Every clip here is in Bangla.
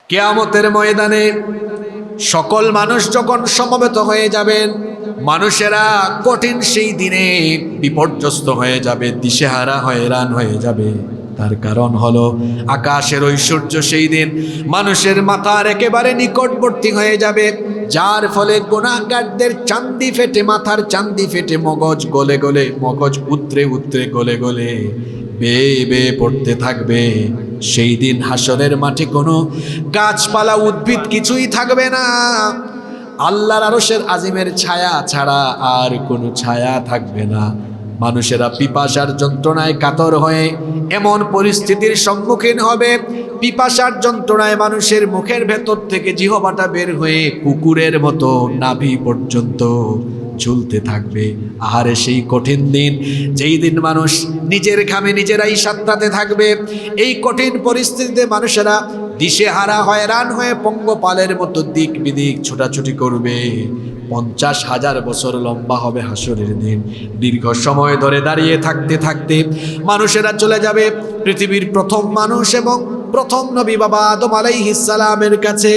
কিয়ামতের ময়দানে সকল মানুষ যখন সমবেত হয়ে যাবেন, মানুষেরা কঠিন সেই দিনে বিপর্যস্ত হয়ে যাবে, দিশেহারা হয়রান হয়ে যাবে। তার কারণ হলো আকাশের ঐশ্বর্য সেই দিন মানুষের মাথার একেবারে নিকটবর্তী হয়ে যাবে, যার ফলে গুনাহগারদের চান্দি ফেটে, মাথার চান্দি ফেটে মগজ গলে গলে, মগজ উতরে উতরে গলে গলে বেয়ে বেয়ে পড়তে থাকবে। সেই দিন হাসরের মাঠে কোনো গাছপালা উদ্ভিদ কিছুই থাকবে না, আল্লাহর আরশের আজিমের ছায়া ছাড়া আর কোনো ছায়া থাকবে না। মানুষেরা পিপাসার যন্ত্রণায় কাতর হয়ে এমন পরিস্থিতির সম্মুখীন হবে, পিপাসার যন্ত্রণায় মানুষের মুখের ভেতর থেকে জিহ্বাটা বের হয়ে কুকুরের মতো নাভি পর্যন্ত ঝুলতে থাকবে। আহারে সেই কঠিন দিন, যেই দিন মানুষ নিজের ঘামে নিজেরাই সাঁতরাতে থাকবে। এই কঠিন পরিস্থিতিতে মানুষেরা দিশেহারা হয়রান হয়ে পঙ্গপালের মতো দিক বিদিক ছোটাছুটি করবে। 50,000 বছর লম্বা হবে হাসরের দিন। দীর্ঘ সময় ধরে দাঁড়িয়ে থাকতে থাকতে মানুষেরা চলে যাবে পৃথিবীর প্রথম মানুষ এবং প্রথম নবী বাবা আদম আলাইহিস সালামের কাছে,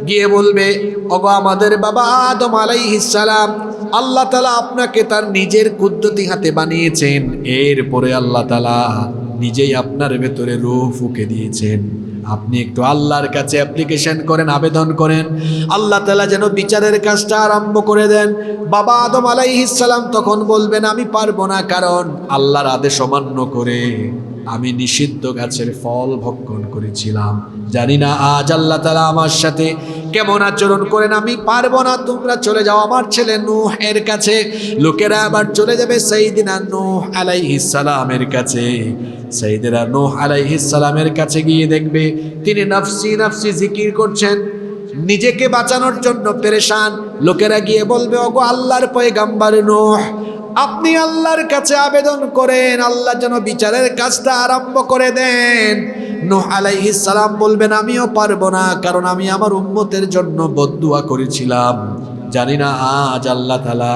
গিয়ে বলবে, ওগো আমাদের বাবা আদম আলাইহিস সালাম, আল্লাহ তাআলা আপনাকে তার নিজের কুদরতি হাতে বানিয়েছেন, এরপরে আল্লাহ তাআলা নিজেই আপনার ভেতরে রূহ ফুঁকে দিয়েছেন। আপনি একটু আল্লাহর কাছে অ্যাপ্লিকেশন করেন, আবেদন করেন, আল্লাহ তাআলা যেন বিচারের কাজটা আরম্ভ করে দেন। বাবা আদম আলাইহিস সালাম তখন বলবেন, আমি পারবো না, কারণ আল্লাহর আদেশ অমান্য করে আমি নিষিদ্ধ গাছের ফল ভক্ষণ করেছিলাম। জানি না আজ আল্লাহ তাআলা আমার সাথে কেমন আচরণ করেন, আমি পারবো না, তোমরা চলে যাও আমার ছেলে নূহ এর কাছে। লোকেরা আবার চলে যাবে সাইয়্যিদিনা নূহ আলাইহিস সালামের কাছে। সাইয়্যিদিনা নূহ আলাইহিস সালামের কাছে গিয়ে দেখবে তিনি নফসি নফসি জিকির করছেন, নিজেকে বাঁচানোর জন্য পেরেশান। লোকেরা গিয়ে বলবে, ওগো আল্লাহর পয়গম্বর নূহ, আপনি আল্লাহর কাছে আবেদন করেন, আল্লাহ যেন বিচারের কাজটা আরম্ভ করে দেন। নূহ আলাইহিস সালাম বলবেন, আমিও পারবো না, কারণ আমি আমার উম্মতের জন্য বদদুয়া করেছিলাম। জানি না আজ আল্লাহ তাআলা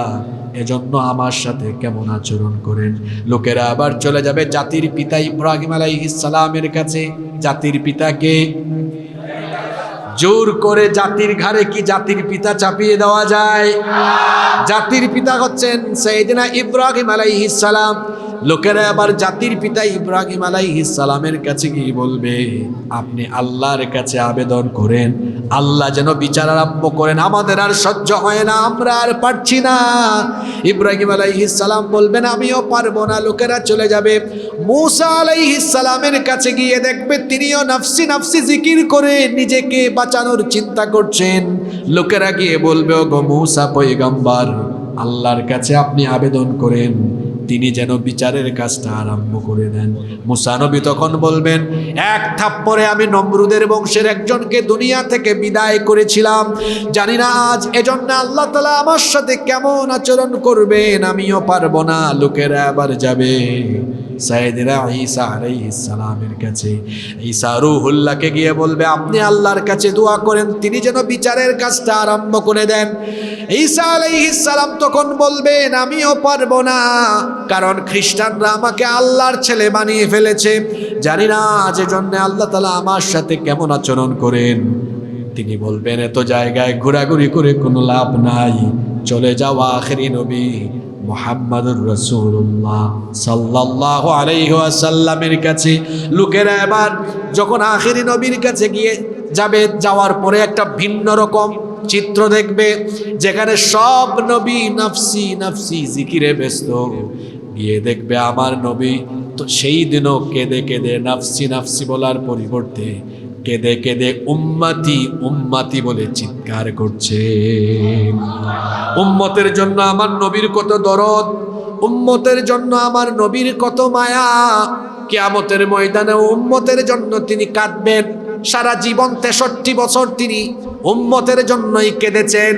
এজন্য আমার সাথে কেমন আচরণ করেন। লোকেরা আবার চলে যাবে জাতির পিতা ইব্রাহিম আলাইহিস সালামের কাছে। জাতির পিতাকে জোর করে জাতির ঘাড়ে কি জাতির পিতা চাপিয়ে দেওয়া যায়? জাতির পিতা হচ্ছেন সাইয়্যিদিনা ইব্রাহিম আলাইহিস সালাম। লোকেরা আবার জাতির পিতা ইব্রাহিম আলাইহিস সালামের কাছে গিয়ে বলবে, আপনি আল্লাহর কাছে আবেদন করেন, আল্লাহ যেন বিচার আরম্ভ করেন, আমাদের আর সহ্য হয় না, আমরা আর পারছি না। ইব্রাহিম আলাইহিস সালাম বলবেন, আমিও পারবো না। লোকেরা চলে যাবে মূসা আলাইহিস সালামের কাছে, গিয়ে দেখবে তিনিও নফসি নফসি জিকির করে নিজেকে বাঁচানোর চিন্তা করছেন। লোকেরা গিয়ে বলবে, ওগো মূসা পয়গম্বর, আল্লাহর কাছে আপনি আবেদন করেন, তিনি যেন বিচারের কাজটা আরম্ভ করে দেন। মূসা নবী তখন বলবেন, এক থাপ্পড়ে আমি নমরুদের বংশের একজনকে দুনিয়া থেকে বিদায় করেছিলাম, জানি না আজ এজন্য আল্লাহ তাআলা আমার সাথে কেমন আচরণ করবেন, আমিও পারবো না। লোকেরা আবার যাবে সাইয়্যিদিনা ঈসা আলাইহিস সালামের কাছে। ঈসা রূহুল্লাহকে গিয়ে বলবে, আপনি আল্লাহর কাছে দোয়া করেন, তিনি যেন বিচারের কাজটা আরম্ভ করে দেন। ঈসা আলাইহিস সালাম তখন বলবেন, আমিও পারবো না, কারণ খ্রিস্টানরা আমাকে আল্লাহর ছেলে বানিয়ে ফেলেছে, জানি না যে জন্য আল্লাহ তাআলা আমার সাথে কেমন আচরণ করেন। তিনি বলবেন, এত জায়গায় ঘোরাঘুরি করে কোনো লাভ নাই, চলে যাও আখেরি নবী মুহাম্মাদুর রাসূলুল্লাহ সাল্লাল্লাহু আলাইহি ওয়াসাল্লামের কাছে। লোকেরা এবার যখন আখেরি নবীর কাছে গিয়ে যাবে, যাওয়ার পরে একটা ভিন্ন রকম চিত্র দেখবে, যেখানে সব নবী নফসি নফসি জিকিরে ব্যস্ত। গিয়ে দেখবে আমার নবী তো সেই দিনও কেঁদে কেঁদে নফসি নফসি বলার পরিবর্তে কেঁদে কেঁদে উম্মতি উম্মতি বলে চিৎকার করছে। উম্মতের জন্য আমার নবীর কত দরদ, উম্মতের জন্য আমার নবীর কত মায়া। কিয়ামতের ময়দানে উম্মতের জন্য তিনি কাঁদবেন। সারা জীবন 63 বছর তিনি উম্মতের জন্যই কেঁদেছেন।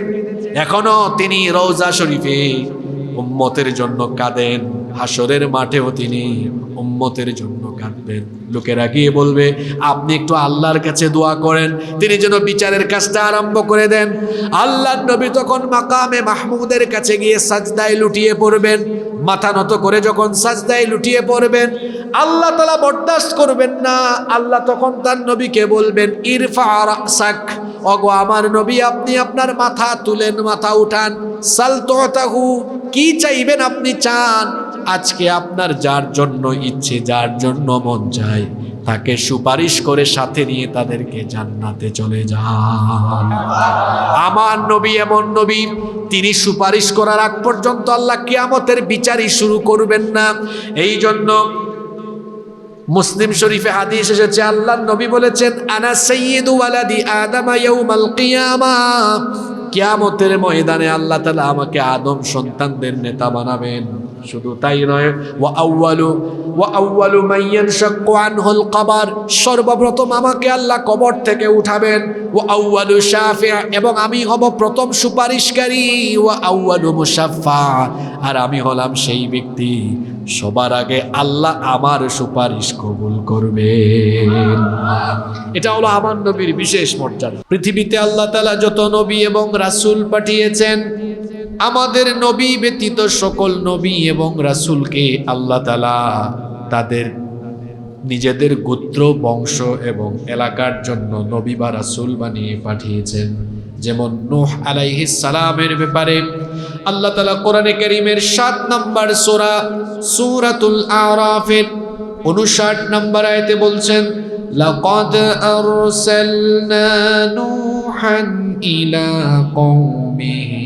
এখনো তিনি রওজা শরীফে উম্মতের জন্য কাঁদেন, হাসরের মাঠেও তিনি উম্মতের জন্য কাঁদবেন। লোকেরা গিয়ে বলবে, আপনি একটু আল্লাহর কাছে দোয়া করেন, তিনি যেন বিচারের কাজটা আরম্ভ করে দেন। আল্লাহর নবী তখন মাকামে মাহমুদের কাছে গিয়ে সাজদায় লুটিয়ে পড়বেন। মাথা নত করে যখন সাজদায় লুটিয়ে পড়বেন, আল্লাহ তাআলা বরদাস্ত করবেন না। আল্লাহ তখন তার নবীকে বলবেন, ইরফা রাসাক, ওগো আমার নবী আপনি আপনার মাথা তুলেন, মাথা উঠান। সাল তুতাহু, কি চাইবেন আপনি চান। আজকে আপনার যার জন্য ইচ্ছে, যার জন্য মন চায়, তাকে সুপারিশ করে সাথে নিয়ে তাদেরকে জান্নাতে চলে যান। আমার নবী এমন নবী, তিনি সুপারিশ করার আগ পর্যন্ত আল্লাহ কিয়ামতের বিচারই শুরু করবেন না। এই জন্য মুসলিম শরীফে হাদিস এসেছে, আল্লাহর নবী বলেছেন, আনা সাইয়্যিদু ওয়ালাদি আদম ইয়াউমাল কিয়ামাহ, কিয়ামতের ময়দানে আল্লাহ তাআলা আমাকে আদম সন্তানদের নেতা বানাবেন। শুধু তাই নয়, ওয়া আউয়ালু মান ইয়ানশাক্কু আনহুল কবর, সর্বপ্রথম আমাকে আল্লাহ কবর থেকে উঠাবেন। ওয়া আউয়ালু শাফি', এবং আমি হব প্রথম সুপারিশকারী। ওয়া আউয়ালু মুশাফফা, আর আমি হলাম সেই ব্যক্তি সবার আগে আল্লাহ আমার সুপারিশ কবুল করবেন। এটা হলো আমার নবীর বিশেষ মর্যাদা। পৃথিবীতে আল্লাহ তাআলা যত নবী এবং রাসূল পাঠিয়েছেন, আমাদের নবী ব্যতীত সকল নবী এবং রাসূলকে আল্লাহ তাআলা তাদের নিজেদের গোত্র, বংশ এবং এলাকার জন্য নবী বা রাসূল বানিয়ে পাঠিয়েছেন। যেমন নূহ আলাইহিস সালামের ব্যাপারে আল্লাহ তাআলা কোরআনে কারীমের 7 নম্বর সূরাতুল আরাফের 59 নম্বর আয়াতে বলছেন, লাকাদ আরসালনা নূহান ইলা কওমিহি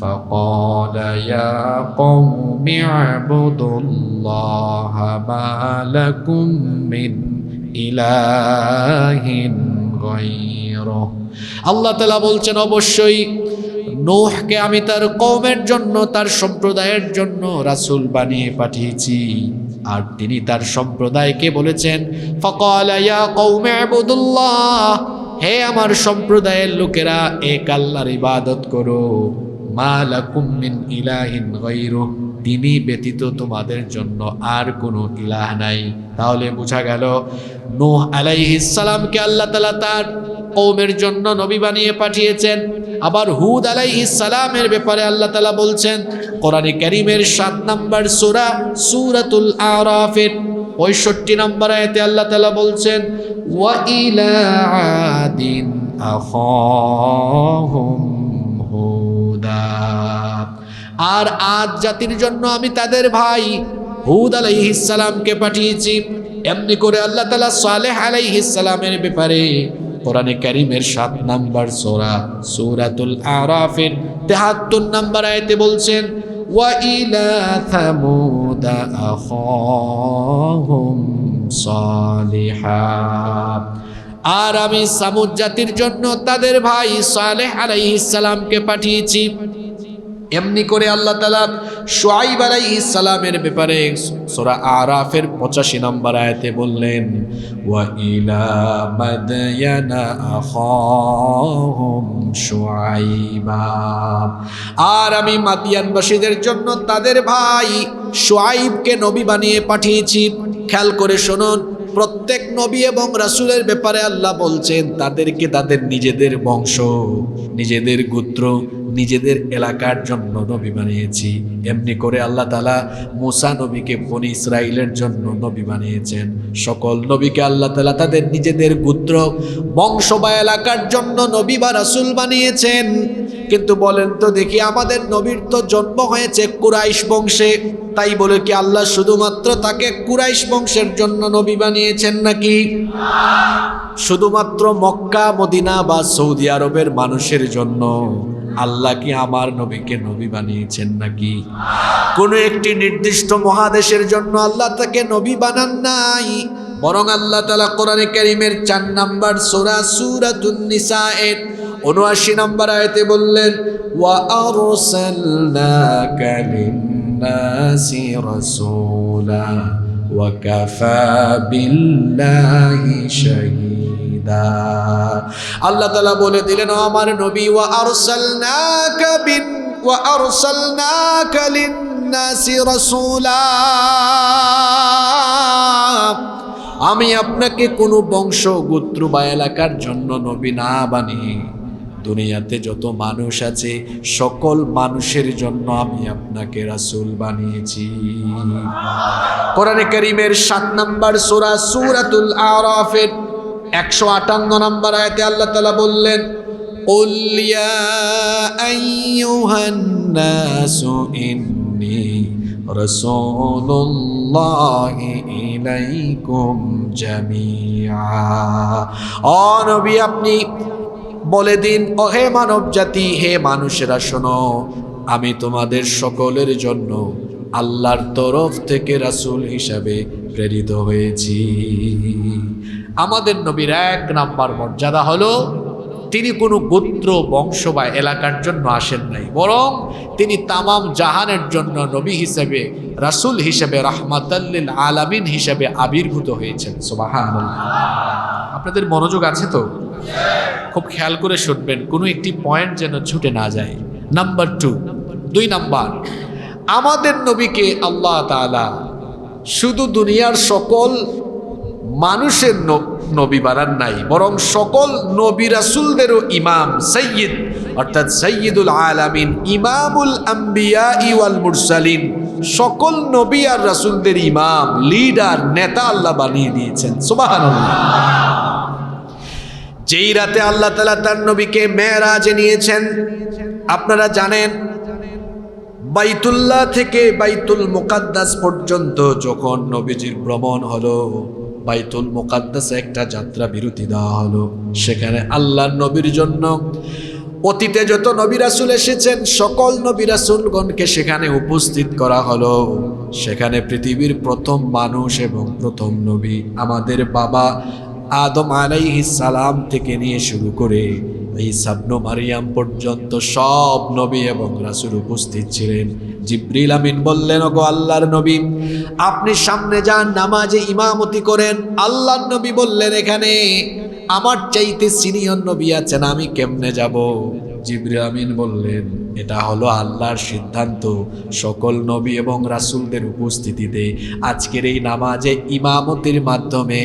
فقال يا قوم اعبدوا الله ما لكم من إله غيره। আল্লাহ তাআলা বলছেন, অবশ্যই নূহকে আমি তার কওমের জন্য, তার সম্প্রদায়ের জন্য রাসূল বানিয়ে পাঠিয়েছি। আর তিনি তার সম্প্রদায়কে বলেছেন, ফাকাল ইয়া কওমি ইবাদুল্লাহ, হে আমার সম্প্রদায়ের লোকেরা, এক আল্লাহর ইবাদত করো। মা লাকুম মিন ইলাহিন গায়রুহু, তিনি ব্যতীত তোমাদের জন্য আর কোনো ইলাহ নাই। তাহলে বোঝা গেল নূহ আলাইহিস সালামকে আল্লাহ তাআলা তার কওমের জন্য নবী বানিয়ে পাঠিয়েছেন। আবার হুদ আলাইহিস সালামের ব্যাপারে আল্লাহ তাআলা বলছেন কোরআনে কারীমের 7 নম্বর সূরাতুল আরাফের 65 নম্বর আয়াতে আল্লাহ তাআলা বলছেন, ওয়া ইলা আদিন আখাহুম হুদা, আর আদ জাতির জন্য আমি তাদের ভাই হুদ আলাইহিস সালামকে পাঠিয়েছি। এমনি করে আল্লাহ তাআলা সালেহ আলাইহিস সালামের ব্যাপারে কোরআনে কারীমের 7 নম্বর সূরাতুল আরাফের 73 নম্বর আয়াতে বলছেন, ওয়া ইলা থামুদ আখাহুম সালিহা, আর আমি সামুদ জাতির জন্য তাদের ভাই সালেহ আলাইহিস সালামকে পাঠিয়েছি। এমনি করে আল্লাহ তাআলা শুআইব আলাইহিস সালামের ব্যাপারে সূরা আরাফের 85 নম্বর আয়াতে বললেন, ওয়া ইলা মাদয়ানা আখাহুম শুআইবা, আর আমি মাদিয়ানবাসীদের জন্য তাদের ভাই শুআইবকে নবী বানিয়ে পাঠিয়েছি। খেয়াল করে শুনুন, প্রত্যেক নবী এবং রাসূলের ব্যাপারে আল্লাহ বলছেন তাদেরকে তাদের নিজেদের বংশ, নিজেদের গোত্র, নিজেদের এলাকার জন্য নবী বানিয়েছি। এমনি করে আল্লাহ তাআলা মূসা নবীকে বনি ইসরাইলের জন্য নবী বানিয়েছেন। সকল নবীকে আল্লাহ তাআলা তাদের নিজেদের গোত্র, বংশ বা এলাকার জন্য নবী বা রাসূল বানিয়েছেন। কিন্তু বলেন তো দেখি, আমাদের নবীর তো জন্ম হয়েছে কুরাইশ বংশে, তাই বলে কি আল্লাহ শুধুমাত্র তাকে কুরাইশ বংশের জন্য নবী বানিয়েছেন নাকি? শুধুমাত্র মক্কা, মদিনা বা সৌদি আরবের মানুষের জন্য আল্লাহ কি আমার নবীকে নবী বানিয়েছেন নাকি? কোন একটি নির্দিষ্ট মহাদেশের জন্য আল্লাহ তাকে নবী বানান নাই, বরং আল্লাহ তাআলা কোরআনে কারীমের 4 নম্বর সূরাতুন নিসা এর 79 নম্বর আয়াতে বললেন, ওয়া আরসালনাকা লিন-নাসি রাসূলা ওয়া কাফা বিল্লাহি শাহীদা। আল্লাহ তাআলা বলে দিলেন, ও আমার নবী, ওয়া আরসালনাকা লিন-নাসি রাসূলা, আমি আপনাকে কোনো বংশ, গোত্র বা এলাকার জন্য নবী না বানিয়ে দুনিয়াতে যত মানুষ আছে সকল মানুষের জন্য আমি আপনাকে রাসূল বানিয়েছি। কোরআনে কারীমের 7 নম্বর সূরা সূরাতুল আরাফের 158 নম্বর আয়াতে আল্লাহ তাআলা বললেন, قُلْ يَا أَيُّهَا النَّاسُ إِنِّي رَسُولُ اللَّهِ إِلَيْكُمْ جَمِيعًا। ও নবী, আপনি বলে দিন, ও হে মানব জাতি, হে মানুষেরা শোনো, আমি তোমাদের সকলের জন্য আল্লাহর তরফ থেকে রাসূল হিসাবে প্রেরিত হয়েছি। আমাদের নবীর 1 নাম্বার মর্যাদা হলো তিনি কোনো গোত্র, বংশ বা এলাকার জন্য আসেন নাই, বরং তিনি তামাম জাহানের জন্য নবী হিসেবে, রাসূল হিসেবে, রাহমাতাল লিল আলামিন হিসেবে আবির্ভূত হয়েছেন। সুবহানাল্লাহ। আপনাদের মনোযোগ আছে তো? খুব খেয়াল করে শুনবেন, কোনো একটি পয়েন্ট যেন ছুটে না যায়। নাম্বার 2 নাম্বার, আমাদের নবীকে আল্লাহ তাআলা শুধু দুনিয়ার সকল মানুষের নবী বানান নাই, বরং সকল নবী রাসূলদেরও ইমাম, সাইয়্যিদ, অর্থাৎ সাইয়্যিদুল আলামিন, ইমামুল আম্বিয়া ওয়াল মুরসালিন, সকল নবী আর রাসূলদের ইমাম, লিডার, নেতা আল্লাহ বানিয়ে দিয়েছেন। সুবহানাল্লাহ। যেই রাতে আল্লাহ তাআলা তার নবীকে মেরাজে নিয়েছেন, আপনারা জানেন বাইতুল্লাহ থেকে বাইতুল মুকাদ্দাস পর্যন্ত যখন নবীজির ভ্রমণ হলো, বাইতুল মুকাদ্দাসে একটা যাত্রা বিরতি দেওয়া হলো। সেখানে আল্লাহর নবীর জন্য অতীতে যত নবী রাসূল এসেছেন সকল নবী রাসূলগণকে সেখানে উপস্থিত করা হলো। সেখানে পৃথিবীর প্রথম মানুষ এবং প্রথম নবী আমাদের বাবা আদম আলাইহিস সালাম থেকে নিয়ে শুরু করে ঈসা ইবনে মারইয়াম পর্যন্ত সব নবী এবং রাসূল উপস্থিত ছিলেন। জিবরিল আমিন বললেন, ওগো আল্লাহর নবী, আপনি সামনে যান, নামাজে ইমামতি করেন। আল্লাহর নবী বললেন, এখানে আমার চাইতে সিনিয়র নবী আছেন, আমি কেমনে যাব? জিবরিল আমিন বললেন, এটা হলো আল্লাহর সিদ্ধান্ত, সকল নবী এবং রাসূলদের উপস্থিতিতে আজকের এই নামাজে ইমামতির মাধ্যমে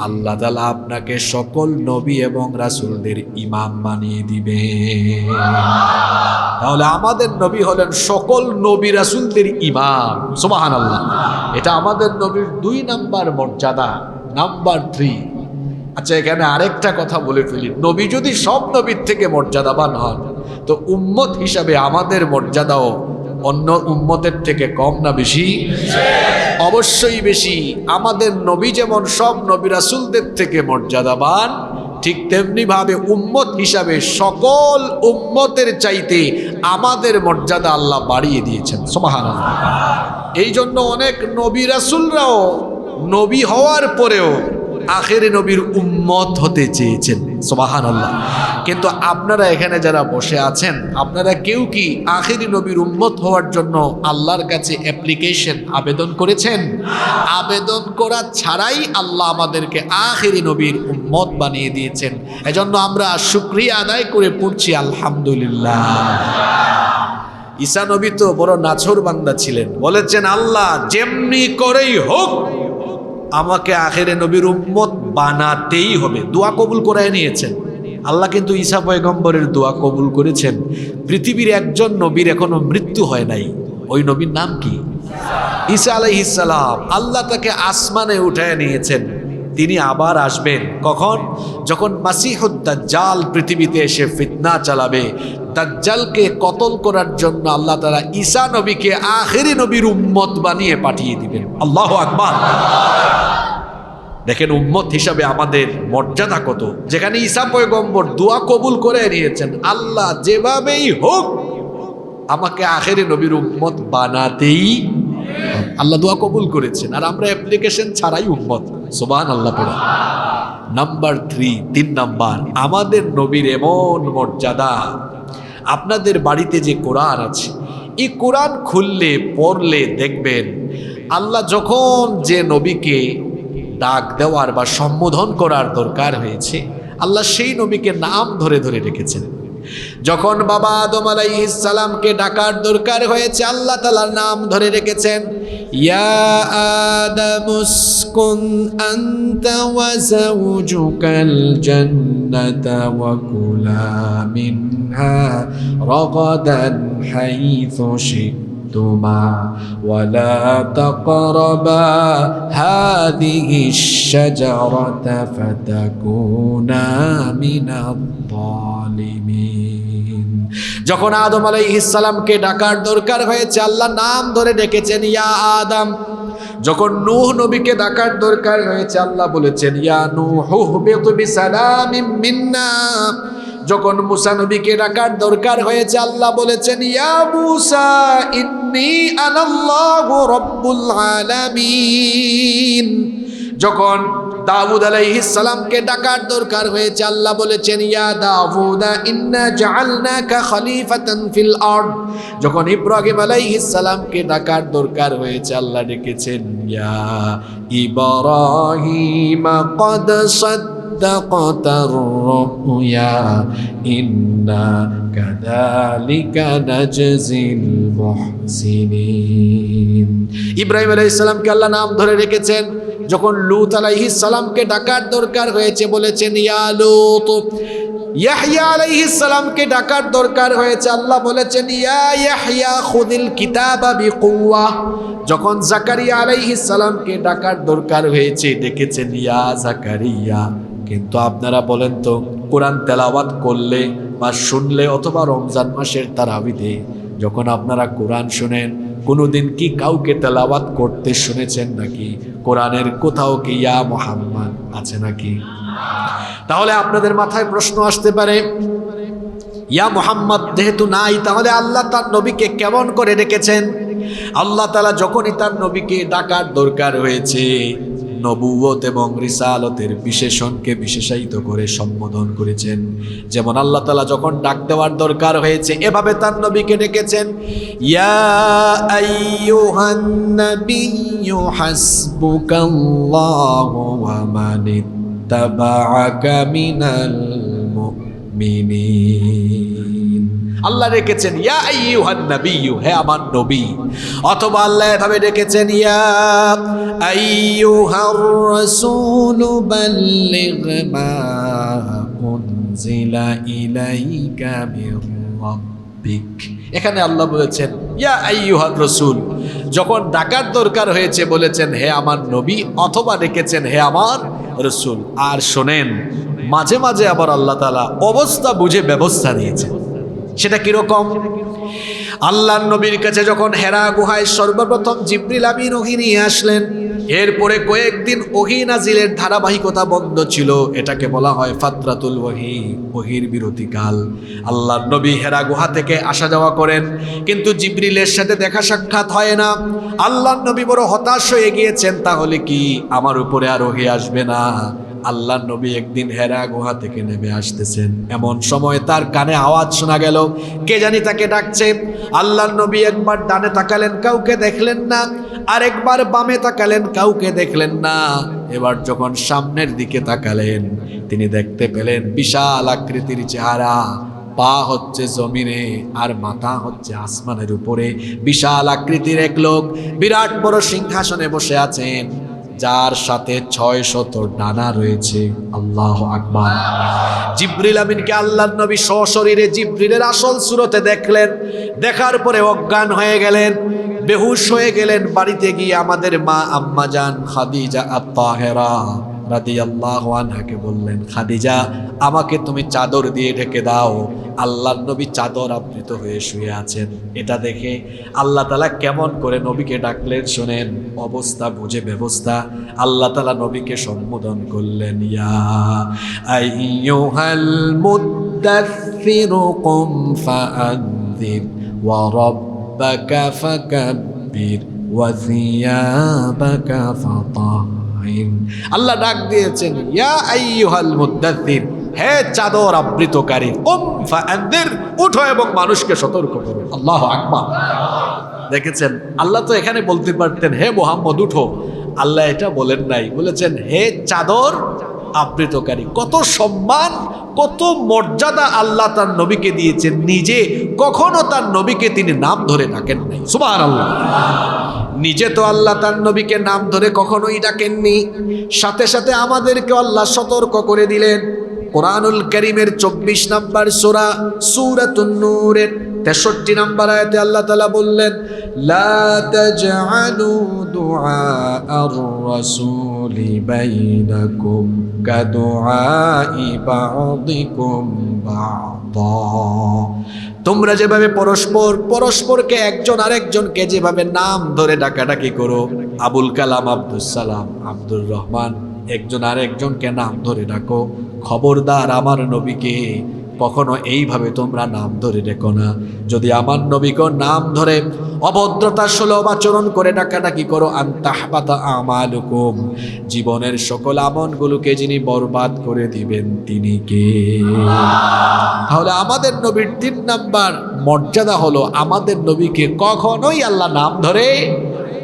আল্লাহ তাআলা আপনাকে সকল নবী এবং রাসূলদের ইমাম বানিয়ে দিবে। তাহলে আমাদের নবী হলেন সকল নবী রাসূলদের ইমাম। সুবহানাল্লাহ। এটা আমাদের নবীর 2 নাম্বার মর্যাদা। নাম্বার 3, আচ্ছা এখানে আরেকটা কথা বলে ফেলি, নবী যদি সব নবীর থেকে মর্যাদাবান হন, তো উম্মত হিসাবে আমাদের মর্যাদাও অন্য উম্মতের থেকে কম না বেশি? অবশ্যই বেশি। আমাদের নবী যেমন সব নবী রাসূলদের থেকে মর্যাদাবান, ঠিক তেমনি ভাবে উম্মত হিসাবে সকল উম্মতের চাইতে আমাদের মর্যাদা আল্লাহ বাড়িয়ে দিয়েছেন। সুবহানাল্লাহ। এই জন্য অনেক নবী রাসূলরাও নবী হওয়ার পরেও আখেরি নবীর উম্মত হতে চেয়েছেন। সুবহানাল্লাহ। কিন্তু আপনারা এখানে যারা বসে আছেন, আপনারা কেউ কি আখেরি নবীর উম্মত হওয়ার জন্য আল্লাহর কাছে অ্যাপ্লিকেশন আবেদন করেছেন? আবেদন করা ছাড়াই আল্লাহ আমাদেরকে আখেরি নবীর উম্মত বানিয়ে দিয়েছেন। এজন্য আমরা শুকরিয়া আদায় করে পড়ছি আলহামদুলিল্লাহ। ঈসা নবী তো বড় নাছোড় বান্দা ছিলেন, বলেছেন, আল্লাহ যেমনি করেই হোক আমাকে আখেরে নবীর উম্মত বানাতেই হবে। দোয়া কবুল করে নিয়েছেন আল্লাহ, কিন্তু ঈসা পয়গম্বরের দোয়া কবুল করেছেন। পৃথিবীর একজন নবীর এখনো মৃত্যু হয় নাই, ওই নবীর নাম কি? ঈসা আলাইহিস সালাম। আল্লাহ তাকে আসমানে উঠায় নিয়েছেন। তিনি আবার আসবেন কখন? যখন মাসিহুদ দাজ্জাল পৃথিবীতে এসে ফিতনা চালাবে। দাজ্জালকে কতল করার জন্য আল্লাহ তাআলা ঈসা নবীকে আখেরি নবীর উম্মত বানিয়ে পাঠিয়ে দিবেন। আল্লাহু আকবার। দেখেন উম্মত হিসাবে আমাদের মর্যাদা কত, যেখানে ঈসা পয়গম্বর দোয়া কবুল করে নিয়েছেন, আল্লাহ যেভাবেই হোক আমাকে আখেরি নবীর উম্মত বানাতেই, আল্লাহ দোয়া কবুল করেছেন, আর আমরা অ্যাপ্লিকেশন ছাড়াই উম্মত। সুবহানাল্লাহ পড়া। নাম্বার 3 নাম্বার, আমাদের নবীর এমন মর্যাদা, আপনাদের বাড়িতে যে কোরআন আছে, এই কোরআন খুললে পড়লে দেখবেন আল্লাহ যখন যে নবীকে ডাক দেওয়ার বা সম্বোধন করার দরকার হয়েছে, আল্লাহ সেই নবীকে নাম ধরে ধরে রেখেছেন। যখন বাবা আদম আলাইহিস সালামকে ডাকার দরকার হয়েছে, আল্লাহ তাআলার নাম ধরে রেখেছেন, ইয়া আদামুসকুন আনতা ওয়া যাওজুকাল জান্নাহ জান্নাতা ওয়া কুলা মিনহা রাগাদান হাইথু শি'তুমা ওয়া লা তাকরাবা হাযিহিশ শাজারাতা ফাতাকুনা মিনাল-যালিমিন। যখন আদম আলাইহিস সালামকে ডাকার দরকার হয়েছে, আল্লাহ নাম ধরে ডেকেছেন, ইয়া আদম। যখন নূহ নবীকে ডাকার দরকার হয়েছে, আল্লাহ বলেছেন, ইয়া নূহু হুবিতু বিসালামিন মিন্না। যখন মুসা নবীকে ডাকার দরকার হয়েছে, আল্লাহ বলেছেন, ইয়া মুসা ইন্নী আনাল্লাহু রাব্বুল আলামিন। যখন দাউদ আলাইহিস সালামকে ডাকার দরকার হয়েছে, আল্লাহ বলেছেন, ইয়া দাউদা ইন্না জাআলনাকা খলিফাতান ফিল আরদ। যখন ইব্রাহিম আলাইহিস সালামকে ডাকার দরকার হয়েছে, আল্লাহ ডেকেছেন, ইয়া ইব্রাহিম ক্বাদ সাদ্দাকতার রুয়া ইন্না কাযালিকা নাজজিল মুহসিনিন। ইব্রাহিম আলাইহিস সালামকে আল্লাহ নাম ধরে রেখেছেন। যখন লূত আলাইহিস সালামকে ডাকার দরকার হয়েছে, বলেছেন, ইয়া লূত। ইয়াহইয়া আলাইহিস সালামকে ডাকার দরকার হয়েছে, আল্লাহ বলেছেন, ইয়া ইয়াহইয়া খুযিল কিতাবা বিকুওয়া। যখন জাকারিয়া আলাইহিস সালামকে ডাকার দরকার হয়েছে, ডেকেছেন, ইয়া জাকারিয়া। কিন্তু আপনারা বলেন তো, কোরআন তেলাওয়াত করলে বা শুনলে অথবা রমজান মাসের তারাবিতে যখন আপনারা কোরআন শুনেন, কোনোদিন কি কাউকে তেলাওয়াত করতে শুনেছেন নাকি? কোরআনের কোথাও কি ইয়া মুহাম্মদ আছে নাকি? তাহলে আপনাদের মাথায় প্রশ্ন আসতে পারে, ইয়া মুহাম্মদ যেহেতু নাই, তাহলে আল্লাহ তার নবীকে কেমন করে ডেকেছেন? আল্লাহ তাআলা যখনই তার নবীকে ডাকার দরকার হয়েছে, নবুয়ত এবং রিসালতের বিশেষণকে বিশেষায়িত করে সম্বোধন করেছেন। যেমন আল্লাহ তাআলা যখন ডাক দেওয়ার দরকার হয়েছে, এভাবে তার নবীকে ডেকেছেন, ইয়া আইয়ুহান নাবিয়্যু হাসবুকাল্লাহু ওয়া মানিত্তাবা'আকা মিনাল মুমিনিন। আল্লাহ ডেকেছেন, ইয়া আইয়ুহান নাবিয়্যু, হে আমার নবী। অথবা আল্লাহ এভাবে ডেকেছেন, ইয়া আইয়ুহার রাসূলু বাল্লিগ মা উনজিলা ইলাইকা মির রাব্বিক। এখানে আল্লাহ বলেছেন, ইয়া আইয়ুহার রাসূল। যখন ডাকার দরকার হয়েছে, বলেছেন, হে আমার নবী, অথবা ডেকেছেন, হে আমার রাসূল। আর শোনেন, মাঝে মাঝে আবার আল্লাহ তাআলা অবস্থা বুঝে ব্যবস্থা নিয়েছেন। সেটা কিরকম? আল্লাহর নবীর কাছে যখন হেরা গুহায় সর্বপ্রথম জিবরিল আমিন ওহী নিয়ে আসলেন, এরপরে কয়েকদিন ওহী নাজিলের ধারাবাহিকতা বন্ধ ছিল। এটাকে বলা হয় ফাতরাতুল ওহী, ওহীর বিরতিকাল। আল্লাহর নবী হেরা গুহা থেকে আসা যাওয়া করেন, কিন্তু জিবরিলের সাথে দেখা সাক্ষাৎ হয় না। আল্লাহর নবী বড় হতাশ হয়ে গিয়েছেন, তাহলে কি আমার উপরে আর ওহী আসবে না? আল্লাহর নবী একদিন হেরা গুহা থেকে নেমে আসতেছেন, এমন সময় তার কানে আওয়াজ শোনা গেল, কে জানি তাকে ডাকছে। আল্লাহর নবী একবার ডানে তাকালেন, কাউকে দেখলেন না। আরেকবার বামে তাকালেন, কাউকে দেখলেন না। এবার যখন সামনের দিকে তাকালেন, তিনি দেখতে পেলেন বিশাল আকৃতির চেহারা, পা হচ্ছে জমিনে আর মাথা হচ্ছে আসমানের উপরে। বিশাল আকৃতির এক লোক বিরাট বড় সিংহাসনে বসে আছেন, যার সাথে 600 ডানা রয়েছে। আল্লাহু আকবার। জিবরিল আমিনকে আল্লাহর নবী সশরীরে জিবরিলের আসল সুরতে দেখলেন। দেখার পরে অজ্ঞান হয়ে গেলেন, বেহুশ হয়ে গেলেন। বাড়িতে গিয়ে আমাদের মা আম্মাজান খাদিজা আত-তাহেরা রাদিয়াল্লাহু আনহাকে বললেন, খাদিজা, আমাকে তুমি চাদর দিয়ে ঢেকে দাও। আল্লাহর নবী চাদর আবৃত হয়ে শুয়ে আছেন। এটা দেখে আল্লাহ তাআলা কেমন করে নবীকে ডাকলেন শোনেন, অবস্থা বুঝে ব্যবস্থা। আল্লাহ তাআলা নবীকে সম্বোধন করলেন, ইয়া আইয়ুহাল মুদ্দাথিরু কুম ফাআনযির ওয়া রাব্বাকা ফাকাব্বির ওয়া সিয়াবাকা ফাতাহির। আল্লাহ ডাক দিয়েছেন, ইয়া আইয়ুহাল মুদ্দাথির, হে চাদর আবৃতকারী, কুম ফাআনযির, উঠো এবং মানুষকে সতর্ক করো। আল্লাহু আকবার। দেখেছেন, আল্লাহ তো এখানে বলতে পারতেন, হে মুহাম্মদ উঠো। আল্লাহ এটা বলেন নাই, বলেছেন হে চাদর আবৃতকারী। কত সম্মান, কত মর্যাদা আল্লাহ তার নবীকে দিয়েছেন। নিজে কখনো তার নবীকে তিনি নাম ধরে ডাকেন নাই। সুবহানাল্লাহ। নিজে তো আল্লাহ তার নবীকে নাম ধরে কখনোই ডাকেননি, সাথে সাথে আমাদেরকে আল্লাহ সতর্ক করে দিলেন, কোরআনুল কারীমের 24 নম্বর সূরা সূরাতুন নূরের 63 নম্বর আয়াতে আল্লাহ তাআলা বললেন, লা তাজআলু দুআআর রাসূলি বাইনাকুম কাদুআই বা'দিকুম বা'দা। তোমরা যেভাবে পরস্পরকে একজন আরেকজনকে যেভাবে নাম ধরে ডাকাডাকি করো, আবুল কালাম, আব্দুল সালাম, আব্দুর রহমান, একজন আরেকজনকে নাম ধরে ডাকো, খবরদার আমার নবীকে কখনো এইভাবে তোমরা নাম ধরে ডেকো না। যদি আমার নবীকে নাম ধরে অভদ্রতা সুলভ আচরণ করে ডাকাডাকি করো, আনতাহবাতা আমালুকুম, জীবনের সকল আমলগুলোকে যিনি বরবাদ করে দিবেন তিনি কে? তাহলে আমাদের নবীর 3 নাম্বার মর্যাদা হলো আমাদের নবীকে কখনোই আল্লাহ নাম ধরে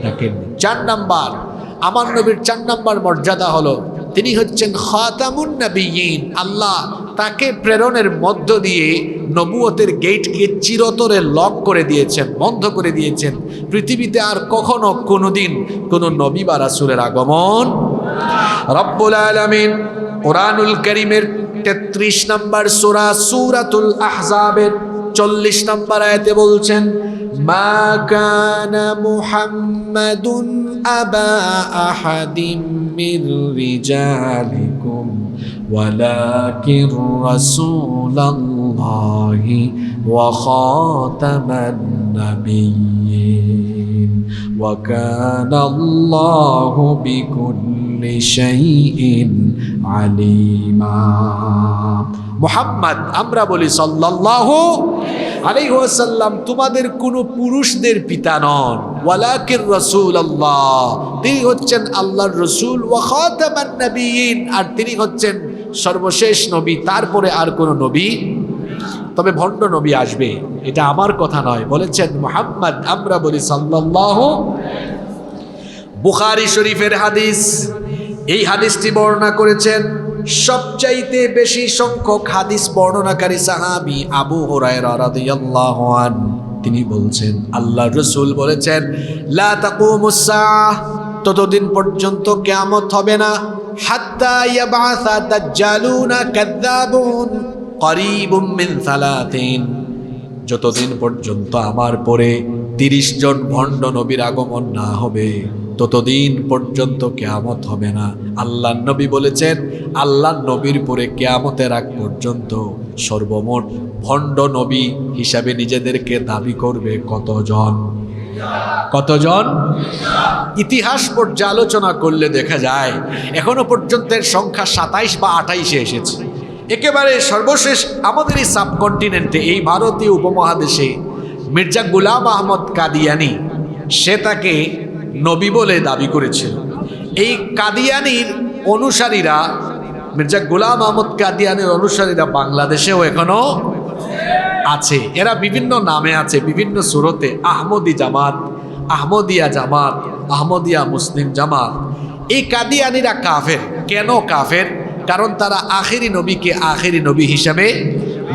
ডাকেন। 4 নাম্বার, আমার নবীর 4 নাম্বার মর্যাদা হলো তিনি হচ্ছেন খাতামুন নবিয়্যিন। আল্লাহ তাকে প্রেরণের মধ্য দিয়ে নবুয়তের গেটকে চিরতরে লক করে দিয়েছেন, বন্ধ করে দিয়েছেন। পৃথিবীতে আর কখনো কোনোদিন কোনো নবী বা রাসূলের আগমন। রব্বুল আলামিন কোরআনুল কারীমের 33 নম্বর সূরা সূরাতুল আহজাবের 40 নম্বর আয়াতে বলছেন, মা কানা মুহাম্মাদুন আবা আহাদিম মির রিজালিকুম ওয়ালাকিন রাসূলুল্লাহি ওয়া খাতামান নাবিয়্যিন ওয়া কানা আল্লাহু বিকুল্লি শাইইন আলিমা। মুহাম্মদ, আমরা বলি সাল্লাল্লাহু আলাইহি ওয়াসাল্লাম, তোমাদের কোনো পুরুষদের পিতা নন, ওয়ালাকিন রাসূলুল্লাহ, তিনি হচ্ছেন আল্লাহর রাসূল, ওয়া খাতামান নাবিয়্যিন, আর তিনি হচ্ছেন সর্বশেষ নবী, তারপরে আর কোনো নবী। তবে ভণ্ড নবী আসবে, এটা আমার কথা নয়, বলেছেন মুহাম্মদ, আমরা বলি সাল্লাল্লাহু। বুখারী শরীফের হাদিস, এই হাদিসটি বর্ণনা করেছেন সবচাইতে বেশি সংখ্যক হাদিস বর্ণনাকারী সাহাবী আবু হুরায়রা রাদিয়াল্লাহু আনহু। তিনি বলছেন, আল্লাহর রাসূল বলেছেন, লা তাকুমুস সাআহ, ততদিন পর্যন্ত কিয়ামত হবে না, হাত্তা ইয়াবআসা দাজ্জালুনা কাযযাবুন করিবুম মিন 30, যতদিন পর্যন্ত আমার পরে 30 জন ভণ্ড নবীর আগমন না হবে ততদিন পর্যন্ত কিয়ামত হবে না। আল্লাহর নবী বলেছেন, আল্লাহর নবীর পরে কিয়ামতের আগ পর্যন্ত সর্বমোট ভণ্ড নবী হিসাবে নিজেদেরকে দাবি করবে কতজন? কতজন? ইতিহাস পর্যালোচনা করলে দেখা যায় এখনো পর্যন্ত এর সংখ্যা 27 বা 28-এ এসেছে। একেবারে সর্বশেষ আমাদের এই সাবকন্টিনেন্টে, এই ভারতীয় উপমহাদেশে মির্জা গোলাম আহমদ কাদিয়ানি, সে তাকে নবী বলে দাবি করেছিল। এই কাদিয়ানির অনুসারীরা, মির্জা গোলাম আহমদ কাদিয়ানির অনুসারীরা বাংলাদেশেও এখনো আছে। এরা বিভিন্ন নামে আছে, বিভিন্ন সুরতে, আহমদি জামাত, আহমদিয়া জামাত, আহমদিয়া মুসলিম জামাত। এই কাদিয়ানিরা কাফের। কেন কাফের? কারণ তারা আখেরি নবীকে আখেরি নবী হিসাবে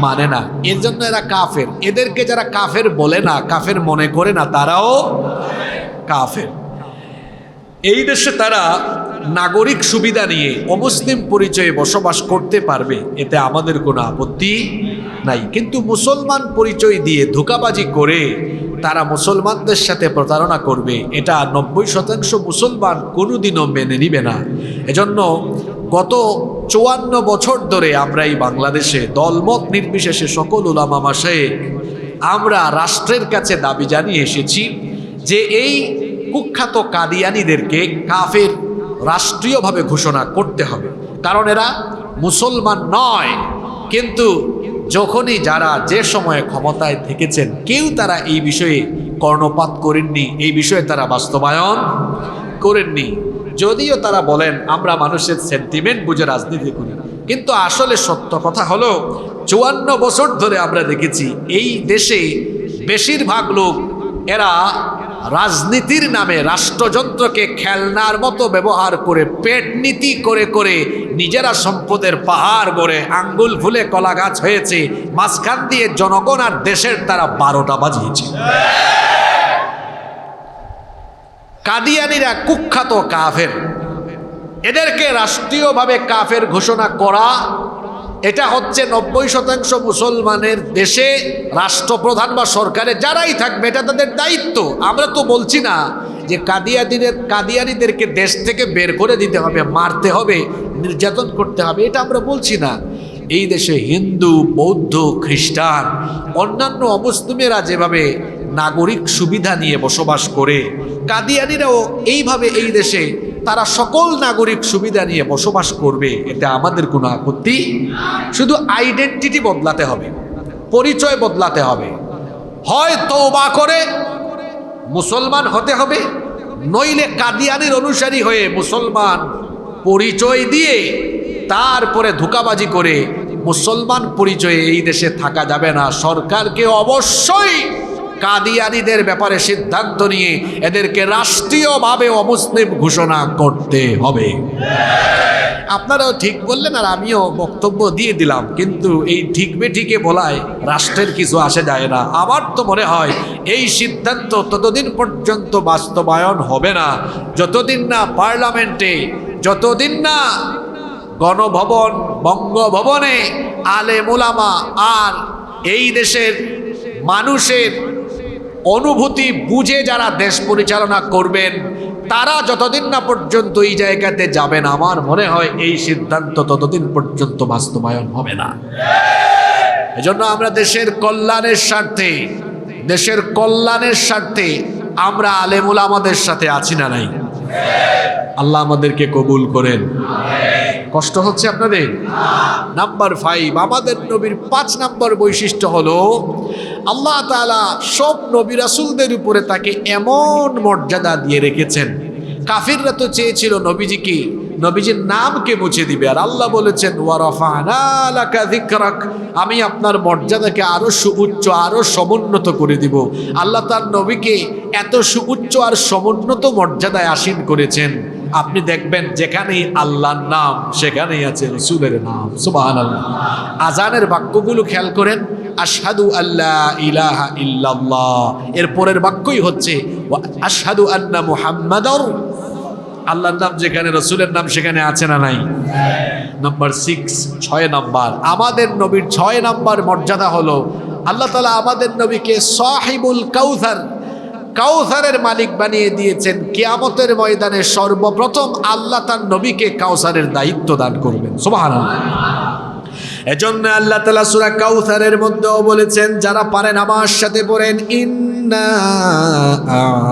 মানে না, এর জন্য এরা কাফের। এদেরকে যারা কাফের বলে না, কাফের মনে করে না, তারাও কাফের। এই দেশে তারা নাগরিক সুবিধা নিয়ে অমুসলিম পরিচয়ে বসবাস করতে পারবে, এতে আমাদের কোনো আপত্তি নাই। কিন্তু মুসলমান পরিচয় দিয়ে ধোঁকাবাজি করে তারা মুসলমানদের সাথে প্রতারণা করবে, এটা 90% মুসলমান কোনোদিনও মেনে নিবে না। এজন্য গত 54 বছর ধরে আমরা এই বাংলাদেশে দলমত নির্বিশেষে সকল উলামা মাশায়েখ আমরা রাষ্ট্রের কাছে দাবি জানিয়ে এসেছি যে এই কুখ্যাত কাদিয়ানীদেরকে কাফের রাষ্ট্রীয়ভাবে ঘোষণা করতে হবে, কারণ এরা মুসলমান নয়। কিন্তু যখনই যারা যে সময়ে ক্ষমতায় থেকেছেন, কেউ তারা এই বিষয়ে কর্ণপাত করেননি, এই বিষয়ে তারা বাস্তবায়ন করেননি। যদিও তারা বলেন আমরা মানুষের সেন্টিমেন্ট বুঝে রাজনীতি করি, কিন্তু আসলে সত্য কথা হলো 54 বছর ধরে আমরা দেখেছি এই দেশে বেশিরভাগ লোক এরা রাজনীতির নামে রাষ্ট্রযন্ত্রকে খেলনার মতো ব্যবহার করে, পেট নীতি করে করে নিজেরা সম্পদের পাহাড় গড়ে আঙ্গুল ফুলে কলা গাছ হয়েছে, মাঝখান দিয়ে জনগণ আর দেশের তারা 12টা বাজিয়েছে। কাদিয়ানীরা কুখ্যাত কাফের, এদেরকে রাষ্ট্রীয়ভাবে কাফের ঘোষণা করা এটা হচ্ছে 90% মুসলমানের দেশে রাষ্ট্রপ্রধান বা সরকারে যারাই থাকবে এটা তাদের দায়িত্ব। আমরা তো বলছি না যে কাদিয়ানীদেরকে দেশ থেকে বের করে দিতে হবে, মারতে হবে, নির্যাতন করতে হবে, এটা আমরা বলছি না। এই দেশে হিন্দু, বৌদ্ধ, খ্রিস্টান, অন্যান্য অমুসলিমেরা যেভাবে নাগরিক সুবিধা নিয়ে বসবাস করে, কাদিয়ানীরাও এইভাবে এই দেশে তারা সকল নাগরিক সুবিধা নিয়ে বসবাস করবে, এটা আমাদের কোনো আপত্তি। শুধু আইডেন্টিটি বদলাতে হবে, পরিচয় বদলাতে হবে। হয় তওবা করে মুসলমান হতে হবে, নইলে কাদিয়ানীর অনুসারী হয়ে মুসলমান পরিচয় দিয়ে তারপরে ধোঁকাবাজি করে মুসলমান পরিচয়ে এই দেশে থাকা যাবে না। সরকারকে অবশ্যই কাদিয়ানীদের ব্যাপারে সিদ্ধান্ত নিয়ে এদেরকে রাষ্ট্রীয়ভাবে অমুসলিম ঘোষণা করতে হবে। আপনারাও ঠিক বললেন আর আমিও বক্তব্য দিয়ে দিলাম, কিন্তু এই ঠিক বেঠিকে বলায় রাষ্ট্রের কিছু আসে যায় না। আমার তো মনে হয় এই সিদ্ধান্ত ততদিন পর্যন্ত বাস্তবায়ন হবে না যতদিন না পার্লামেন্টে, যতদিন না গণভবন, বঙ্গভবনে আলেম ওলামা আর এই দেশের মানুষের অনুভূতি বুঝে যারা দেশ পরিচালনা করবেন তারা যতদিন না পর্যন্ত এই জায়গাতে যাবেন, আমার মনে হয় এই সিদ্ধান্ত ততদিন পর্যন্ত বাস্তবায়ন হবে না। এজন্য আমরা দেশের কল্যাণের স্বার্থে আমরা আলেম ওলামাদের সাথে আছি না নাই? আল্লাহ আমাদেরকে কবুল করেন। কষ্ট হচ্ছে আপনাদের? নাম্বার 5, আমাদের নবীর 5 নম্বর বৈশিষ্ট্য হলো আল্লাহ তাআলা সব নবী রাসূলদের উপরে তাকে এমন মর্যাদা দিয়ে রেখেছেন। কাফিররা তো চেয়েছিল নবীজির নামকে মুছে দিবে, আর আল্লাহ বলেছেন ওয়া রাফা'না লাকা যিকরাক, আমি আপনার মর্যাদাকে আরো সুউচ্চ, আরো সমুন্নত করে দিব। আল্লাহ তার নবীকে এত সুউচ্চ আর সমুন্নত মর্যাদায় আসীন করেছেন। আপনি দেখবেন যেখানেই আল্লাহর নাম সেখানেই আছে রাসূলের নাম। সুবহানাল্লাহ। আজানের বাক্যগুলো খেয়াল করেন, আশহাদু আল্লা ইলাহা ইল্লাল্লাহ, এর পরের বাক্যই হচ্ছে আশহাদু আন্না মুহাম্মাদার। আল্লাহর নাম যেখানে, রাসূলের নাম সেখানে আছে না নাই? নাম্বার 6 নাম্বার, আমাদের নবীর 6 নাম্বার মর্যাদা হলো আল্লাহ তাআলা আমাদের নবীকে সাহিবুল কাউসার, কাউসারের মালিক বানিয়ে দিয়েছেন। কিয়ামতের ময়দানে সর্বপ্রথম আল্লাহ তার নবীকে কাউসারের দায়িত্ব দান করবেন। সুবহানাল্লাহ। এজন্য আল্লাহ তাআলা সূরা কাউসারের মধ্যেও বলেছেন, যারা পারেন আমার সাথে পড়েন, ইন্না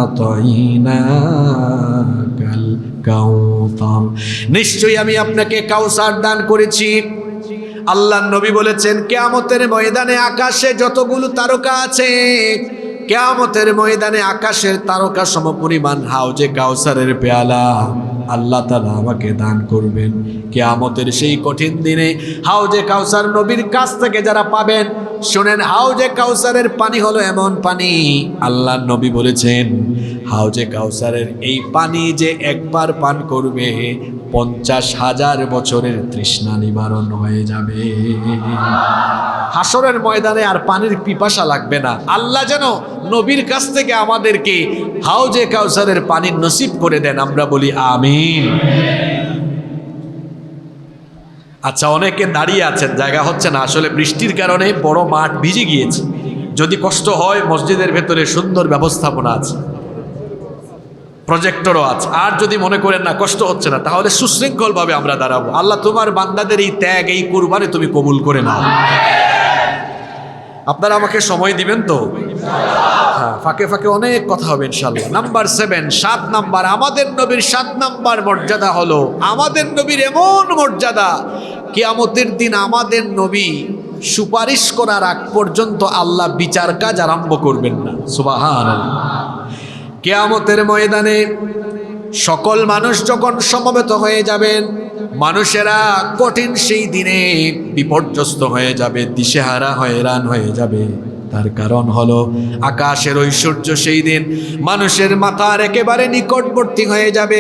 আতাইনাকাল কাউসার, নিশ্চয়ই আমি আপনাকে কাউসার দান করেছি। আল্লাহর নবী বলেছেন, কিয়ামতের ময়দানে আকাশে যতগুলো তারকা আছে, কিয়ামতের ময়দানে আকাশের তারকা সমপরিমাণ হাউজে কাউসারের পেয়ালা আল্লাহ তাআলা আমাকে দান করবেন। কিয়ামতের সেই কঠিন দিনে হাউজে কাউসার নবীর কাছ থেকে যারা পাবেন, শুনেন, হাউজে কাউসারের পানি হলো এমন পানি, আল্লাহর নবী বলেছেন হাউজে কাউসারের এই পানি যে একবার পান করবে 50,000 বছরের তৃষ্ণা নিবারণ হয়ে যাবে। হাসরের ময়দানে আর পানির পিপাসা লাগবে না। আল্লাহ যেন নবীর কাছ থেকে আমাদেরকে হাউজে কাউসারের পানি নসিব করে দেন, আমরা বলি আমিন। আচ্ছা, অনেকে দাঁড়িয়ে আছেন, জায়গা হচ্ছে না, আসলে বৃষ্টির কারণে বড় মাঠ ভিজে গিয়েছে। যদি কষ্ট হয়, মসজিদের ভেতরে সুন্দর ব্যবস্থাপনা আছে, প্রজেক্টরও আছে। আর যদি মনে করেন না কষ্ট হচ্ছে না, তাহলে সুশৃঙ্খলভাবে আমরা দাঁড়াবো। আল্লাহ তোমার বান্দাদের এই ত্যাগ, এই কুরবানি তুমি কবুল করে নাও। আপনারা আমাকে সময় দিবেন তো? হ্যাঁ, ফাঁকে ফাঁকে অনেক কথা হবে ইনশাআল্লাহ। নাম্বার 7 নাম্বার, আমাদের নবীর 7 নাম্বার মর্যাদা হলো, আমাদের নবীর এমন মর্যাদা, কিয়ামতের দিন আমাদের নবী সুপারিশ করার আগ পর্যন্ত আল্লাহ বিচার কাজ আরম্ভ করবেন না। সুবহানাল্লাহ। কিয়ামতের ময়দানে সকল মানুষ যখন সমবেত হয়ে যাবেন, মানুষেরা কঠিন সেই দিনে বিপর্যস্ত হয়ে যাবে, দিশেহারা হয়রান হয়ে যাবে। তার কারণ হলো আকাশের ঐশ্বর্য সেই দিন মানুষের মাথার একেবারে নিকটবর্তী হয়ে যাবে,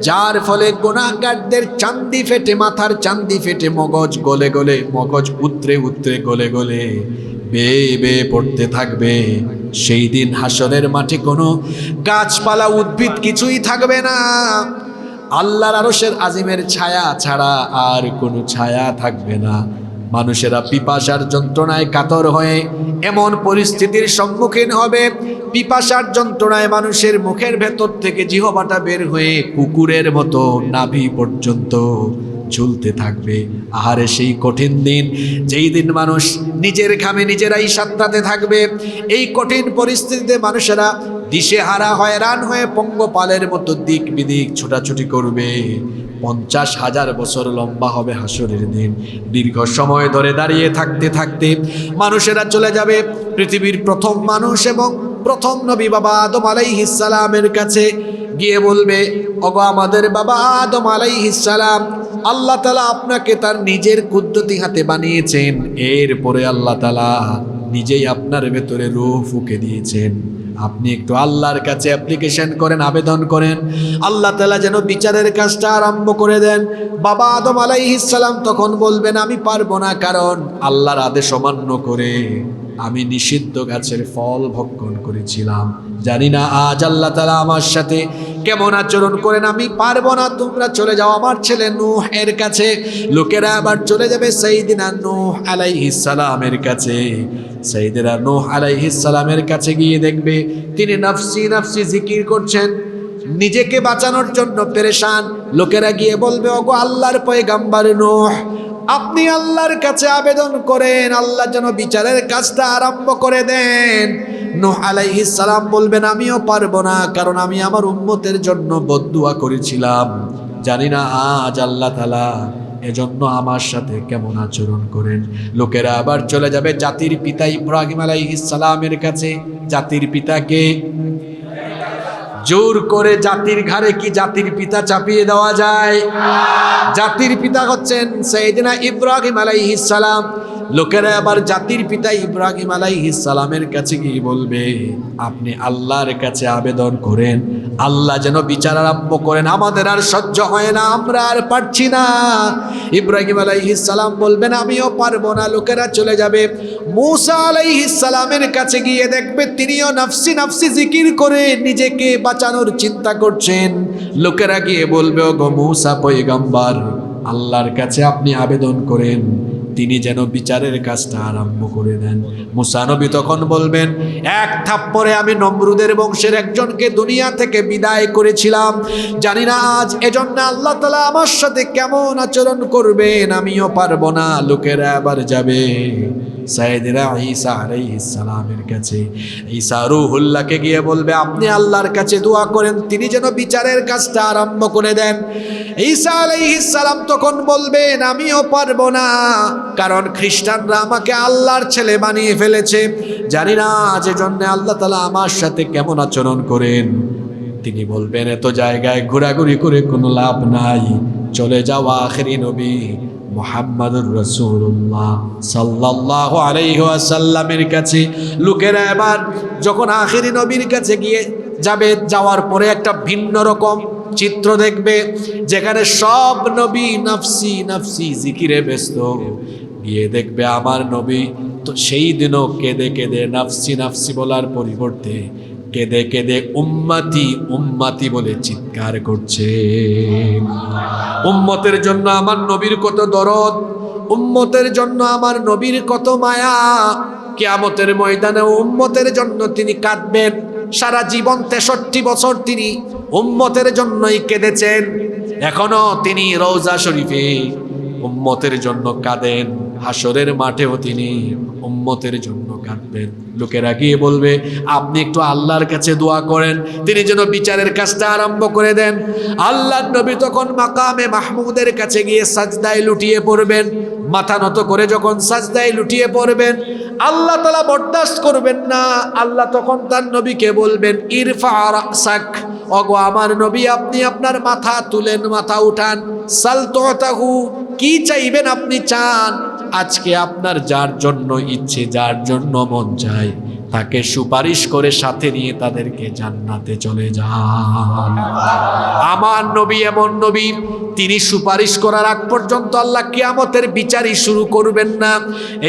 যার ফলে গুনাহগারদের চান্দি ফেটে, মাথার চান্দি ফেটে মগজ গলে গলে, মগজ উতরে উতরে গলে গলে বেয়ে বেয়ে পড়তে থাকবে। সেই দিন হাসরের মাঠে কোনো গাছপালা উদ্ভিদ কিছুই থাকবে না, আল্লাহর আরশের আজিমের ছায়া ছাড়া আর কোনো ছায়া থাকবে না। মানুষেরা পিপাসার যন্ত্রণায় কাতর হয়ে এমন পরিস্থিতির সম্মুখীন হবে, পিপাসার যন্ত্রণায় মানুষের মুখের ভেতর থেকে জিহ্বাটা বের হয়ে কুকুরের মতো নাভি পর্যন্ত ঝুলতে থাকবে। আহারে সেই কঠিন দিন, যেই দিন মানুষ নিজের ঘামে নিজেরাই সাঁতরাতে থাকবে। এই কঠিন পরিস্থিতিতে মানুষেরা দিশেহারা হয়রান হয়ে পঙ্গপালের মতো দিক বিদিক ছোটাছুটি করবে। 50,000 বছর লম্বা হবে হাসরের দিন। দীর্ঘ সময় ধরে দাঁড়িয়ে থাকতে থাকতে মানুষেরা চলে যাবে পৃথিবীর প্রথম মানুষ এবং প্রথম নবী বাবা আদম আলাইহিস সালামের কাছে, গিয়ে বলবে, ওগো আমাদের বাবা আদম আলাইহিস সালাম, আল্লাহ তাআলা আপনাকে তার নিজের কুদরতি হাতে বানিয়েছেন, এরপরে আল্লাহ তাআলা নিজেই আপনার ভেতরে রূহ ফুঁকে দিয়েছেন। আপনি একটু আল্লাহর কাছে অ্যাপ্লিকেশন করেন, আবেদন করেন, আল্লাহ তাআলা যেন বিচারের কাজটা আরম্ভ করে দেন। বাবা আদম আলাইহিস সালাম তখন বলবেন, আমি পারবো না, কারণ আল্লাহর আদেশ অমান্য করে আমি নিষিদ্ধ গাছের ফল ভক্ষণ করেছিলাম। জানি না আজ আল্লাহ তাআলা আমার সাথে কেমন আচরণ করেন, আমি পারবো না, তোমরা চলে যাও আমার ছেলে নূহ এর কাছে। লোকেরা আবার চলে যাবে সাইয়্যিদিনা নূহ আলাইহিস সালামের কাছে। সাইয়্যিদিনা নূহ আলাইহিস সালামের কাছে গিয়ে দেখবে তিনি নফসি নফসি জিকির করছেন, নিজেকে বাঁচানোর জন্য পেরেশান। লোকেরা গিয়ে বলবে, ওগো আল্লাহর পয়গম্বর নূহ, আপনি আল্লাহর কাছে আবেদন করেন, আল্লাহ যেন বিচারের কাজটা আরম্ভ করে দেন। নূহ আলাইহিস সালাম বলবেন, আমিও পারবো না, কারণ আমি আমার উম্মতের জন্য বদদুয়া করেছিলাম। জানি না আজ আল্লাহ তাআলা এজন্য আমার সাথে কেমন আচরণ করেন। লোকেরা আবার চলে যাবে জাতির পিতা ইব্রাহিম আলাইহিস সালামের কাছে। জাতির পিতাকে জোর করে জাতির ঘাড়ে কি জাতির পিতা চাপিয়ে দেওয়া যায়? জাতির পিতা হচ্ছেন সাইয়্যিদিনা ইব্রাহিম আলাইহিস সালাম। লোকেরা আবার জাতির পিতা ইব্রাহিম আলাইহিস সালামের কাছে গিয়ে বলবে, আপনি আল্লাহর কাছে আবেদন করেন, আল্লাহ যেন বিচার আরম্ভ করেন, আমাদের আর সহ্য হয় না, আমরা আর পারছি না। ইব্রাহিম আলাইহিস সালাম বলবেন, আমিও পারবো না। লোকেরা চলে যাবে মূসা আলাইহিস সালামের কাছে, গিয়ে দেখবে তিনিও নফসি নফসি জিকির করে নিজেকে বাঁচানোর চিন্তা করছেন। লোকেরা গিয়ে বলবে, ওগো মূসা পয়গম্বর, আল্লাহর কাছে আপনি আবেদন করেন, তিনি যেন বিচারের কাজটা আরম্ভ করে দেন। মূসা নবী তখন বলবেন, এক থাপ্পড়ে আমি নমরুদের বংশের একজনকে দুনিয়া থেকে বিদায় করেছিলাম, জানি না আজ এজন্য আল্লাহ তাআলা আমার সাথে কেমন আচরণ করবেন, আমিও পারবো না। লোকেরা আবার যাবে সাইয়্যিদিনা ঈসা আলাইহিস সালামের কাছে। ঈসা রূহুল্লাহকে গিয়ে বলবে, আপনি আল্লাহর কাছে দোয়া করেন, তিনি যেন বিচারের কাজটা আরম্ভ করে দেন। ঈসা আলাইহিস সালাম তখন বলবেন, আমিও পারবো না, কারণ খ্রিস্টানরা আমাকে আল্লাহর ছেলে বানিয়ে ফেলেছে, জানি না যে জন্য আল্লাহ তাআলা আমার সাথে কেমন আচরণ করেন। তিনি বলবেন, এত জায়গায় ঘোরাঘুরি করে কোনো লাভ নাই, চলে যাও আখেরি নবী মুহাম্মাদুর রাসূলুল্লাহ সাল্লাল্লাহু আলাইহি ওয়াসাল্লামের কাছে। লোকেরা এবার যখন আখেরি নবীর কাছে গিয়ে যাবে, যাওয়ার পরে একটা ভিন্ন রকম চিত্র দেখবে, যেখানে সব নবী নফসি নফসি জিকিরে ব্যস্ত। গিয়ে দেখবে আমার নবী তো সেই দিনও কেঁদে কেঁদে নফসি নফসি বলার পরিবর্তে কেঁদে কেঁদে উম্মতি উম্মতি বলে চিৎকার করছে। উম্মতের জন্য আমার নবীর কত দরদ, উম্মতের জন্য আমার নবীর কত মায়া। কিয়ামতের ময়দানে উম্মতের জন্য তিনি কাঁদবেন। সারা জীবন 63 বছর তিনি উম্মতের জন্যই কেঁদেছেন। এখনো তিনি রওজা শরীফে উম্মতের জন্য কাঁদেন, হাসরের মাঠেও তিনি উম্মতের জন্য কাঁদবেন। লোকেরা গিয়ে বলবে, আপনি একটু আল্লাহর কাছে দোয়া করেন, তিনি যেন বিচারের কাজটা আরম্ভ করে দেন। আল্লাহর নবী তখন মাকামে মাহমুদের কাছে গিয়ে সাজদায় লুটিয়ে পড়বেন। মাথা নত করে যখন সাজদায় লুটিয়ে পড়বেন, আল্লাহ তাআলা বরদাস্ত করবেন না। আল্লাহ তখন তার নবীকে বলবেন, ইরফা রাসাক, ওগো আমার নবী, আপনি আপনার মাথা তুলেন, মাথা উঠান। সাল তুতাহু, কি চাইবেন আপনি চান। আজকে আপনার যার জন্য ইচ্ছে, যার জন্য মন চায়, তাকে সুপারিশ করে সাথে নিয়ে তাদেরকে জান্নাতে চলে যান। আমার নবী এমন নবী, তিনি সুপারিশ করার আগ পর্যন্ত আল্লাহ কিয়ামতের বিচারই শুরু করবেন না।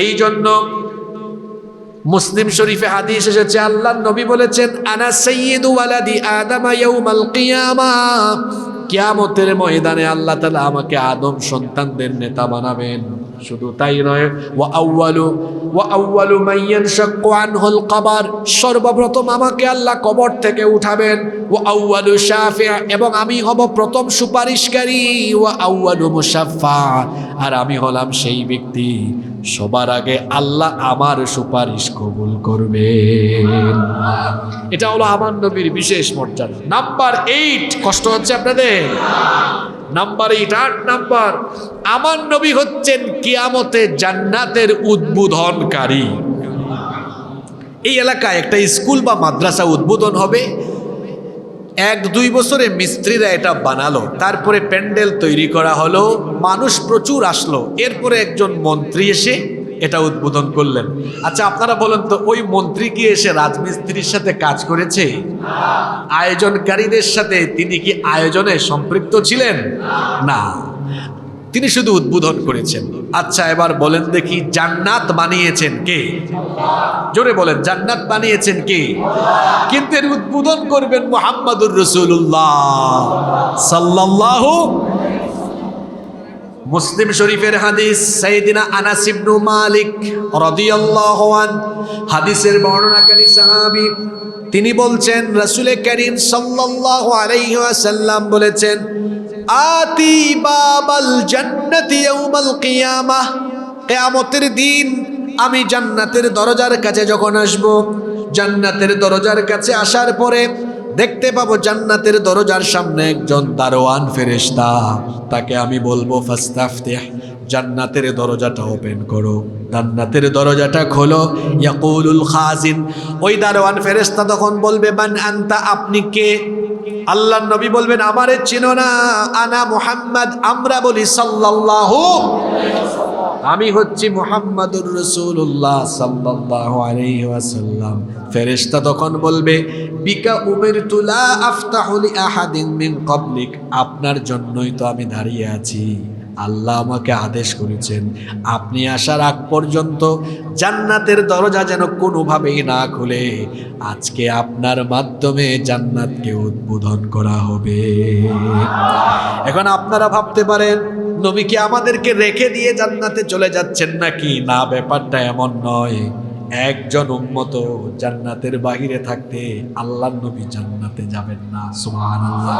এই জন্য মুসলিম শরীফে হাদিস এসেছে, আল্লাহর নবী বলেছেন, আনা সাইয়্যিদু ওয়ালাদি আদম ইয়াউমাল কিয়ামাহ, কিয়ামতের ময়দানে আল্লাহ তাআলা আমাকে আদম সন্তানদের নেতা বানাবেন। শুধু তাই নয়, ওয়া আউয়ালু মান ইয়ানশাক্কু আনহুল কবর, সর্বপ্রথম আমাকে আল্লাহ কবর থেকে উঠাবেন। ওয়া আউয়ালু শাফি', এবং আমি হব প্রথম সুপারিশকারী। ওয়া আউয়ালু মুশাফফা, আর আমি হলাম সেই ব্যক্তি সবার আগে আল্লাহ আমার সুপারিশ কবুল করবেন। এটা হলো আমার নবীর বিশেষ মর্যাদা। নাম্বার 8, কষ্ট হচ্ছে আপনাদের? নাম্বার 8, 8 নাম্বার, আমার নবী হচ্ছেন কিয়ামতে জান্নাতের উদ্বোধনকারী। এই এলাকায় একটা স্কুল বা মাদ্রাসা উদ্বোধন হবে, 1-2 বছরে মিস্ত্রিরা এটা বানালো, তারপরে প্যান্ডেল তৈরি করা হলো, মানুষ প্রচুর আসলো, এরপরে একজন মন্ত্রী এসে এটা উদ্বোধন করলেন। আচ্ছা আপনারা বলেন তো, ওই মন্ত্রী কি এসে রাজমিস্ত্রির সাথে কাজ করেছে? আয়োজনকারীদের সাথে তিনি কি আয়োজনে সম্পৃক্ত ছিলেন? না, তিনি শুধু উদ্বোধন করেছেন। আচ্ছা এবার বলেন দেখি, জান্নাত বানিয়েছেন কে? জোরে বলেন, জান্নাত বানিয়েছেন কে? কিন্তু এর উদ্বোধন করবেন মুহাম্মাদুর রাসূলুল্লাহ সাল্লাল্লাহু। মুসলিম শরীফের হাদিস, সাইয়েদিনা আনাস ইবনে মালিক রাদিয়াল্লাহু আনহু, হাদিসের বর্ণনাকারী সাহাবী, তিনি বলছেন রাসূল করিম সাল্লাল্লাহু আলাইহি ওয়াসাল্লাম বলেছেন, আতি বাবাল জান্নাতি ইয়াউমাল কিয়ামাহ, কিয়ামতের দিন আমি জান্নাতের দরজার কাছে যখন আসব, জান্নাতের দরজার কাছে আসার পরে দেখতে পাবো জান্নাতের দরজার সামনে একজন দারোয়ান ফেরেশতা। তাকে আমি বলবো ফাস্তাফতিহ, জান্নাতের দরজাটা ওপেন করো, জান্নাতের দরজাটা খোলো। ইয়াকুলুল খাজিন, ওই দারোয়ান ফেরেশতা তখন বলবে, মান আনতা, আপনি কে? আল্লাহর নবী বলবেন, আমারে চিনো না? আনা মুহাম্মদ, আমরা বলি সাল্লাল্লাহু, আমি হচ্ছি মুহাম্মাদুর রাসূলুল্লাহ সাল্লাল্লাহু আলাইহি ওয়াসাল্লাম। ফেরেশতা তখন বলবে, বিকা উমিরতু লা আফতাহু লি আহাদিন মিন ক্বাবলিক, আপনার জন্যই তো আমি দাঁড়িয়ে আছি, আল্লাহ আমাকে আদেশ করেছেন আপনি আসার আগ পর্যন্ত জান্নাতের দরজা যেন কোনোভাবেই না খুলে, আজকে আপনার মাধ্যমে জান্নাতকে উদ্বোধন করা হবে। এখন আপনারা ভাবতে পারেন, নবী কি আমাদেরকে রেখে দিয়ে জান্নাতে চলে যাচ্ছেন নাকি? না, ব্যাপারটা এমন নয়। একজন উম্মত জান্নাতের বাহিরে থাকতে আল্লাহর নবী জান্নাতে যাবেন না। সুবহানাল্লাহ।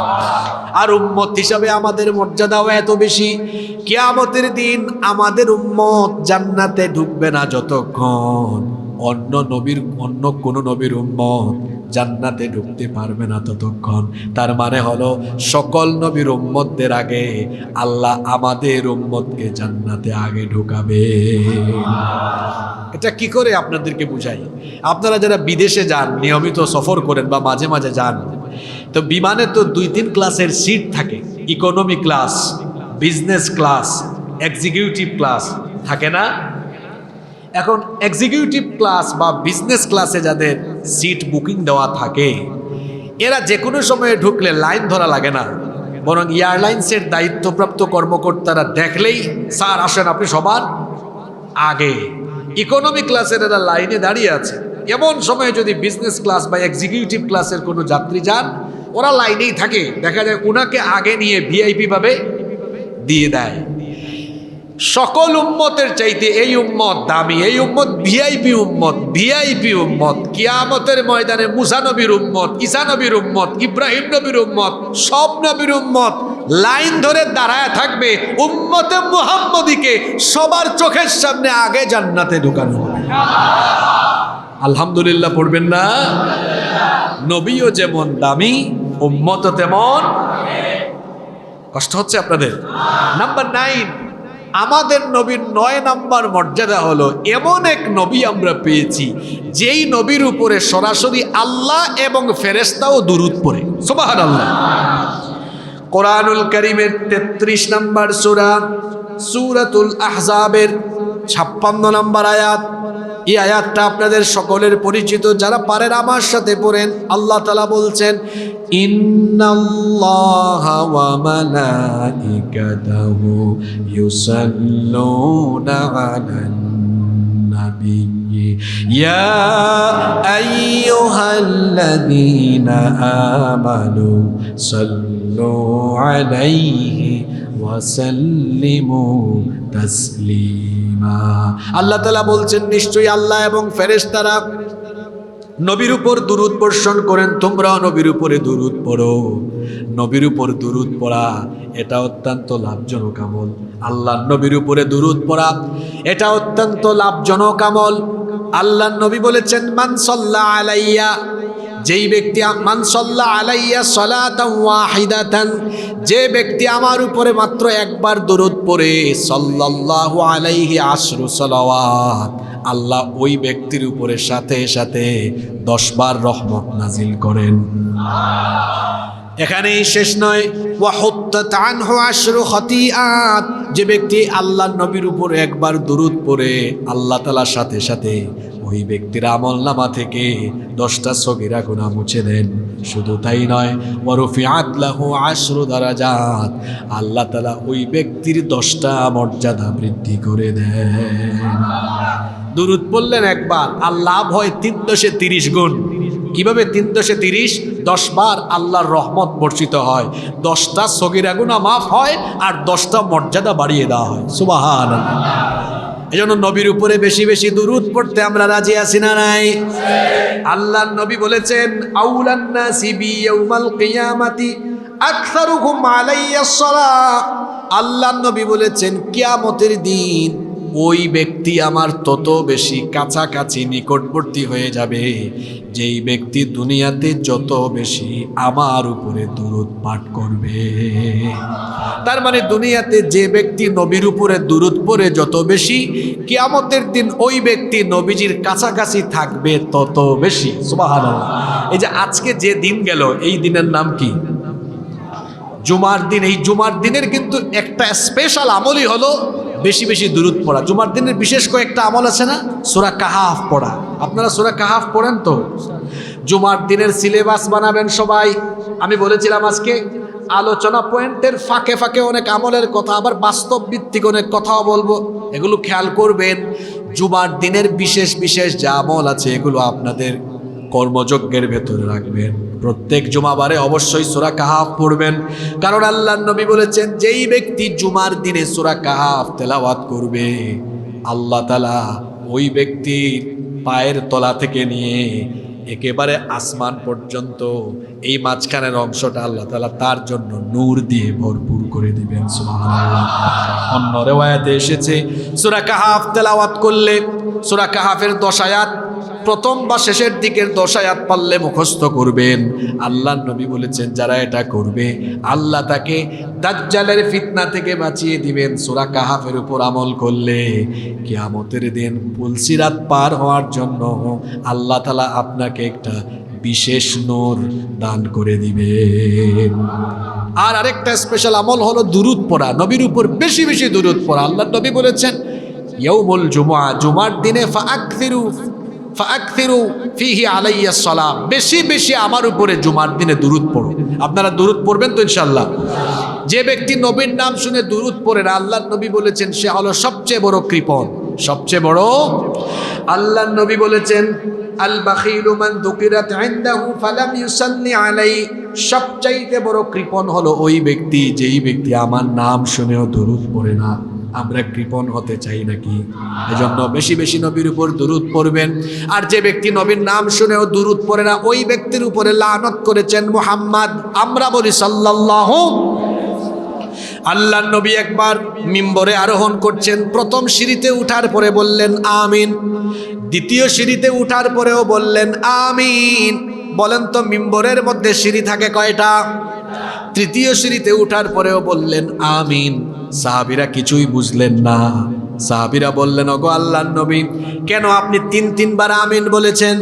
আর উম্মত হিসাবে আমাদের মর্যাদাও এত বেশি, কিয়ামতের দিন আমাদের উম্মত জান্নাতে ঢুকবে না যতক্ষণ অন্য কোন নবীর উম্মত জান্নাতে ঢুকতে পারবে না ততক্ষণ। তার মানে হলো সকল নবীর উম্মতদের আগে আল্লাহ আমাদের উম্মতকে জান্নাতে আগে ঢুকাবে। এটা কি করে আপনাদেরকে বুঝাই? আপনারা যারা বিদেশে যান, নিয়মিত সফর করেন বা মাঝে মাঝে যান, তো বিমানে তো 2-3 ক্লাসের সিট থাকে, economy class, business class, executive class থাকে না? এখন এক্সিকিউটিভ ক্লাস বা বিজনেস ক্লাসে যাদের সিট বুকিং দেওয়া থাকে, এরা যে কোনো সময়ে ঢুকলে লাইন ধরা লাগে না, বরং এয়ারলাইন্সের দায়িত্বপ্রাপ্ত কর্মকর্তারা দেখলেই, স্যার আসেন আপনি সবার আগে। ইকোনমি ক্লাসের এরা লাইনে দাঁড়িয়ে আছে। এমন সময় যদি বিজনেস ক্লাস বা এক্সিকিউটিভ ক্লাসের কোনো যাত্রী যান, ওরা লাইনেই থাকে, দেখা যায় ওনাকে আগে নিয়ে ভিআইপি ভাবে দিয়ে দেয়। সকল উম্মতের চাইতে এই উম্মত দামি, এই উম্মত ভিআইপি উম্মত, ভিআইপি উম্মত। কিয়ামতের ময়দানে মুসা নবীর উম্মত, ঈসা নবীর উম্মত, ইব্রাহিম নবীর উম্মত, সব নবীর উম্মত লাইন ধরে দাঁড়ায় থাকবে। উম্মতে মুহাম্মদীকে সবার চোখের সামনে আগে জান্নাতে ঢুকানো হবে। আলহামদুলিল্লাহ পড়বেন না? নবীও যেমন দামি, উম্মতও তেমন। কষ্ট হচ্ছে আপনাদের? নাম্বার 9, আমাদের নবীর 9 নাম্বার মর্যাদা হলো, এমন এক নবী আমরা পেয়েছি যেই নবীর উপরে সরাসরি আল্লাহ এবং ফেরেশতাও দুরূদ পড়ে। সুবহানাল্লাহ। কোরআনুল কারীমের 33 নাম্বার সূরা, সূরাতুল আহজাবের 56 নাম্বার আয়াত। এই আয়াতটা আপনাদের সকলের পরিচিত, যারা পারেন আমার সাথে পড়েন। আল্লাহ তাআলা বলছেন, ইন্নাল্লাহা ওয়া মালাইকাতাহু ইউসাল্লুনা আলান নাবিয়্যি ইয়া আইয়ুহাল্লাযীনা আমানু সাল্লু আলাইহি ওয়া وسلموا تسليما আল্লাহ তাআলা বলছেন নিশ্চয়ই আল্লাহ এবং ফেরেশতারা নবীর উপর দুরূদ বর্ষণ করেন, তোমরাও নবীর উপরে দুরূদ পড়ো। নবীর উপর দুরূদ পড়া এটা অত্যন্ত লাভজনক আমল। আল্লাহর নবীর উপরে দুরূদ পড়া এটা অত্যন্ত লাভজনক আমল। আল্লাহর নবী বলেছেন মান সাল্লা আলাইয়া, যেই ব্যক্তি মান সাল্লা আলাইয়া সালাতান ওয়াহিদাতান, যে ব্যক্তি আমার উপরে মাত্র একবার দুরূদ পড়ে সাল্লাল্লাহু আলাইহি আশরু সালাওয়াত, আল্লাহ ওই ব্যক্তির উপরে সাথে সাথে 10 বার রহমত নাজিল করেন। এখানেই শেষ নয়, ওয়া হুত্তাত আনহু আশরু খতিআত, যে ব্যক্তি আল্লাহর নবীর উপরে একবার দুরূদ পড়ে আল্লাহ তাআলার সাথে সাথে ওই ব্যক্তির আমলনামা থেকে 10টা সগীরা গুনাহ মুছে দেন। শুধু তাই নয়, ওয়া রুফিআত লাহু আশরু দারাজাত, আল্লাহ তাআলা ওই ব্যক্তির 10টা মর্যাদা বৃদ্ধি করে দেন। দুরূদ পড়লেন একবার, আর লাভ হয় 330 গুণ। কিভাবে 330? 10 বার আল্লাহর রহমত বর্ষিত হয়, 10টা সগীরা গুনাহ মাফ হয়, আর 10টা মর্যাদা বাড়িয়ে দেওয়া হয়। সুবহানাল্লাহ। এজন্য নবীর উপরে বেশি বেশি দুরূদ পড়তে আমরা রাজি আছি না নাই? আল্লাহর নবী বলেছেন আউলান নাসি বি ইয়াউমাল কিয়ামাতি আকসারুহুম আলাইয়াস সালাহ। আল্লাহর নবী বলেছেন কিয়ামতের দিন ওই ব্যক্তি আমার তত বেশি কাছাকাছি নিকটবর্তী হয়ে যাবে যেই ব্যক্তি দুনিয়াতে যত বেশি আমার উপরে দুরূদ পাঠ করবে। তার মানে দুনিয়াতে যে ব্যক্তি নবীর উপরে দুরূদ পড়ে যত বেশি, কিয়ামতের দিন ওই ব্যক্তি নবীজির কাছাকাছি থাকবে তত বেশি। সুবহানাল্লাহ। এই যে আজকে যে দিন গেল, এই দিনের নাম কি? জুমার দিন। এই জুমার দিনের কিন্তু একটা স্পেশাল আমলই হলো বেশি বেশি দুরূদ পড়া। জুমার দিনের বিশেষ কয়েকটা আমল আছে না? সূরা কাহাফ পড়া। আপনারা সূরা কাহাফ পড়েন তো? জুমার দিনের সিলেবাস বানাবেন সবাই। আমি বলেছিলাম আজকে আলোচনা পয়েন্টের ফাঁকে ফাঁকে অনেক আমলের কথা, আবার বাস্তব ভিত্তিক অনেক কথাও বলবো, এগুলো খেয়াল করবেন। জুমার দিনের বিশেষ বিশেষ যে আমল আছে এগুলো আপনাদের কর্মযজ্ঞের ভেতরে রাখবেন। প্রত্যেক জুমাবারে অবশ্যই সূরা কাহাফ পড়বেন, কারণ আল্লাহর নবী বলেছেন যেই ব্যক্তি জুমার দিনে সূরা কাহাফ তেলাওয়াত করবে, আল্লাহ তাআলা ওই ব্যক্তির পায়ের তলা থেকে নিয়ে একেবারে আসমান পর্যন্ত এই মাঝখানের অংশটা আল্লাহ তাআলা তার জন্য নূর দিয়ে ভরপুর করে দিবেন। সুবহানাল্লাহ। অন্য রিওয়ায়াতে এসেছে সূরা কাহাফ তেলাওয়াত করলে, সূরা কাহাফের 10 আয়াত প্রথম বা শেষের দিকের 10 আয়াত পারলে মুখস্থ করবেন। আল্লাহর নবী বলেছেন যারা এটা করবে আল্লাহ তাকে দাজ্জালের ফিতনা থেকে বাঁচিয়ে দিবেন। সূরা কাহাফের উপর আমল করলে কিয়ামতের দিন পুলসিরাত পার হওয়ার জন্য আল্লাহ তাআলা আপনাকে একটা বিশেষ নূর দান করে দিবেন। আর আরেকটা স্পেশাল আমল হলো দুরূদ পড়া, নবীর উপর বেশি বেশি দুরূদ পড়া। আল্লাহর নবী বলেছেন ইয়াউমুল জুমআ, জুমার দিনে ফাআকসিরু ফিহি আলাইয়া সালাম, বেশি বেশি আমার উপরে জুমার দিনে দুরূদ পড়ো। আপনারা দুরূদ পড়বেন তো ইনশাআল্লাহ? যে ব্যক্তি নবীর নাম শুনে দুরূদ পড়ে না, আল্লাহর নবী বলেছেন সে হলো সবচেয়ে বড় কৃপণ, সবচেয়ে বড়। আল্লাহর নবী বলেছেন আল বাখিলু মান যুকিরাত ইনদাহু ফালাম ইউসাল্লি আলাইহি, সবচাইতে বড় কৃপণ হলো ওই ব্যক্তি যেই ব্যক্তি আমার নাম শুনেও দুরূদ পড়ে না। আমরা কৃপণ হতে চাই নাকি? এজন্য বেশি বেশি নবীর উপর দুরূদ পড়বেন। আর যে ব্যক্তি নবীর নাম শুনেও দুরূদ পড়ে না, ওই ব্যক্তির উপরে লানত করেছেন মুহাম্মদ। আমরা বলি সাল্লাল্লাহু। আল্লাহর নবী একবার মিম্বরে আরোহণ করছেন, প্রথম সিঁড়িতে উঠার পরে বললেন আমিন, দ্বিতীয় সিঁড়িতে উঠার পরেও বললেন আমিন। বলেন তো মিম্বরের মধ্যে সিঁড়ি থাকে কয়টা? তৃতীয় সিঁড়িতে উঠার পরেও বললেন আমিন। সাহাবীরা কিছুই বুঝলেন না। সাহাবীরা বললেন ওগো আল্লাহর নবী, কেন আপনি 3 বার আমিন বলেছেন?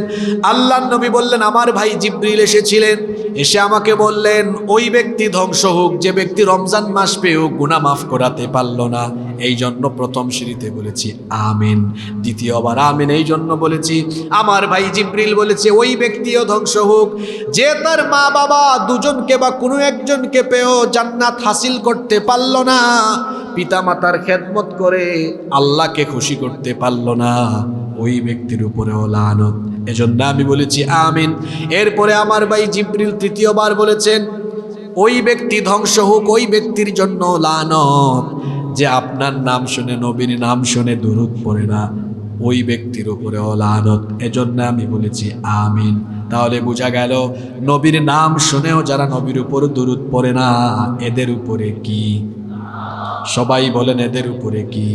আল্লাহর নবী বললেন আমার ভাই জিবরিল এসেছিলেন, এসে আমাকে বললেন ওই ব্যক্তি ধ্বংস হোক যে ব্যক্তি রমজান মাস পেয়েও গুনাহ মাফ করাতে পারল না, এই জন্য প্রথম সিঁড়িতে বলেছি আমিন। দ্বিতীয়বার আমিন এই জন্য বলেছি আমার ভাই জিবরিল বলেছে ওই ব্যক্তিও ধ্বংস হোক যে তার মা বাবা দুজনকে বা কোনো একজনকে পেয়েও জান্নাত হাসিল করতে পারল না, পিতামাতার খেদমত করে আল্লাহকে খুশি করতে পারল না, ওই ব্যক্তির উপরেও লানত। এজন্য আমি বলেছি আমিন। এরপরে আমার ভাই জিবরিল তৃতীয়বার বলেছেন ওই ব্যক্তি ধ্বংস হোক, ওই ব্যক্তির জন্য লানত যে আপনার নাম শুনে, নবীর নাম শুনে দুরূদ পড়ে না, ওই ব্যক্তির উপরেও লানত। এজন্য আমি বলেছি আমিন। তাহলে বোঝা গেল নবীর নাম শুনেও যারা নবীর উপর দুরূদ পড়ে না, এদের উপরে কি? সবাই বলেন এদের উপরে কি?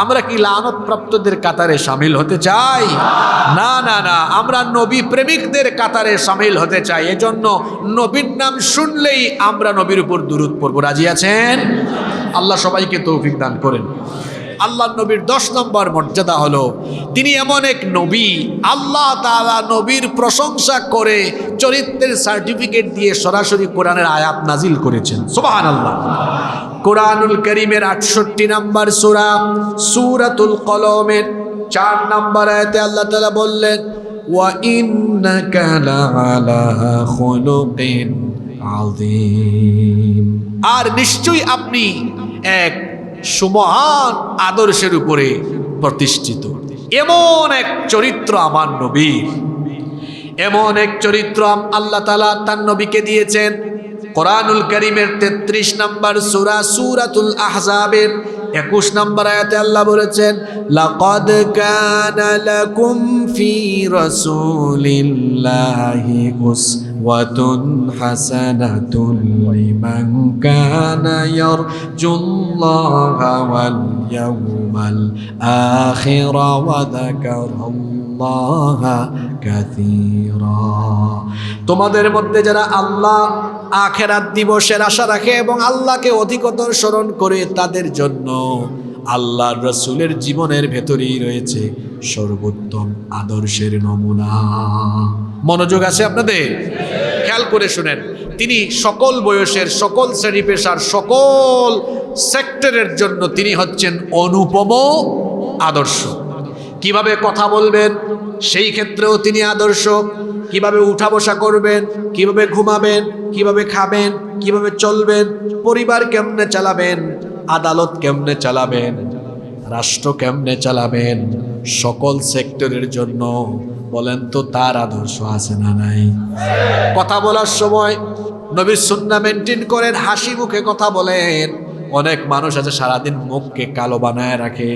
আমরা কি লানত প্রাপ্তদের কাতারে শামিল হতে চাই? না না না, আমরা নবী প্রেমিকদের কাতারে শামিল হতে চাই। এজন্য নবীর নাম শুনলেই আমরা নবীর উপর দুরূদ পড়ব। রাজি আছেন? আল্লাহ সবাইকে তৌফিক দান করেন। আল্লাহ নবীর 10 নম্বর মর্যাদা হলো তিনি এমন এক নবী, আল্লাহ তাআলা নবীর প্রশংসা করে চরিত্রের সার্টিফিকেট দিয়ে সরাসরি কোরআনের আয়াত নাজিল করেছেন। সুবহানাল্লাহ। কোরআনুল কারীমের 68 নম্বর সূরা সূরাতুল কলমের 4 নম্বর আয়াতে আল্লাহ তাআলা বললেন, ওয়া ইন্নাকা লাআলা খুলুকিন আযীম। আর নিশ্চয়ই আপনি এক সুমহান আদর্শের উপরে প্রতিষ্ঠিত। এমন এক চরিত্র আমার নবী, এমন এক চরিত্র আল্লাহ তাআলা তার নবীকে দিয়েছেন। কোরআনুল কারীমের 33 নম্বর সূরা সূরাতুল আহজাবের 21 নম্বর আয়াতে আল্লাহ বলেছেন, লাকাদ কানা লাকুম ফি রাসূলিল্লাহি উসওয়াতুন হাসানাতুন লিমান কানা ইয়ারজুল্লাহা ওয়াল ইয়াওমাল আখির ওয়া যাকারাল্লাহা কাসীরা। তোমাদের মধ্যে যারা আল্লাহ আখিরাত দিবসের আশা রাখে এবং আল্লাহকে অধিকতর স্মরণ করে, তাদের জন্য আল্লাহর রাসূলের জীবনের ভেতরেই রয়েছে সর্বোত্তম আদর্শের নমুনা। মনোযোগ আছে আপনাদের? খেয়াল করে শুনেন, তিনি সকল বয়সের, সকল শ্রেণী পেশার, সকল সেক্টরের জন্য তিনি হচ্ছেন অনুপম আদর্শ। কিভাবে কথা বলবেন সেই ক্ষেত্রেও তিনি আদর্শ, কিভাবে উঠা বসা করবেন, কিভাবে ঘুমাবেন, কিভাবে খাবেন, কিভাবে চলবেন, পরিবার কেমনে চালাবেন, আদালত কেমনে চালাবেন, রাষ্ট্র কেমনে চালাবেন, সকল সেক্টরের জন্য বলেন তো তার আদর্শ আছে না নাই? কথা বলার সময় নবীর সুন্নাহ মেনটেন করেন, হাসি মুখে কথা বলেন। অনেক মানুষ আছে সারাদিন মুখকে কালো বানায় রাখে,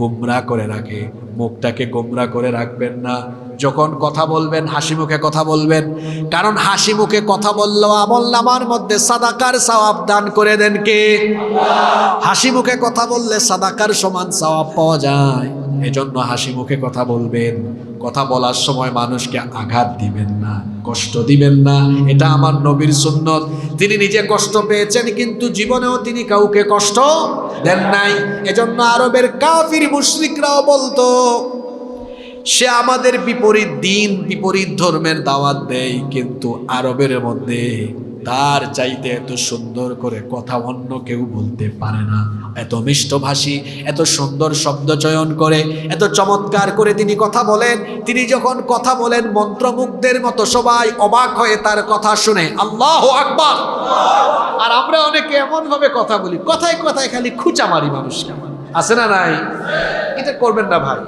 গোমরা করে রাখে। মুখটাকে গোমরা করে রাখবেন না। যখন কথা বলবেন হাসি মুখে কথা বলবেন, কারণ হাসি মুখে কথা বললেও আমলনামার মধ্যে সাদাকার সওয়াব দান করে দেন কে? হাসি মুখে কথা বললে সাদাকার সমান সওয়াব পাওয়া যায়। এজন্য হাসি মুখে কথা বলবেন। কথা বলার সময় মানুষকে আঘাত দিবেন না, কষ্ট দিবেন না। এটা আমার নবীর সুন্নত। তিনি নিজে কষ্ট পেয়েছেন, কিন্তু জীবনেও তিনি কাউকে কষ্ট দেন নাই। এজন্য আরবের কাফির মুশরিকরাও বলতো, সে আমাদের বিপরীত দিন, বিপরীত ধর্মের দাওয়াত দেয়, কিন্তু আরবের মধ্যে তার চাইতে এত সুন্দর করে কথা অন্য কেউ বলতে পারে না। এত মিষ্টভাষী, এত সুন্দর শব্দ চয়ন করে, এত চমৎকার করে তিনি কথা বলেন। তিনি যখন কথা বলেন মন্ত্রমুগ্ধের মতো সবাই অবাক হয়ে তার কথা শুনে। আল্লাহু আকবার। আর আমরা অনেকে এমন ভাবে কথা বলি, কথায় কথায় খালি খুঁচা মারি মানুষকে। আছে না নাই? এটা করবেন না ভাই।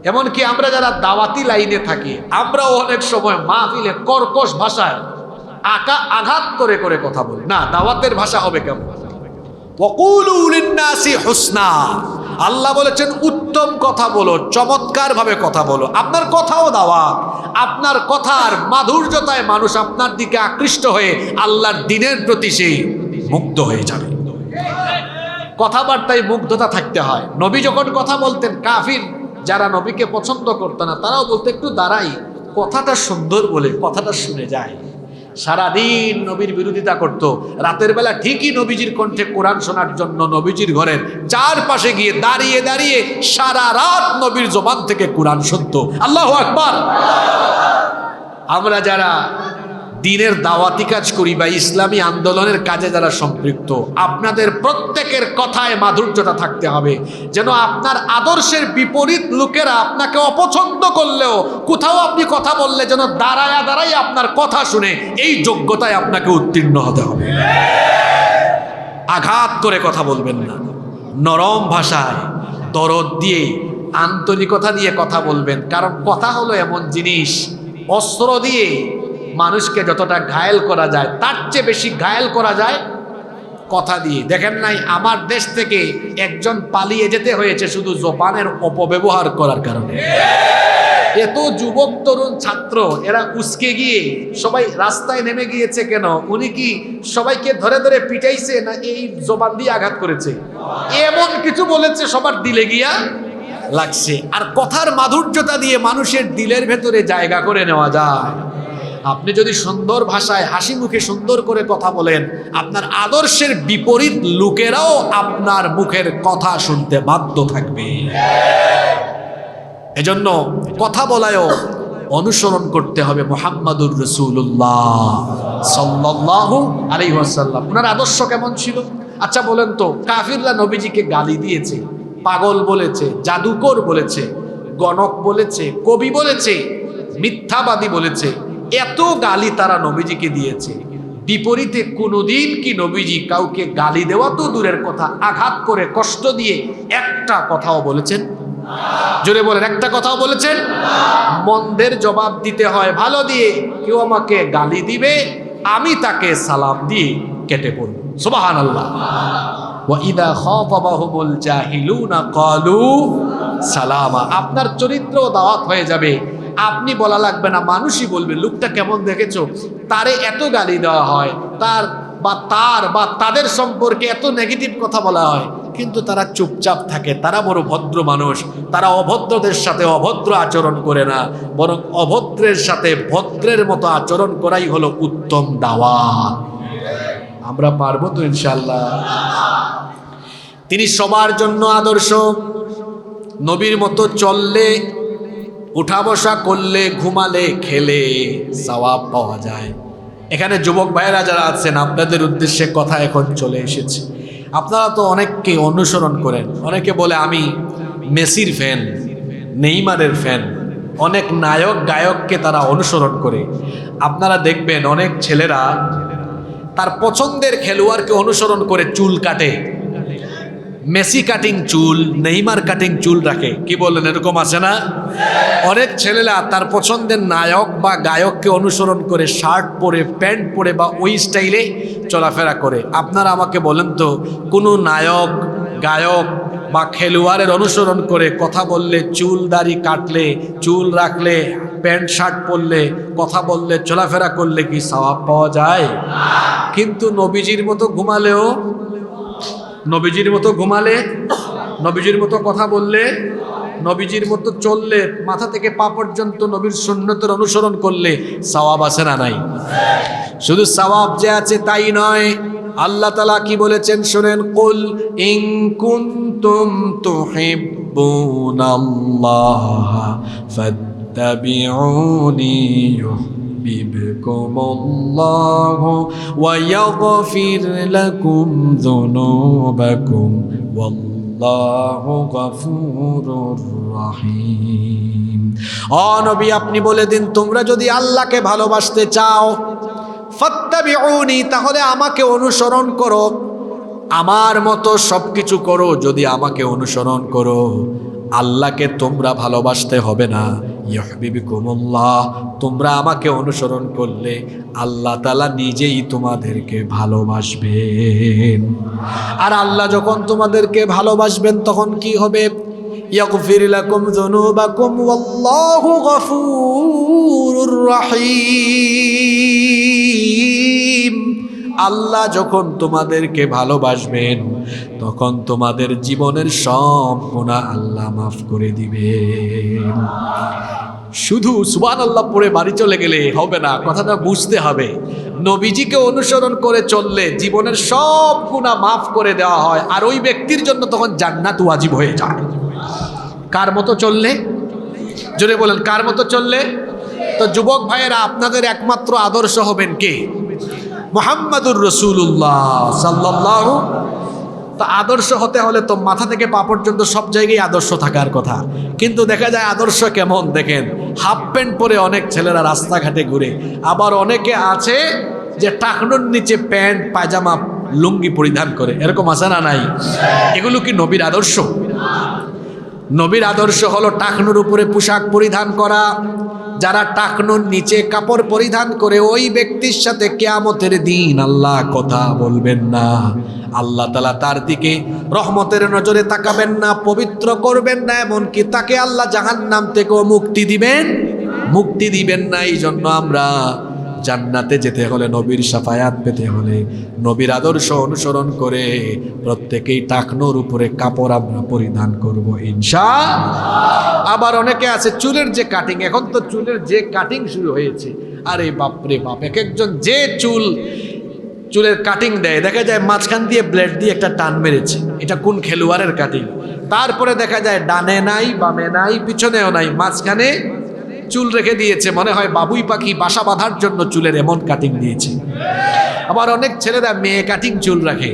এমনকি আমরা যারা দাওয়াতি লাইনে থাকি, আমরাও অনেক সময় মাহফিলে কর্কশ ভাষায় আঘাত করে করে কথা বলি। না, দাওয়াতের ভাষা হবে কেমন? ওয়াকুলু লিন্নাসি হুসনা। আল্লাহ বলেছেন উত্তম কথা বলো, চমৎকার ভাবে কথা বলো। আপনার কথাও দাওয়াত। আপনার কথার মাধুর্যতায় মানুষ আপনার দিকে আকৃষ্ট হয়ে আল্লাহর দ্বীনের প্রতি সে মুগ্ধ হয়ে যাবে। কথাবার্তায় মুগ্ধতা থাকতে হয়। নবী যখন কথা বলতেন, কাফির যারা নবীকে পছন্দ করতো না, তারাও বলতো একটু দাঁড়াই, কথাটা সুন্দর বলে কথাটা শুনে যায়। সারাদিন নবীর বিরোধিতা করত। রাতের বেলা ঠিকই নবীজির কণ্ঠে কোরআন শোনার জন্য নবীজির ঘরের চারপাশে গিয়ে দাঁড়িয়ে দাঁড়িয়ে সারা রাত নবীর জবান থেকে কোরআন শুনতো। আল্লাহু আকবার। আমরা যারা দ্বীনের দাওয়াতি কাজ করি বা ইসলামী আন্দোলনের কাজে যারা সম্পৃক্ত, আপনাদের প্রত্যেকের কথায় মাধুর্যতা থাকতে হবে, যেন আপনার আদর্শের বিপরীত লোকেরা আপনাকে অপছন্দ করলেও কোথাও আপনি কথা বললে যেন দাঁড়ায়া দাঁড়াই আপনার কথা শুনে এই যোগ্যতায় আপনাকে উত্তীর্ণ হতে হবে। আঘাত করে কথা বলবেন না, নরম ভাষায় দরদ দিয়ে আন্তরিকতা দিয়ে কথা বলবেন। কারণ কথা হলো এমন জিনিস, অস্ত্র দিয়ে মানুষকে যতটা ঘায়েল করা যায় তার চেয়ে বেশি ঘায়েল করা যায় কথা দিয়ে। দেখেন নাই আমার দেশ থেকে একজন পালিয়ে যেতে হয়েছে শুধু জবানের অপব্যবহার করার কারণে। এত যুবক তরুণ ছাত্র এরা উস্কে গিয়ে সবাই রাস্তায় নেমে গিয়েছে কেন? উনি কি সবাইকে ধরে ধরে পিটাইছে না এই জবান দিয়ে আঘাত করেছে? এমন কিছু বলেছে সবার দিলে গিয়া লাগছে। আর কথার মাধুর্যতা দিয়ে মানুষের দিলের ভেতরে জায়গা করে নেওয়া যায়। আপনি যদি সুন্দর ভাষায় হাসি মুখে সুন্দর করে কথা বলেন, আপনার আদর্শের বিপরীত লোকেরাও আপনার মুখের কথা শুনতে বাধ্য থাকবে। এজন্য কথা বলায়ও অনুসরণ করতে হবে মুহাম্মাদুর রাসূলুল্লাহ সাল্লাল্লাহু আলাইহি ওয়াসাল্লাম। ওনার আদর্শ কেমন ছিল? আচ্ছা বলেন তো, কাফিররা নবীজিকে গালি দিয়েছে, পাগল বলেছে, জাদুকর বলেছে, গণক বলেছে, কবি বলেছে, মিথ্যাবাদী বলেছে, এত গালি তারা নবীজিকে দিয়েছে। বিপরীতে কোনোদিন কি নবীজি কাউকে গালি দেওয়া তো দূরের কথা, আঘাত করে কষ্ট দিয়ে একটা কথাও বলেছেন? জোরে বলেন, একটা কথাও বলেছেন? মন্দের জবাব দিতে হয় ভালো দিয়ে। কেউ আমাকে গালি দিবে, আমি তাকে সালাম দিয়ে কেটে পড়ব। সুবহানাল্লাহ। ওয়া ইযা খাতাবাহুমুল জাহিলুনা ক্বালু সালামা। আপনার চরিত্র দাওয়াত হয়ে যাবে, আপনি বলা লাগবে না, মানুষই বলবে লোকটা কেমন দেখেছো, তারে এত গালি দেওয়া হয়, তার বা তাদের সম্পর্কে এত নেগেটিভ কথা বলা হয়, কিন্তু তারা চুপচাপ থাকে। তারা বড় ভদ্র মানুষ, তারা অভদ্রদের সাথে অভদ্র আচরণ করে না, বরং অভদ্রের সাথে ভদ্রের মতো আচরণ করাই হলো উত্তম দাওয়াত। আমরা পারবো তো ইনশাআল্লাহ। তিনি সবার জন্য আদর্শ। নবীর মতো চললে, উঠা বসা করলে, ঘুমালে, খেলে সওয়াব পাওয়া যায়। এখানে যুবক ভাইয়েরা যারা আছেন, আপনাদের উদ্দেশ্যে কথা এখন চলে এসেছে। আপনারা তো অনেককে অনুসরণ করেন। অনেকে বলে আমি মেসির ফ্যান, নেইমারের ফ্যান। অনেক নায়ক গায়ককে তারা অনুসরণ করে। আপনারা দেখবেন অনেক ছেলেরা তার পছন্দের খেলোয়াড়কে অনুসরণ করে চুল কাটে। মেসি কাটিং চুল, নেইমার কাটিং চুল রাখে। কি বলেন, এরকম আছে না? অনেক ছেলেরা তার পছন্দের নায়ক বা গায়ককে অনুসরণ করে শার্ট পরে, প্যান্ট পরে বা ওই স্টাইলে চলাফেরা করে। আপনারা আমাকে বলেন তো, কোনো নায়ক, গায়ক বা খেলোয়াড়ের অনুসরণ করে কথা বললে, চুল দাড়ি কাটলে, চুল রাখলে, প্যান্ট শার্ট পরলে, কথা বললে, চলাফেরা করলে কি সওয়াব পাওয়া যায়? কিন্তু নবীজির মতো ঘুমালে, নবীজির মতো কথা বললে, নবীজির মতো চললে, মাথা থেকে পা পর্যন্ত নবীর সুন্নতের অনুসরণ করলে সওয়াব আছে না নাই? শুধু সওয়াব যে আছে তাই নয়, আল্লাহ তাআলা কি বলেছেন শুনেন, কুল ইন কুনতুম তুহিব্বুনাল্লাহ ফাত্তাবিউনি ইউহিব্বুকুমুল্লাহু ওয়া ইয়াগফির লাকুম যুনুবাকুম ওয়াল্লাহু গফুরুর রহিম। ও নবী, আপনি বলে দিন, তোমরা যদি আল্লাহকে ভালোবাসতে চাও, ফাত্তাবিউনি, তাহলে আমাকে অনুসরণ করো, আমার মতো সবকিছু করো। যদি আমাকে অনুসরণ করো, আল্লাহকে তোমরা ভালোবাসতে হবে না। ইউহিব্বুকুমুল্লাহ, তোমরা আমাকে অনুসরণ করলে আল্লাহ তাআলা নিজেই তোমাদেরকে ভালোবাসবেন। আর আল্লাহ যখন তোমাদেরকে ভালোবাসবেন তখন কি হবে? ইয়াগফির লাকুম যুনুবাকুম ওয়াল্লাহু গফুরুর রহিম। আল্লাহ যখন তোমাদেরকে ভালোবাসবেন তখন তোমাদের জীবনের সব গুনাহ আল্লাহ মাফ করে দিবেন। শুধু সুবহানাল্লাহ পড়ে বাড়ি চলে গেলে হবে না, কথাটা বুঝতে হবে। নবীজিকে অনুসরণ করে চললে জীবনের সব গুনাহ মাফ করে দেওয়া হয়, আর ওই ব্যক্তির জন্য তখন জান্নাত ওয়াজিব হয়ে যায়। কার মতো চললে? জোরে বলেন, কার মতো চললে? তো যুবক ভাইয়েরা, আপনাদের একমাত্র আদর্শ হবেন কে? মুহাম্মাদুর রাসূলুল্লাহ সাল্লাল্লাহু। তো আদর্শ হতে হলে তো মাথা থেকে পা পর্যন্ত সব জায়গায় আদর্শ থাকার কথা। কিন্তু দেখা যায় আদর্শ কেমন দেখেন, হাফ প্যান্ট পরে অনেক ছেলেরা রাস্তাঘাটে ঘুরে, আবার অনেকে আছে যে টাকনুর নিচে প্যান্ট পায়জামা লুঙ্গি পরিধান করে। এরকম আছে না নাই? এগুলো কি নবীর আদর্শ? নবীর আদর্শ হলো টাকনুর উপরে পোশাক পরিধান করা। যারা টাকনুর নিচে কাপড় পরিধান করে ওই ব্যক্তির সাথে কিয়ামতের দিন আল্লাহ কথা বলবেন না। আল্লাহ তাআলা তার দিকে রহমতের নজরে তাকাবেন না, পবিত্র করবেন না, এমনকি তাকে আল্লাহ জাহান্নাম থেকেও মুক্তি দিবেন না। এই জন্য আমরা জান্নাতে যেতে হলে, নবীর শাফায়াত পেতে হলে নবীর আদর্শ অনুসরণ করে প্রত্যেকেই টাকনোর উপরে কাপড় আমরা পরিধান করব ইনশাআল্লাহ। আবার অনেকে আছে চুলের যে কাটিং, এখন তো চুলের যে কাটিং শুরু হয়েছে, আরে বাপরে বাপ, এক একজন যে চুলের কাটিং দেয়, দেখা যায় মাঝখান দিয়ে ব্লেড দিয়ে একটা টান মেরেছে, এটা কোন খেলোয়াড়ের কাটিং। তারপরে দেখা যায় ডানে নাই, বামে নাই, পিছনেও নাই, মাঝখানে চুল রেখে দিয়েছে, মনে হয় বাবুই পাখি বাসা বাঁধার জন্য চুলের এমন কাটিং দিয়েছে। আবার অনেক ছেলেরা মেয়ে কাটিং চুল রাখে।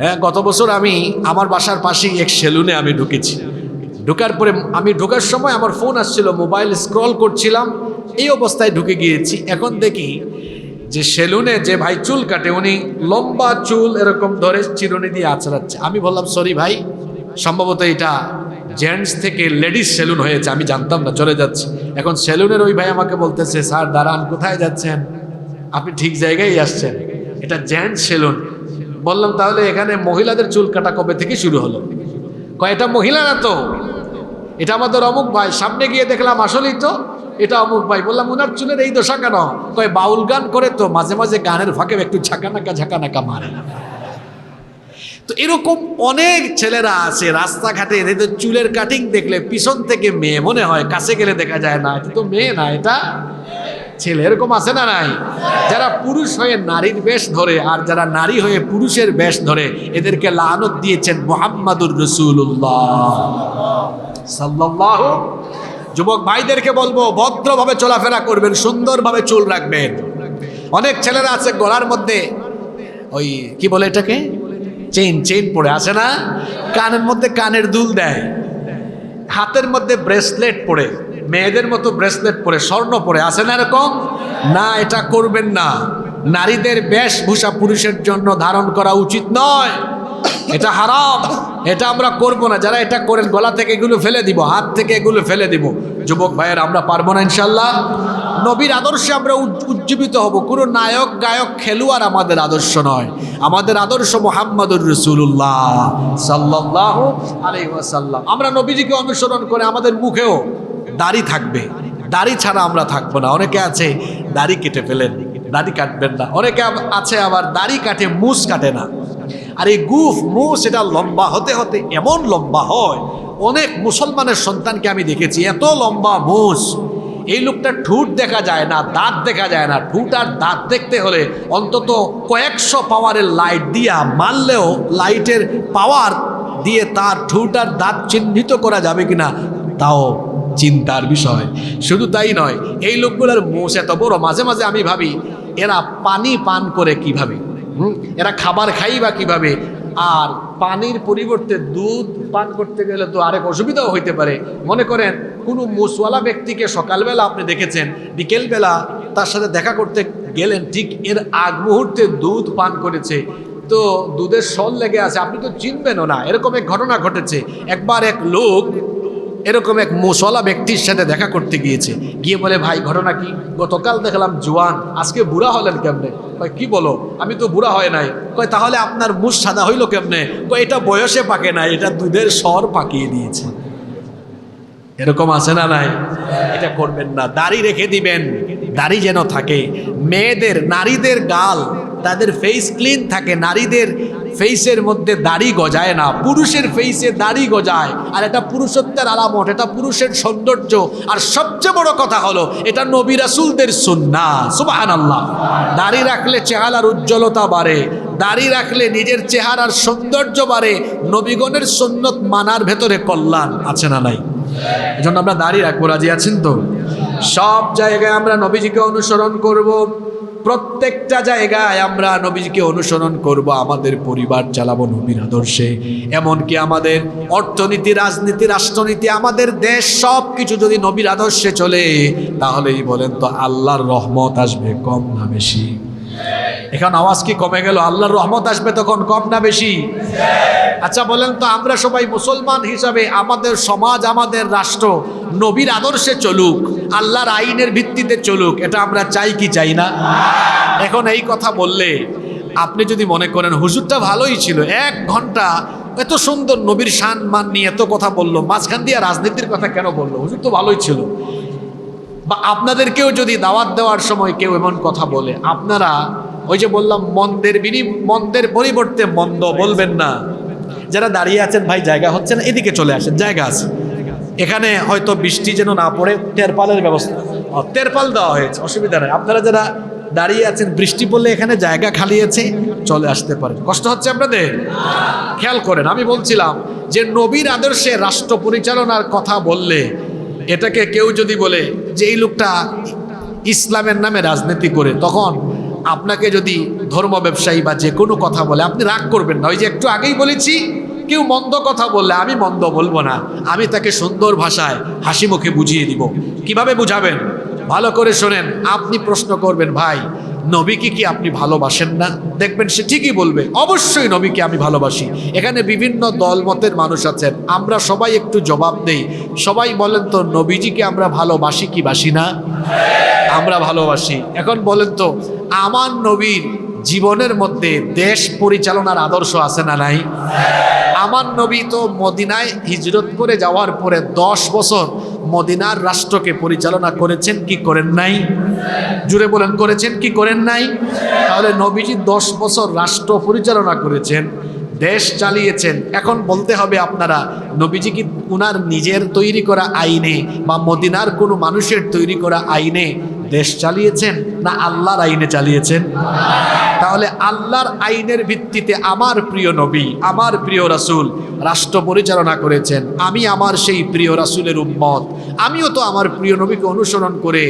হ্যাঁ, গত বছর আমি আমার বাসার পাশেই এক সেলুনে আমি ঢুকেছি। ঢোকার পরে আমি ঢোকার সময় আমার ফোন আসছিল, মোবাইল স্ক্রল করছিলাম, এই অবস্থায় ঢুকে গিয়েছি। এখন দেখি যে সেলুনে যে ভাই চুল কাটে উনি লম্বা চুল এরকম ধরে চিরুনি দিয়ে আঁচড়াচ্ছে। আমি বললাম সরি ভাই, সম্ভবত এটা জেন্টস থেকে লেডিস সেলুন হয়েছে, আমি জানতাম না, চলে যাচ্ছি। এখন সেলুনের ওই ভাই আমাকে বলতেছে, স্যার দাঁড়ান, কোথায় যাচ্ছেন? আপনি ঠিক জায়গায় আসছেন, এটা জেন্টস সেলুন। বললাম তাহলে এখানে মহিলাদের চুল কাটা কবে থেকে শুরু হলো? কয় এটা মহিলা না তো, এটা আমাদের অমুক ভাই। সামনে গিয়ে দেখলাম আসলেই তো এটা অমুক ভাই। বললাম ওনার চুলের এই দশা কেন? কয় বাউল গান করে তো, মাঝে মাঝে গানের ফাঁকে একটু ঝাঁকানাকা মারে। তো এরকম অনেক ছেলেরা আছে রাস্তাঘাটে, এদের চুলের কাটিং দেখলে পিছন থেকে মেয়ে মনে হয়, কাছে গেলে দেখা যায় না এটা তো মেয়ে না, এটা ছেলে। এরকম আছে না নাই? যারা পুরুষ হয়ে নারীর বেশ ধরে আর যারা নারী হয়ে পুরুষের বেশ ধরে, এদেরকে লানত দিয়েছেন মুহাম্মাদুর রাসূলুল্লাহ সাল্লাল্লাহু। যুবক ভাইদেরকে বলবো ভদ্রভাবে চলাফেরা করবেন, সুন্দরভাবে চুল রাখবেন। অনেক ছেলেরা আছে গলার মধ্যে ওই কি বলে এটাকে, চেইন পরে আসে না, কানের মধ্যে কানের দুল দেয়, হাতের মধ্যে ব্রেসলেট পরে, মেয়েদের মতো ব্রেসলেট পরে, স্বর্ণ পরে আসে না, এরকম না, এটা করবেন না। নারীদের বেশভূষা পুরুষের জন্য ধারণ করা উচিত নয়, এটা হারাম, এটা আমরা করব না। যারা এটা করেন গলা থেকে এগুলো ফেলে দিব, হাত থেকে এগুলো ফেলে দিব। যুবক ভাইয়ের আমরা পারবো না ইনশাল্লাহ। নবীর আদর্শে আমরা উজ্জীবিত হব। কোনো নায়ক গায়ক খেলোয়াড় আমাদের আদর্শ নয়, আমাদের আদর্শ মুহাম্মাদুর রাসূলুল্লাহ সাল্লাল্লাহু আলাইহি ওয়াসাল্লাম। আমরা নবীজিকে অনুসরণ করে আমাদের মুখেও দাড়ি থাকবে, দাড়ি ছাড়া আমরা থাকবো না। অনেকে আছে দাড়ি কেটে ফেলেন, দাড়ি কাটবেন না। অনেকে আছে আবার দাড়ি কাটে মুছ কাটে না। আর এই মুছ এটা লম্বা হতে হতে এমন লম্বা হয়, অনেক মুসলমানের সন্তানকে আমি দেখেছি এত লম্বা মুছ, এই লোকটা ঠুট দেখা যায় না, দাঁত দেখা যায় না। ঠুট আর দাঁত দেখতে হলে অন্তত কয়েকশো পাওয়ারের লাইট দিয়া মারলেও লাইটের পাওয়ার দিয়ে তার ঠুট আর দাঁত চিহ্নিত করা যাবে কিনা তাও চিন্তার বিষয়। শুধু তাই নয়, এই লোকগুলোর মুছ এত বড়, মাঝে মাঝে আমি ভাবি এরা পানি পান করে কিভাবে, এরা খাবার খাই বা কিভাবে। আর পানির পরিবর্তে দুধ পান করতে গেলে তো আরেক অসুবিধাও হইতে পারে। মনে করেন কোনো মুসওয়ালা ব্যক্তিকে সকালবেলা আপনি দেখেছেন, বিকেলবেলা তার সাথে দেখা করতে গেলেন, ঠিক এর আগ মুহূর্তে দুধ পান করেছে, তো দুধের সল লেগে আছে, আপনি তো চিনবেনও না। এরকম এক ঘটনা ঘটেছে। একবার এক লোক এরকম এক মুসওয়ালা ব্যক্তির সাথে দেখা করতে গিয়েছে, গিয়ে বলে ভাই ঘটনা কি? গতকাল দেখলাম জোয়ান, আজকে বুড়া হলেন কেমনে? কয় কি বলো, আমি তো বুড়া হয় নাই। কয় তাহলে আপনার মুখ সাদা হইল কেমনে? কয় এটা বয়সে পাকে নাই, এটা দুধের স্বর পাকিয়ে দিয়েছে। এরকম আছে না নাই? এটা করবেন না, দাড়ি রেখে দিবেন, দাড়ি যেন থাকে। মেয়েদের, নারীদের গাল, তাদের ফেস ক্লিন থাকে, নারীদের ফেসের মধ্যে দাড়ি গজায় না, পুরুষের ফেসে দাড়ি গজায়। আর এটা পুরুষত্বের আলামত, এটা পুরুষের সৌন্দর্য। আর সবচেয়ে বড় কথা হলো এটা নবী রাসূলদের সুন্নাহ। সুবহানাল্লাহ। দাড়ি রাখলে চেহারার উজ্জ্বলতা বাড়ে, দাড়ি রাখলে নিজের চেহারার সৌন্দর্য বাড়ে। নবীগণের সুন্নত মানার ভেতরে কল্যাণ আছে না নাই? এজন্য আমরা দাড়ি রাখবো। রাজি আছেন তো? সব জায়গায় আমরা নবীজিকে অনুসরণ করব, প্রত্যেকটা জায়গায় আমরা নবীজিকে অনুসরণ করব। আমাদের পরিবার চালাবো নবীর আদর্শে, এমনকি আমাদের অর্থনীতি, রাজনীতি, রাষ্ট্রনীতি, আমাদের দেশ সব কিছু যদি নবীর আদর্শে চলে, তাহলেই বলেন তো আল্লাহর রহমত আসবে কম না বেশি? এখন আওয়াজ কি কমে গেল? আল্লাহর রহমত আসবে তখন, কম না বেশি? আচ্ছা বলেন তো, আমরা সবাই মুসলমান হিসাবে আমাদের সমাজ, আমাদের রাষ্ট্র নবীর আদর্শে চলুক, আল্লাহর আইনের ভিত্তিতে চলুক, এটা আমরা চাই কি চাই না? এখন এই কথা বললে আপনি যদি মনে করেন হুজুরটা ভালোই ছিল, 1 ঘন্টা এত সুন্দর নবীর শান মান নিয়ে এত কথা বললো, মাঝখান দিয়ে রাজনীতির কথা কেন বললো? হুজুর তো ভালোই ছিল। বা আপনাদেরকেও যদি দাওয়াত দেওয়ার সময় কেউ এমন কথা বলে, আপনারা ওই যে বললাম মন্দের পরিবর্তে মন্দ বলবেন না। যারা দাঁড়িয়ে আছেন, ভাই জায়গা হচ্ছে না, এদিকে চলে আসেন, জায়গা আছে এখানে, হয়তো বৃষ্টি যেন না পড়ে তেরপালের ব্যবস্থা, তেরপাল দেওয়া হয়েছে, অসুবিধা নেই। আপনারা যারা দাঁড়িয়ে আছেন, বৃষ্টি পড়লে এখানে জায়গা খালি আছে, চলে আসতে পারেন। কষ্ট হচ্ছে আপনাদের? খেয়াল করেন, আমি বলছিলাম যে নবীর আদর্শে রাষ্ট্র পরিচালনার কথা বললে, এটাকে কেউ যদি বলে যে এই লোকটা ইসলামের নামে রাজনীতি করে, তখন আপনাকে যদি ধর্ম ব্যবসায়ী বা যে কোনো কথা বলে, আপনি রাগ করবেন না। ওই যে একটু আগেই বলেছি, কেউ মন্দ কথা বললে আমি মন্দ বলবো না, আমি তাকে সুন্দর ভাষায় হাসি মুখে বুঝিয়ে দিব। কিভাবে বুঝাবেন? ভালো করে শোনেন। আপনি প্রশ্ন করবেন, ভাই নবীকে কি আপনি ভালোবাসেন না? দেখবেন সে ঠিকই বলবে, অবশ্যই নবীকে আমি ভালোবাসি। এখানে বিভিন্ন দলমতের মানুষ আছেন, আমরা সবাই একটু জবাব দেই। সবাই বলেন তো, নবীজিকে আমরা ভালোবাসি কি বাসি না? আমরা ভালোবাসি। এখন বলেন তো, আমার নবীর জীবনের মধ্যে দেশ পরিচালনার আদর্শ আছে না নাই? আমার নবী তো মদিনায় হিজরত করে যাওয়ার পরে 10 বছর মদিনার রাষ্ট্রকে পরিচালনা করেছেন কি করেন নাই? জুড়ে বলেন, করেছেন কি করেন নাই? তাহলে নবীজি 10 বছর রাষ্ট্র পরিচালনা করেছেন, দেশ চালিয়েছেন। এখন বলতে হবে আপনারা, নবীজি কি উনার নিজের তৈরি করা আইনে বা মদিনার কোনো মানুষের তৈরি করা আইনে দেশ চালিয়েছেন, না আল্লাহর আইনে চালিয়েছেন? তাহলে আল্লাহর আইনের ভিত্তিতে আমার প্রিয় নবী, আমার প্রিয় রাসূল রাষ্ট্র পরিচালনা করেছেন। আমি আমার সেই প্রিয় রাসূলের উম্মত, আমিও তো আমার প্রিয় নবীকে অনুসরণ করে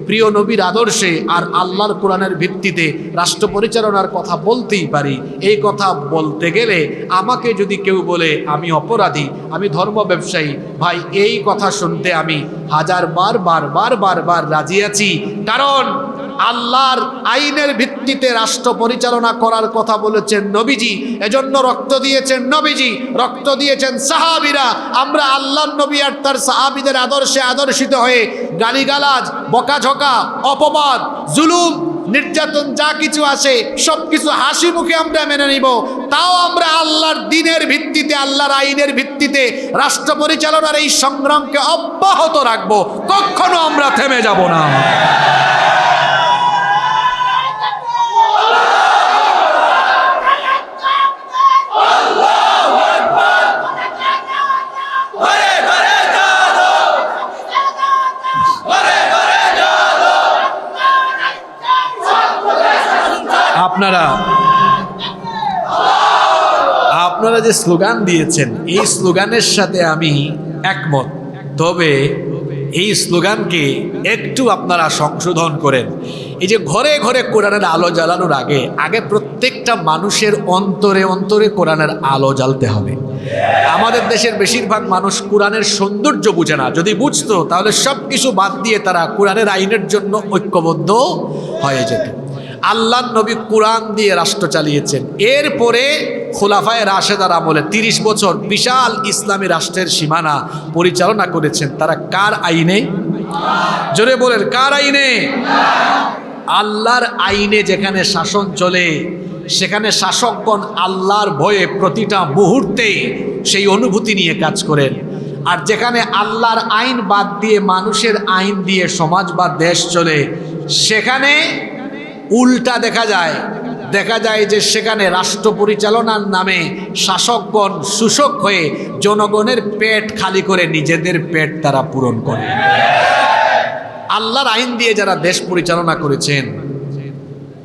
প্রিয় নবীর আদর্শে আর আল্লাহর কোরআনের ভিত্তিতে রাষ্ট্র পরিচালনার কথা বলতেই পারি। এই কথা বলতে গেলে আমাকে যদি কেউ বলে আমি অপরাধী, আমি ধর্ম ব্যবসায়ী, ভাই এই কথা শুনতে আমি 1000 বার রাজি আছি। কারণ আল্লাহর আইনের ভিত্তিতে রাষ্ট্র পরিচালনা করার কথা বলেছেন নবীজি, এজন্য রক্ত দিয়েছেন নবীজি, রক্ত দিয়েছেন সাহাবীরা। আমরা আল্লাহর নবী আর তার সাহাবীদের আদর্শে আদর্শিত হয়ে গালিগালাজ, বকাঝকা, অপবাদ, জুলুম, নির্যাতন যা কিছু আসে সব কিছু হাসি মুখে আমরা মেনে নিব। তাও আমরা আল্লাহর দ্বীনের ভিত্তিতে, আল্লাহর আইনের ভিত্তিতে রাষ্ট্র পরিচালনার এই সংগ্রামকে অব্যাহত রাখবো, কখনো আমরা থেমে যাব না। আপনারা যে স্লোগান দিয়েছেন, এই স্লোগানের সাথে আমি একমত, তবে এই স্লোগানকে একটু আপনারা সংশোধন করেন। এই যে ঘরে ঘরে কোরআনের আলো জ্বালানোর আগে প্রত্যেকটা মানুষের অন্তরে অন্তরে কোরআনের আলো জ্বালতে হবে। আমাদের দেশের বেশিরভাগ মানুষ কোরআনের সৌন্দর্য বুঝে না। যদি বুঝতো তাহলে সব কিছু বাদ দিয়ে তারা কোরআনের আইনের জন্য ঐক্যবদ্ধ হয়ে যেত। আল্লাহর নবী কোরআন দিয়ে রাষ্ট্র চালিয়েছেন। এরপরে খোলাফায়ে রাশেদার আমলে 30 বছর বিশাল ইসলামী রাষ্ট্রের সীমানা পরিচালনা করেছেন। তারা কার আইনে? জোরে বলেন, কার আইনে? আল্লাহর আইনে। যেখানে শাসন চলে সেখানে শাসকগণ আল্লাহর ভয়ে প্রতিটা মুহূর্তে সেই অনুভূতি নিয়ে কাজ করেন। আর যেখানে আল্লাহর আইন বাদ দিয়ে মানুষের আইন দিয়ে সমাজ বা দেশ চলে, সেখানে উল্টা দেখা যায় যে সেখানে রাষ্ট্র পরিচালনার নামে শাসকগণ শোষক হয়ে জনগণের পেট খালি করে নিজেদের পেট তারা পূরণ করে। আল্লাহর আইন দিয়ে যারা দেশ পরিচালনা করেছেন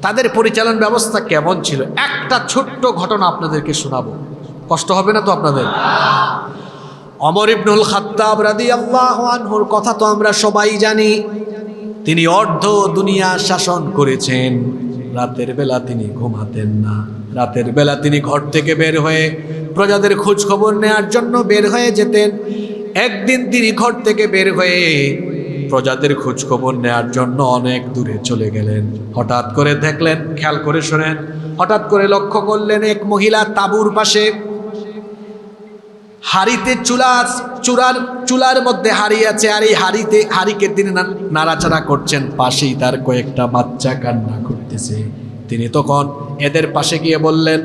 তাদের পরিচালন ব্যবস্থা কেমন ছিল, একটা ছোট্ট ঘটনা আপনাদেরকে শোনাবো। কষ্ট হবে না তো আপনাদের? ওমর ইবনুল খাত্তাব রাদিয়াল্লাহু আনহুর কথা তো আমরা সবাই জানি। তিনি অর্ধ দুনিয়া শাসন করেছেন। রাতের বেলা তিনি ঘুমাতেন না। রাতের বেলা তিনি ঘর থেকে বের হয়ে প্রজাদের খোঁজ খবর নেওয়ার জন্য বের হয়ে যেতেন। একদিন তিনি ঘর থেকে বের হয়ে প্রজাদের খোঁজখবর নেয়ার জন্য অনেক দূরে চলে গেলেন। হঠাৎ করে দেখলেন, খেয়াল করে শোনেন, হঠাৎ করে লক্ষ্য করলেন এক মহিলা তাঁবুর পাশে হাড়িতে চুলার মধ্যে হাড়ি আছে, আর এই হাড়িকে তিনি নাড়াচাড়া করছেন। পাশেই তার কয়েকটা বাচ্চা কান্না করতেছে। তিনি তখন এদের পাশে গিয়ে বললেন,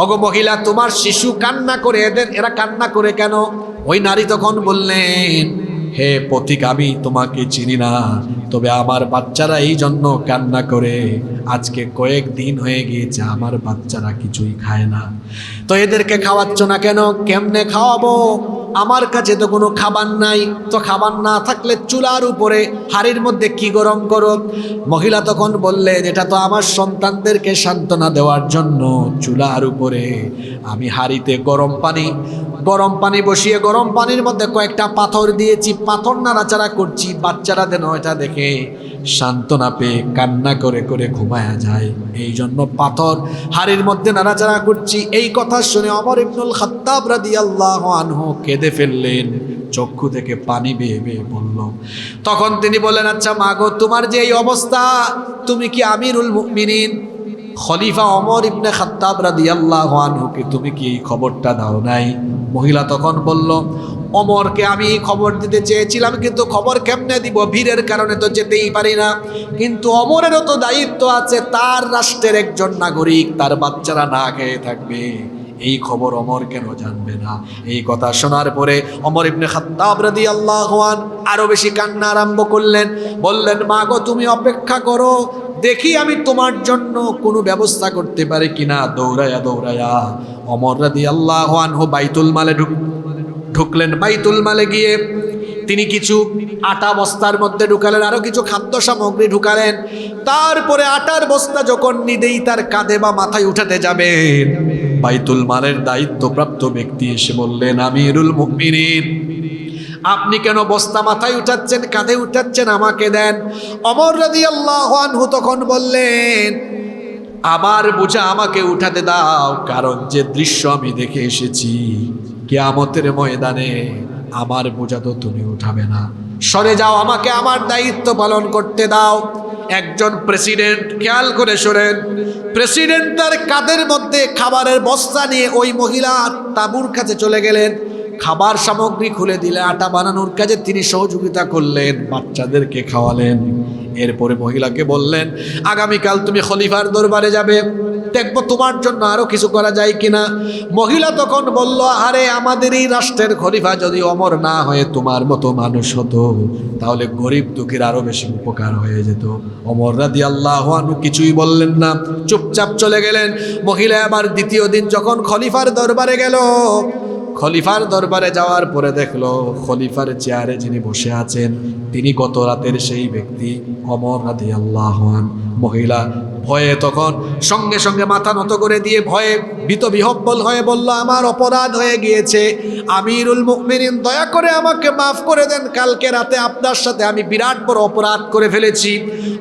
ওগো মহিলা, তোমার শিশু কান্না করে, এরা কান্না করে কেন? ওই নারী তখন বললেন, হে পথিক, আমি তোমাকে চিনি না, তবে আমার বাচ্চারা এই জন্য কান্না করে, আজকে কয়েকদিন হয়ে গিয়েছে আমার বাচ্চারা কিছুই খায় না। তো এদেরকে খাওয়াচ্ছ না কেন? কেমনে খাওয়াবো? আমার কাছে তো কোনো খাবার নাই। তো খাবার না থাকলে চুলার উপরে হাড়ির মধ্যে কি গরম করো? মহিলা তখন বললেন, এটা তো আমার সন্তানদেরকে সান্ত্বনা দেওয়ার জন্য চুলার উপরে আমি হাড়িতে গরম পানি বসিয়ে গরম পানির মধ্যে কয়েকটা পাথর দিয়েছি, পাথর নাড়াচাড়া করছি, বাচ্চারা যেন এটা দেখে সান্ত্বনা পেয়ে কান্না করে করে ঘুমায়া যায়, এই জন্য পাথর হাড়ির মধ্যে নাড়াচাড়া করছি। এই কথা শুনে ওমর ইবনুল খাত্তাব রাদিয়াল্লাহু আনহু কেঁদে ফেললেন, চক্ষু থেকে পানি বেয়ে বেয়ে পড়ল। তখন তিনি বললেন, আচ্ছা মা গো, তোমার যে এই অবস্থা, তুমি কি আমিরুল মুমিনিন খলিফা ওমর ইবনে খাত্তাব রাদিয়াল্লাহু আনহুকে তুমি কি এই খবরটা দাও নাই? মহিলা তখন বলল, ওমরকে আমি খবর দিতে চেয়েছিলাম, কিন্তু খবর কেমনে দিব? ভিড়ের কারণে তো যেতেই পারি না। কিন্তু ওমরেরও তো দায়িত্ব আছে, তার রাষ্ট্রের একজন নাগরিক, তার বাচ্চারা না খেয়ে থাকবে, এই খবর ওমর কেন জানবে না? এই কথা শোনার পরে ওমর ইবনে খাত্তাব রাদিয়াল্লাহু আনহু আরো বেশি কান্না আরম্ভ করলেন। বললেন, মা গো, তুমি অপেক্ষা করো, দেখি আমি তোমার জন্য কোনো ব্যবস্থা করতে পারি কিনা। দৌড়ায়া ওমর রাদিয়াল্লাহু আনহু বাইতুল মালে ঢুকলেন। বাইতুল মালে গিয়ে তিনি কিছু আটা বস্তার মধ্যে ঢুকালেন, আরো কিছু খাদ্য সামগ্রী ঢুকালেন। তারপরে আটার বস্তা যখন নিদেই তার কাঁধে বা মাথায় উঠাতে যাবেন, বাইতুল মালের দায়িত্বপ্রাপ্ত ব্যক্তি এসে বললেন, আমিরুল মুমিনিন, আপনি কেন বস্তা মাথায় উঠাচ্ছেন, কাঁধে উঠাচ্ছেন? আমাকে দেন। ওমর রাদিয়াল্লাহু আনহু তখন বললেন, আমার বোঝা আমাকে উঠাতে দাও, কারণ যে দৃশ্য আমি দেখে এসেছি, কিয়ামতের ময়দানে আমার বোঝা তো তুমি উঠাবে না। সরে যাও, আমাকে আমার দায়িত্ব পালন করতে দাও। একজন প্রেসিডেন্ট, খেয়াল করে শোনেন, প্রেসিডেন্ট তার কাঁধের মধ্যে খাবারের বস্তা নিয়ে ওই মহিলা তাঁবুর কাছে চলে গেলেন। খাবার সামগ্রী খুলে দিলে আটা বানানোর কাজে তিনি সহযোগিতা করলেন, বাচ্চাদেরকে খাওয়ালেন। এরপরে মহিলাকে বললেন, আগামীকাল তুমি খলিফার দরবারে যাবে, দেখবো তোমার জন্য আরো কিছু করা যায় কিনা। মহিলা তখন বলল, আরে আমাদের এই রাষ্ট্রের খলিফা যদি ওমর না হয়ে তোমার মতো মানুষ হতো, তাহলে গরিব দুঃখীর আরো বেশি উপকার হয়ে যেত। ওমর রাদিয়াল্লাহু আনহু কিছুই বললেন না, চুপচাপ চলে গেলেন। মহিলা আবার দ্বিতীয় দিন যখন খলিফার দরবারে গেল, খলিফার দরবারে যাওয়ার পরে দেখলো খলিফার চেয়ারে যিনি বসে আছেন তিনি গত রাতের সেই ব্যক্তি ওমর রাদিয়াল্লাহু আনহু। মহিলা ভয়ে তখন সঙ্গে সঙ্গে মাথা নত করে দিয়ে ভয়ে ভীতবিহ্বল হয়ে বলল, আমার অপরাধ হয়ে গিয়েছে, আমিরুল মুমিনিন, দয়া করে আমাকে মাফ করে দেন, কালকে রাতে আপনার সাথে আমি বিরাট বড় অপরাধ করে ফেলেছি।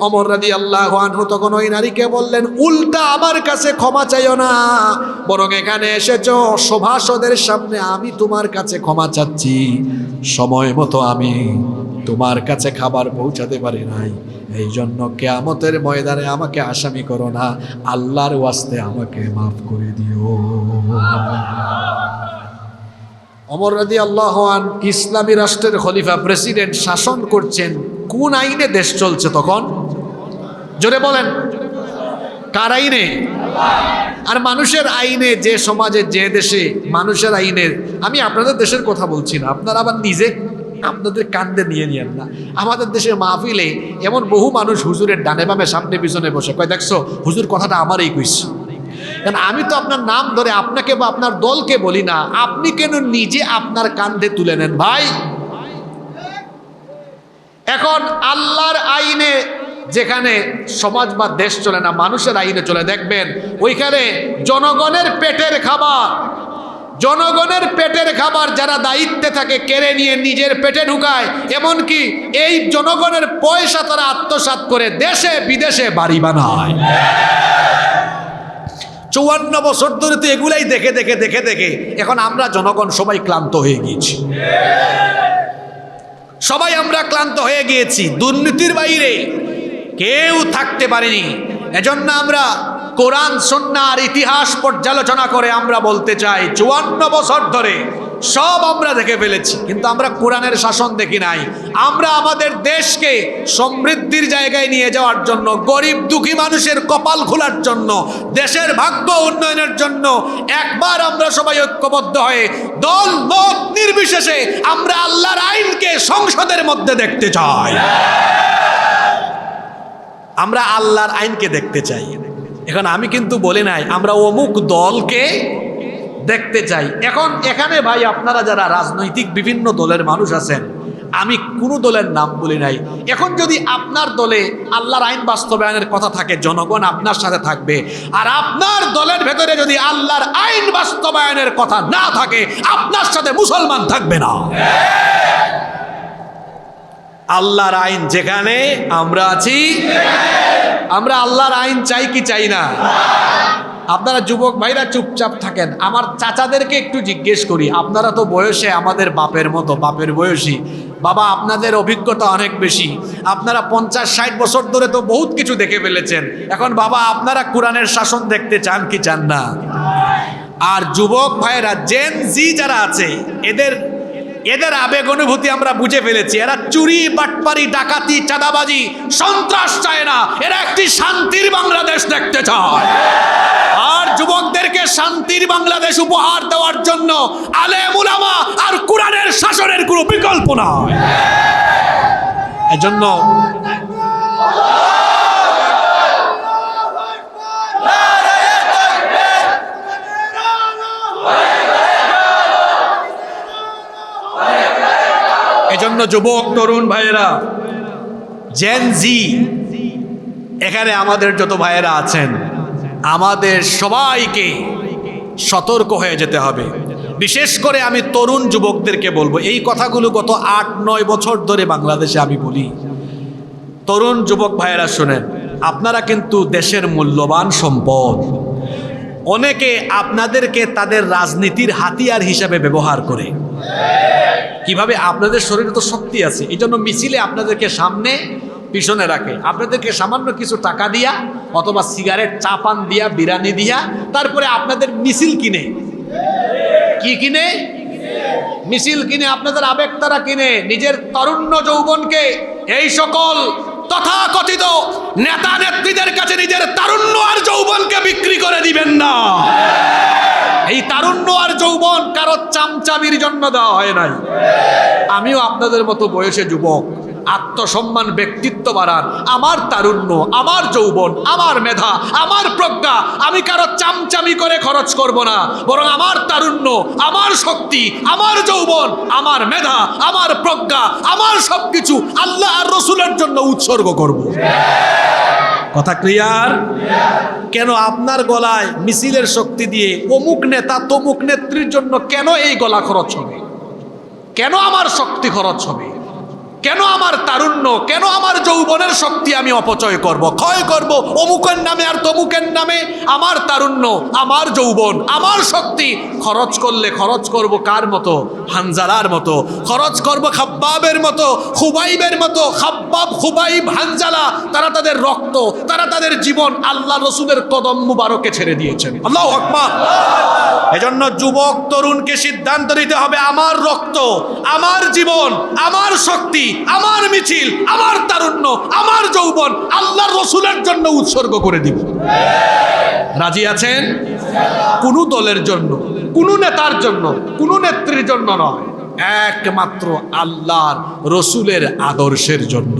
ওমর রাদিয়াল্লাহু আনহু তখন ওই নারীকে বললেন, উল্টা আমার কাছে ক্ষমা চাইও না, বরং এখানে এসেছো সভাসদের সামনে আমি তোমার কাছে ক্ষমা চাচ্ছি, সময় মতো আমি তোমার কাছে খাবার পৌঁছাতে পারি নাই, এই জন্য কিয়ামতের ময়দানে আমাকে আসামি করো না, আল্লাহর ওয়াস্তে আমাকে মাফ করে দিও। ওমর রাদিয়াল্লাহু আনহু ইসলামী রাষ্ট্রের খলিফা, প্রেসিডেন্ট, শাসন করছেন। কোন আইনে দেশ চলছে তখন? জোরে বলেন, কার আইনে? আর মানুষের আইনে, যে সমাজে যে দেশে মানুষের আইনের, আমি আপনাদের দেশের কথা বলছি না, আপনারা আবার নিজে আপনাদের কান্দে নিয়ে নিয়েন না। আমাদের দেশের মাহফিলে এমন বহু মানুষ হুজুরের ডানে বামে সামনে পিছনে বসে কয়, দেখছো হুজুর কথাটা আমারই কইছে। কারণ আমি তো আপনার নাম ধরে আপনাকে বা আপনার দলকে বলি না, আপনি কেন নিজে আপনার কান্ধে তুলে নেন ভাই? এখন আল্লাহর আইনে যেখানে সমাজ বা দেশ চলে না, মানুষের আইনে চলে, দেখবেন ওইখানে জনগণের পেটের খাবার যারা দায়িত্বে থাকে কেড়ে নিয়ে নিজের পেটে ঢুকায়, এমনকি এই জনগণের পয়সা তারা আত্মসাৎ করে দেশে বিদেশে বাড়ি বানায়। 54 বছর ধরে তো এগুলাই দেখে দেখে এখন আমরা জনগণ সবাই ক্লান্ত হয়ে গিয়েছি। সবাই আমরা ক্লান্ত হয়ে গিয়েছি, দুর্নীতির বাইরে কেউ থাকতে পারেনি। এজন্য আমরা কোরআন সুন্নাহর ইতিহাস পর্যালোচনা করে আমরা বলতে চাই 54 বছর ধরে সব আমরা দেখে ফেলেছি, কিন্তু আমরা কোরআনের শাসন দেখি নাই। আমরা আমাদের দেশকে সমৃদ্ধির জায়গায় নিয়ে যাওয়ার জন্য, গরিব দুঃখী মানুষের কপাল খোলার জন্য, দেশের ভাগ্য উন্নয়নের জন্য একবার আমরা সবাই ঐক্যবদ্ধ হয়ে দল মত নির্বিশেষে আমরা আল্লাহর আইনকে সংসদের মধ্যে দেখতে চাই। আমরা আল্লাহর আইনকে দেখতে চাই। এখন আমি কিন্তু বলি নাই আমরা অমুক দলকে দেখতে চাই। এখন এখানে ভাই আপনারা যারা রাজনৈতিক বিভিন্ন দলের মানুষ আছেন, আমি কোনো দলের নাম বলি নাই। এখন যদি আপনার দলে আল্লাহর আইন বাস্তবায়নের কথা থাকে, জনগণ আপনার সাথে থাকবে। আর আপনার দলের ভেতরে যদি আল্লাহর আইন বাস্তবায়নের কথা না থাকে, আপনার সাথে মুসলমান থাকবে না। আল্লাহর আইন যেখানে আমরা আছি, আমরা আল্লাহর আইন চাই কি চাই না? আপনারা যুবক ভাইরা চুপচাপ থাকেন। আমার চাচাদেরকে একটু জিজ্ঞেস করি, আপনারা তো বয়সে আমাদের বাপের মতো, বাপের বয়সী। বাবা, আপনাদের অভিজ্ঞতা অনেক বেশি, আপনারা 50-60 বছর ধরে তো বহুত কিছু দেখে ফেলেছেন। এখন বাবা, আপনারা কোরআনের শাসন দেখতে চান কি চান না? আর যুবক ভাইরা জেন জি যারা আছে, এদের আবেগ অনুভূতি আমরা বুঝে ফেলেছি। এরা চুরি, বাটপারি, ডাকাতি, চাঁদাবাজি, সন্ত্রাস চায় না। এরা একটি শান্তির বাংলাদেশ দেখতে চায়। আর যুবকদেরকে শান্তির বাংলাদেশ উপহার দেওয়ার জন্য আলেম উলামা আর কোরআনের শাসনের কোনো বিকল্প নয়। এজন্য যুবক তরুণ ভাইয়েরা, জেন জি, এখানে আমাদের যত ভাইয়েরা আছেন, আমাদের সবাইকে সতর্ক হয়ে যেতে হবে। বিশেষ করে আমি তরুণ যুবকদেরকে বলবো, এই কথাগুলো গত 8-9 বছর ধরে বাংলাদেশে আমি বলি। তরুণ যুবক ভাইয়েরা শুনেন, আপনারা কিন্তু দেশের মূল্যবান সম্পদ। অনেকে আপনাদেরকে তাদের রাজনীতির হাতিয়ার হিসাবে ব্যবহার করে। কিভাবে? আপনাদের শরীরে তো শক্তি আছে, এই জন্য মিছিলে আপনাদেরকে সামনে পিছনে রাখে। আপনাদেরকে সামান্য কিছু টাকা দিয়া অথবা সিগারেট, চা পান দিয়া, বিরিয়ানি দিয়া, তারপরে আপনাদের মিছিল কিনে, কি কিনে? মিছিল কিনে, আপনাদের আবেগ তারা কিনে, নিজের তারুণ্য যৌবনকে এই সকল তথাকথিত নেতা নেত্রীদের কাছে নিজের তারুণ্য আর যৌবনকে বিক্রি করে দিবেন না। এই তারুণ্য আর যৌবন কারো চামচামির জন্য দেওয়া হয় নাই। আমিও আপনাদের মতো বয়সে যুবক, আত্মসম্মান, ব্যক্তিত্ব বাড়ান। আমার তারুণ্য, আমার যৌবন, আমার মেধা, আমার প্রজ্ঞা আমি কারো চামচামি করে খরচ করব না, বরং আমার তারুণ্য, আমার শক্তি, আমার যৌবন, আমার মেধা, আমার প্রজ্ঞা, আমার সবকিছু আল্লাহ আর রসুলের জন্য উৎসর্গ করব। কথা ক্লিয়ার? কেন আপনার গলায় মিছিলের শক্তি দিয়ে অমুক নেতা তমুক নেত্রীর জন্য কেন এই গলা খরচ হবে? কেন আমার শক্তি খরচ হবে? কেন আমার তারুণ্য, কেন আমার যৌবনের শক্তি আমি অপচয় করব, ক্ষয় করব অমুকের নামে আর তমুকের নামে? আমার তারুণ্য, আমার যৌবন, আমার শক্তি খরচ করলে খরচ করব কার মতো? হানজালার মতো। খরচ করব খাব্বাবের মতো, খুবাইবের মতো। খাব্বাব, খুবাইব, হানজালা, তারা তাদের রক্ত, তারা তাদের জীবন আল্লাহ রসুলের কদম মুবারকে ছেড়ে দিয়েছেন। আল্লাহু আকবার। এজন্য যুবক তরুণকে সিদ্ধান্ত নিতে হবে, আমার রক্ত, আমার জীবন, আমার শক্তি, আমার মিছিল, আমার তারুণ্য, আমার যৌবন আল্লাহর রসুলের জন্য উৎসর্গ করে দিব। রাজি আছেন? কোন দলের জন্য, কোন নেতার জন্য, কোন নেত্রীর জন্য নয়, একমাত্র আল্লাহর রসুলের আদর্শের জন্য।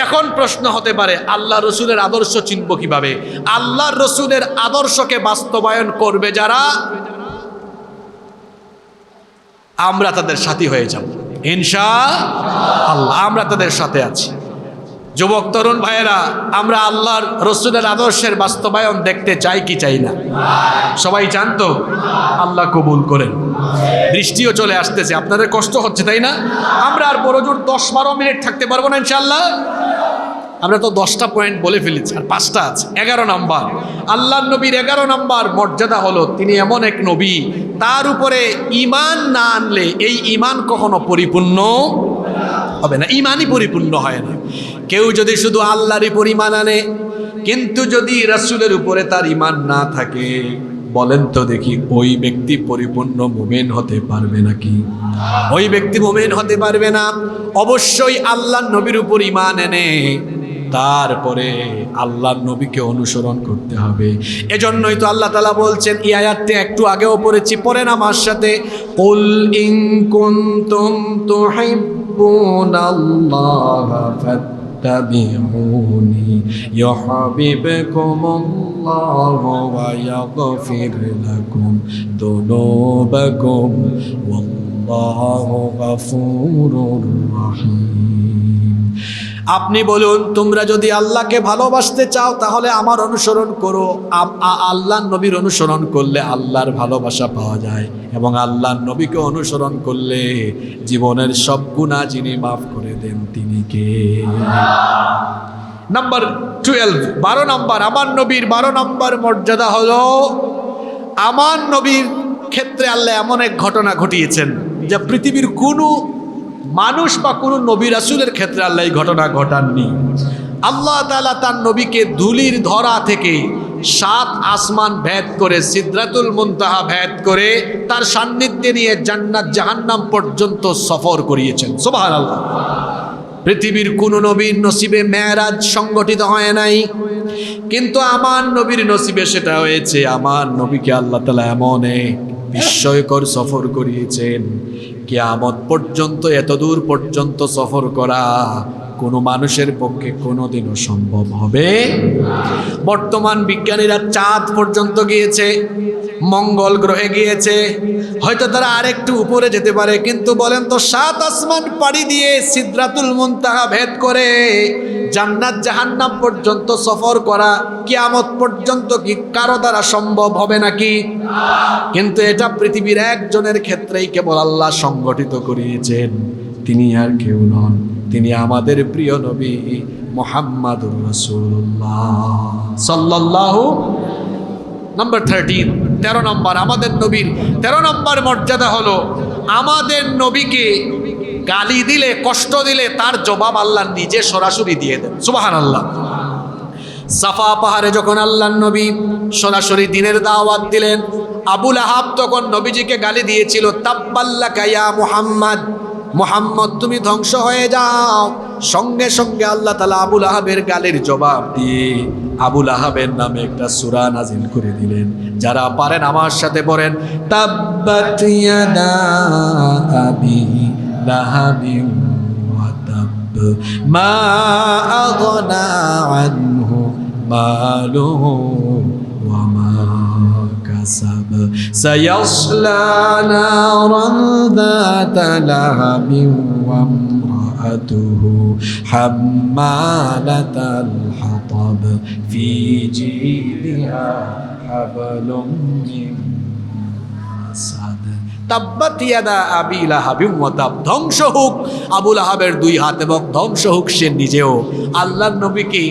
এখন প্রশ্ন হতে পারে, আল্লাহ রসুলের আদর্শ চিনব কিভাবে? আল্লাহর রসুলের আদর্শকে বাস্তবায়ন করবে যারা, আমরা তাদের সাথী হয়ে যাব ইনশাআল্লাহ। আমরা তাদের সাথে আছি। যুবক তরুণ ভাইয়েরা, আমরা আল্লাহর রসুলের আদর্শের বাস্তবায়ন দেখতে চাই কি চাই না? সবাই চান তো? আল্লাহ কবুল করেন। বৃষ্টিও চলে আসতেছে, আপনাদের কষ্ট হচ্ছে তাই না? আমরা আর বড় জোর 10-12 মিনিট থাকতে পারবো না ইনশাআল্লাহ। আমরা তো 10টা পয়েন্ট বলে ফেলেছি, আর 5টা আছে। 11 নম্বর, আল্লাহর নবীর 11 নম্বর মর্যাদা হলো তিনি এমন এক নবী, তার উপরে ঈমান না আনলে এই ঈমান কখনো পরিপূর্ণ হবে না, ইমানই পরিপূর্ণ হয় না। কেউ যদি শুধু আল্লাহর উপর ঈমান আনে কিন্তু যদি রাসূলের উপরে তার ঈমান না থাকে, বলেন তো দেখি ওই ব্যক্তি পরিপূর্ণ মুমিন হতে পারবে নাকি? ওই ব্যক্তি মুমিন হতে পারবে না। অবশ্যই আল্লাহর নবীর উপর ঈমান এনে তারপরে আল্লাহর নবীকে অনুসরণ করতে হবে। এজন্যই তো আল্লাহ তাআলা বলছেন, এই আয়াতটি একটু আগেও পড়েছি, পড়েন আমার সাথে, কুল ইন কুনতুম তুহিব্বুনাল্লাহা ফাত্তাবিউনি ইউহিব্বুকুমুল্লাহু ওয়া ইয়াগফির লাকুম যুনুবাকুম ওয়াল্লাহু গফুরুর রহিম। আপনি বলুন, তোমরা যদি আল্লাহকে ভালোবাসতে চাও তাহলে আমার অনুসরণ করো। আল্লাহর নবীর অনুসরণ করলে আল্লাহর ভালোবাসা পাওয়া যায়, এবং আল্লাহর নবীকে অনুসরণ করলে জীবনের সব গুনাহ যিনি মাফ করে দেন তিনি কে? নাম্বার 12, 12 নম্বর, আমার নবীর 12 নম্বর মর্যাদা হলো, আমার নবীর ক্ষেত্রে আল্লাহ এমন এক ঘটনা ঘটিয়েছেন যা পৃথিবীর কোনো মানুষ বা কোনো নবী রাসূলের ক্ষেত্রে আল্লাহ এই ঘটনা ঘটাননি। আল্লাহ তাআলা তার নবীকে ধুলির ধরা থেকে 7 আসমান ভেদ করে, সিদরাতুল মুনতাহা ভেদ করে তার সান্নিধ্যে নিয়ে জান্নাত জাহান্নাম পর্যন্ত সফর করিয়েছেন। সুবহানাল্লাহ। পৃথিবীর কোন নবীর নসিবে মেরাজ সংগঠিত হয় নাই, কিন্তু আমার নবীর নসিবে সেটা হয়েছে। আমার নবীকে আল্লাহ তাআলা এমন এক বিস্ময়কর সফর করিয়েছেন, কিয়ামত পর্যন্ত এত দূর পর্যন্ত সফর করা কোনো মানুষের পক্ষে কোনোদিনও সম্ভব হবে। বর্তমান বিজ্ঞানীরা চাঁদ পর্যন্ত গিয়েছে, মঙ্গল গ্রহে গিয়েছে, হয়তো তারা আরেকটু উপরে যেতে পারে, কিন্তু বলেন তো 7 আসমান পাড়ি দিয়ে সিদরাতুল মুনতাহা ভেদ করে জান্নাত জাহান্নাম পর্যন্ত সফর করা কিয়ামত পর্যন্ত কি কারো দ্বারা সম্ভব হবে নাকি? কিন্তু এটা পৃথিবীর একজনের ক্ষেত্রেই কেবল আল্লাহ সংগঠিত করিয়েছেন। তিনি আর কেউ নন, তিনি আমাদের প্রিয় নবী মুহাম্মাদুর রাসূলুল্লাহ সাল্লাল্লাহু। নাম্বার 13 নম্বর, আমাদের নবীর 13 নম্বর মর্যাদা হলো, আমাদের নবীকে গালি দিলে, কষ্ট দিলে তার জবাব আল্লাহ নিজে সরাসরি দিয়ে দেন। সুবহানাল্লাহ। সাফা পাহাড়ে যখন আল্লাহর নবী সরাসরি দ্বীনের দাওয়াত দিলেন, আবু লাহাব তখন নবীজিকে গালি দিয়েছিল, তাব্বাল্লাকা ইয়া মুহাম্মদ, মুহাম্মদ তুমি ধ্বংস হয়ে যাও। সঙ্গে সঙ্গে আল্লাহ তাআলা আবু লাহাবের গালির জবাব দিয়ে আবু লাহাবের নামে একটা সূরা নাজিল করে দিলেন। যারা পারেন আমার সাথে পড়েন, তাব্বাত ইয়াদা আবি লাহাবিন ওয়া তাব মা আগনা আনহু মালুহু ওয়া মা কাসাব সায়াসলা নারান যাতা লাহাবিন ওয়া ইমরাআতুহু হাম্মালাতাল হাতাব ফি জিদিহা হাবলুম মিন মাসাদ। তাব্বাত ইয়াদা আবি লাহাবিন ওয়া তাব, ধ্বংস হোক আবু লাহাবের 2 হাত এবং ধ্বংস হোক সে নিজেও। আল্লাহর নবীকে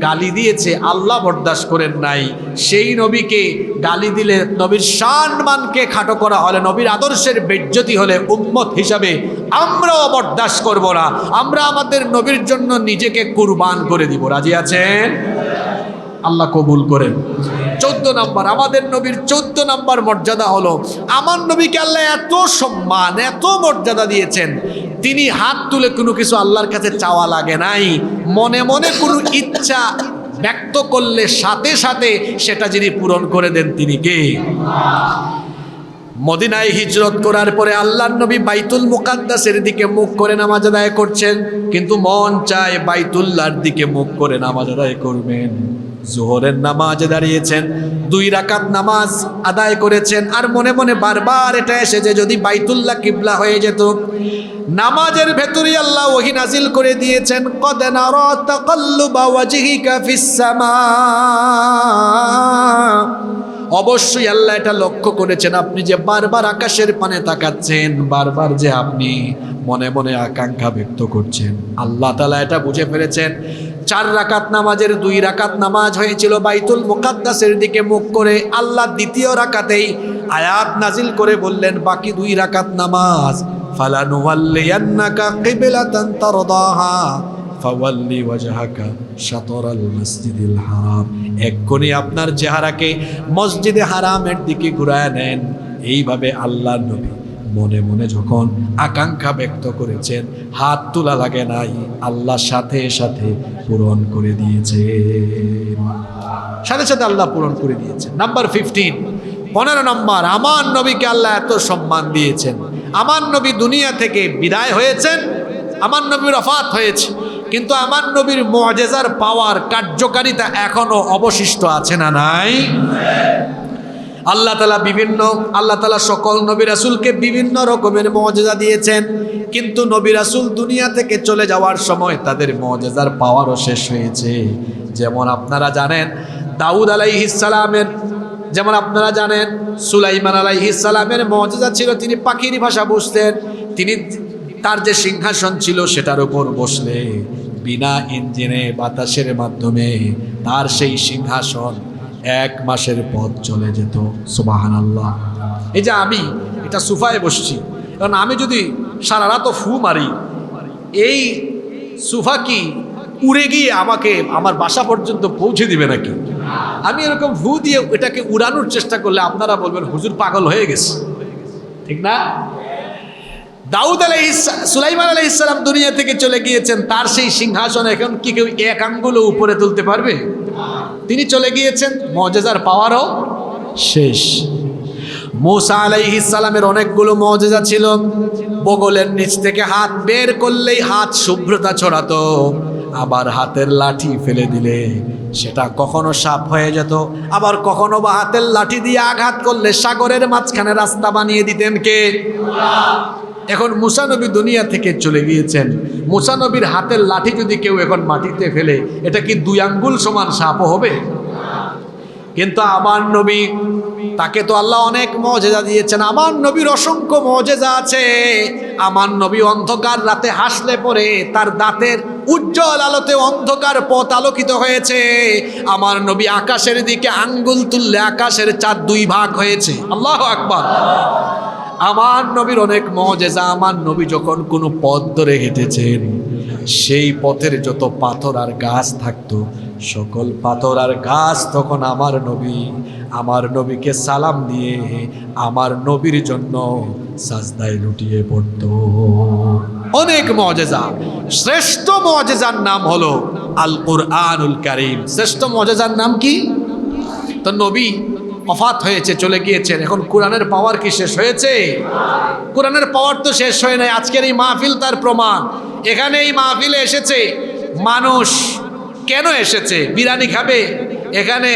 গালি দিয়েছে, আল্লাহ বরদাস্ত করেন নাই। সেই নবীকে গালি দিলে, নবীর সম্মানকে খাটো করা হলে, নবীর আদর্শের বেজ্জতি হলে উম্মত হিসাবে আমরাও বরদাস্ত করব না। আমরা আমাদের নবীর জন্য নিজেকে কুরবান করে দিব। রাজি আছেন? আল্লাহ কবুল করেন। 14 নম্বর, আমাদের নবীর 14 নম্বর মর্যাদা হলো, আমার নবীকে আল্লাহ এত সম্মান, এত মর্যাদা দিয়েছেন, তিনি হাত তুলে কোনো কিছু আল্লাহর কাছে চাওয়া লাগে নাই। মনে মনে কোনো ইচ্ছা ব্যক্ত করলে সাথে সাথে সেটা যিনি পূরণ করে দেন তিনি কে? মদিনায় হিজরত করার পরে আল্লাহর নবী বাইতুল মুকাদ্দাসের দিকে মুখ করে নামাজ আদায় করছেন, কিন্তু মন চায় বাইতুল্লাহর দিকে মুখ করে নামাজ আদায় করবেন। জোহরের নামাজে দাঁড়িয়েছেন, 2 রাকাত নামাজ আদায় করেছেন, আর মনে মনে বারবার এটা এসেছে যদি বাইতুল্লাহ কিবলা হয়ে যেত। নামাজের ভেতরে আল্লাহ ওহী নাজিল করে দিয়েছেন, কদ নারা তাকাল্লুবা ওয়াজহিকা ফিস সামা। অবশ্যই আল্লাহ এটা লক্ষ্য করেছেন, আপনি যে বারবার আকাশের পানে তাকাচ্ছেন, বারবার যে আপনি মনে মনে আকাঙ্ক্ষা ব্যক্ত করছেন। আল্লাহ তাআলা এটা বুঝে ফেলেছেন। 4 রাকাত নামাজের 2 রাকাত নামাজ হয়েছিল বাইতুল মুকাদ্দাসের দিকে মুখ করে। আল্লাহ দ্বিতীয় রাকাতেই আয়াত নাজিল করে বললেন, বাকি 2 রাকাত নামাজ ফালানুওয়াল্লিয়ান্নাকা কিবলাতান তারদাহা ফাওয়াল্লি ওয়াজহাকা শাতরাল মাসজিদিল হারাম। এক্ষুনি আপনার চেহারাকে মসজিদে হারামের দিকে ঘুরায় নেন। এইভাবে আল্লাহর নবী মনে মনে যখন আকাঙ্ক্ষা ব্যক্ত করেছেন, হাত তোলা লাগে নাই, আল্লাহ সাথে সাথে পূরণ করে দিয়েছে, সাথে সাথে আল্লাহ পূরণ করে দিয়েছেন। নাম্বার 15, 15 নম্বর, আমার নবীকে আল্লাহ এত সম্মান দিয়েছেন। আমার নবী দুনিয়া থেকে বিদায় হয়েছেন, আমার নবীর ওফাত হয়েছে, কিন্তু আমার নবীর মুআজিজার পাওয়ার কার্যকারিতা এখনো অবশিষ্ট আছে না নাই? আল্লাহ তাআলা সকল নবী রাসূলকে বিভিন্ন রকমের মুআজিজা দিয়েছেন, কিন্তু নবী রাসূল দুনিয়া থেকে চলে যাওয়ার সময় তাদের মুআজিজার পাওয়ারও শেষ হয়েছে। যেমন আপনারা জানেন দাউদ আলাইহিস সালামের, যেমন আপনারা জানেন সুলাইমান আলাইহিস সালামের মুআজিজা ছিল তিনি পাখির ভাষা বুঝতেন। তিনি তার যে সিংহাসন ছিল সেটার উপর বসলে বিনা ইঞ্জিনে বাতাসের মাধ্যমে তার সেই সিংহাসন 1 মাসের পথ চলে যেত। সুবহানাল্লাহ। এই যে আমি এটা সোফায় বসছি, কারণ আমি যদি সারা রাত ফু মারি, এই সোফা কি উড়ে গিয়ে আমাকে আমার বাসা পর্যন্ত পৌঁছে দিবে নাকি? আমি এরকম ফু দিয়ে এটাকে উড়ানোর চেষ্টা করলে আপনারা বলবেন হুজুর পাগল হয়ে গেছে, ঠিক না? সুলাইমান আলাইহিস সালাম দুনিয়া থেকে চলে গিয়েছেন, তার সেই সিংহাসন এখন কি কেউ 1 আঙ্গুল উপরে তুলতে পারবে? তিনি চলে গিয়েছেন, মুআজিজার পাওয়ারও শেষ। মূসা আলাইহিস সালামের অনেকগুলো মুআজিজা ছিল। বগলের নিচ থেকে হাত বের করলেই হাত শুভ্রতা ছড়াতো, আবার হাতের লাঠি ফেলে দিলে সেটা কখনো সাপ হয়ে যেত, আবার কখনো বা হাতের লাঠি দিয়ে আঘাত করলে সাগরের মাঝখানে রাস্তা বানিয়ে দিতেন কে? এখন মুসা নবী দুনিয়া থেকে চলে গিয়েছেন, মুসা নবীর হাতের লাঠি যদি কেউ এখন মাটিতে ফেলে এটা কি 2 আঙ্গুল সমান সাপও হবে? কিন্তু আমার নবী, তাকে তো আল্লাহ অনেক মুআজিজা দিয়েছেন, আমার নবীর অসংখ্য মুআজিজা আছে। আমার নবী অন্ধকার রাতে হাসলে পরে তার দাঁতের উজ্জ্বল আলোতে অন্ধকার পথ আলোকিত হয়েছে। আমার নবী আকাশের দিকে আঙ্গুল তুললে আকাশের চাঁদ 2 ভাগ হয়েছে। আল্লাহু আকবার। আমার নবীর অনেক মুআজিজা। আমার নবী যখন কোনো পথ ধরে হেঁটেছেন, সেই পথের যত পাথর আর গাছ থাকতো, সকল পাথর আর গাছ তখন আমার নবীকে সালাম দিয়ে আমার নবীর জন্য সাজদায় লুটিয়ে পড়তো। অনেক মুআজিজা। শ্রেষ্ঠ মুআজিজার নাম হলো আল কুরআনুল কারীম। শ্রেষ্ঠ মুআজিজার নাম কি? তো নবী ওফাত হয়েছে, চলে গিয়েছেন, এখন কোরআনের পাওয়ার কি শেষ হয়েছে? কোরআনের পাওয়ার তো শেষ হয় নাই। আজকের এই মাহফিল তার প্রমাণ। এখানে এই মাহফিলে এসেছে মানুষ, কেন এসেছে? বিরিয়ানি খাবে, এখানে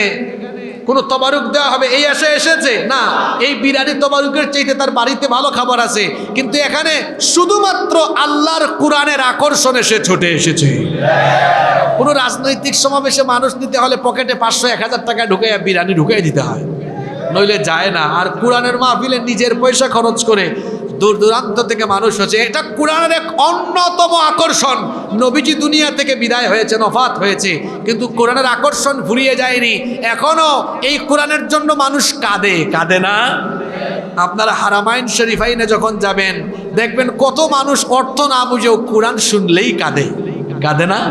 কোনো তবারুক দেওয়া হবে এই আশা এসেছে না। এই বিরিয়ানি তবারুকের চাইতে তার বাড়িতে ভালো খাবার আছে, কিন্তু এখানে শুধুমাত্র আল্লাহর কোরআনের আকর্ষণে সে ছুটে এসেছে। কোনো রাজনৈতিক সমাবেশে মানুষ নিতে হলে পকেটে 500-1000 টাকা ঢুকাইয়া বিরিয়ানি ঢুকাই দিতে হয়, নইলে যায় না। আর কোরআনের মাহফিলে নিজের পয়সা খরচ করে দূর দূরান্ত থেকে মানুষ হচ্ছে, এটা কোরআনের এক অন্যতম আকর্ষণ। নবীজি দুনিয়া থেকে বিদায় হয়েছেন, ওফাত হয়েছে, কিন্তু কোরআনের আকর্ষণ ফুরিয়ে যায়নি। এখনো এই কোরআনের জন্য মানুষ কাঁদে না? আপনারা হারামাইন শরীফাইনে যখন যাবেন দেখবেন কত মানুষ অর্থ না বুঝেও কোরআন শুনলেই কাঁদে না?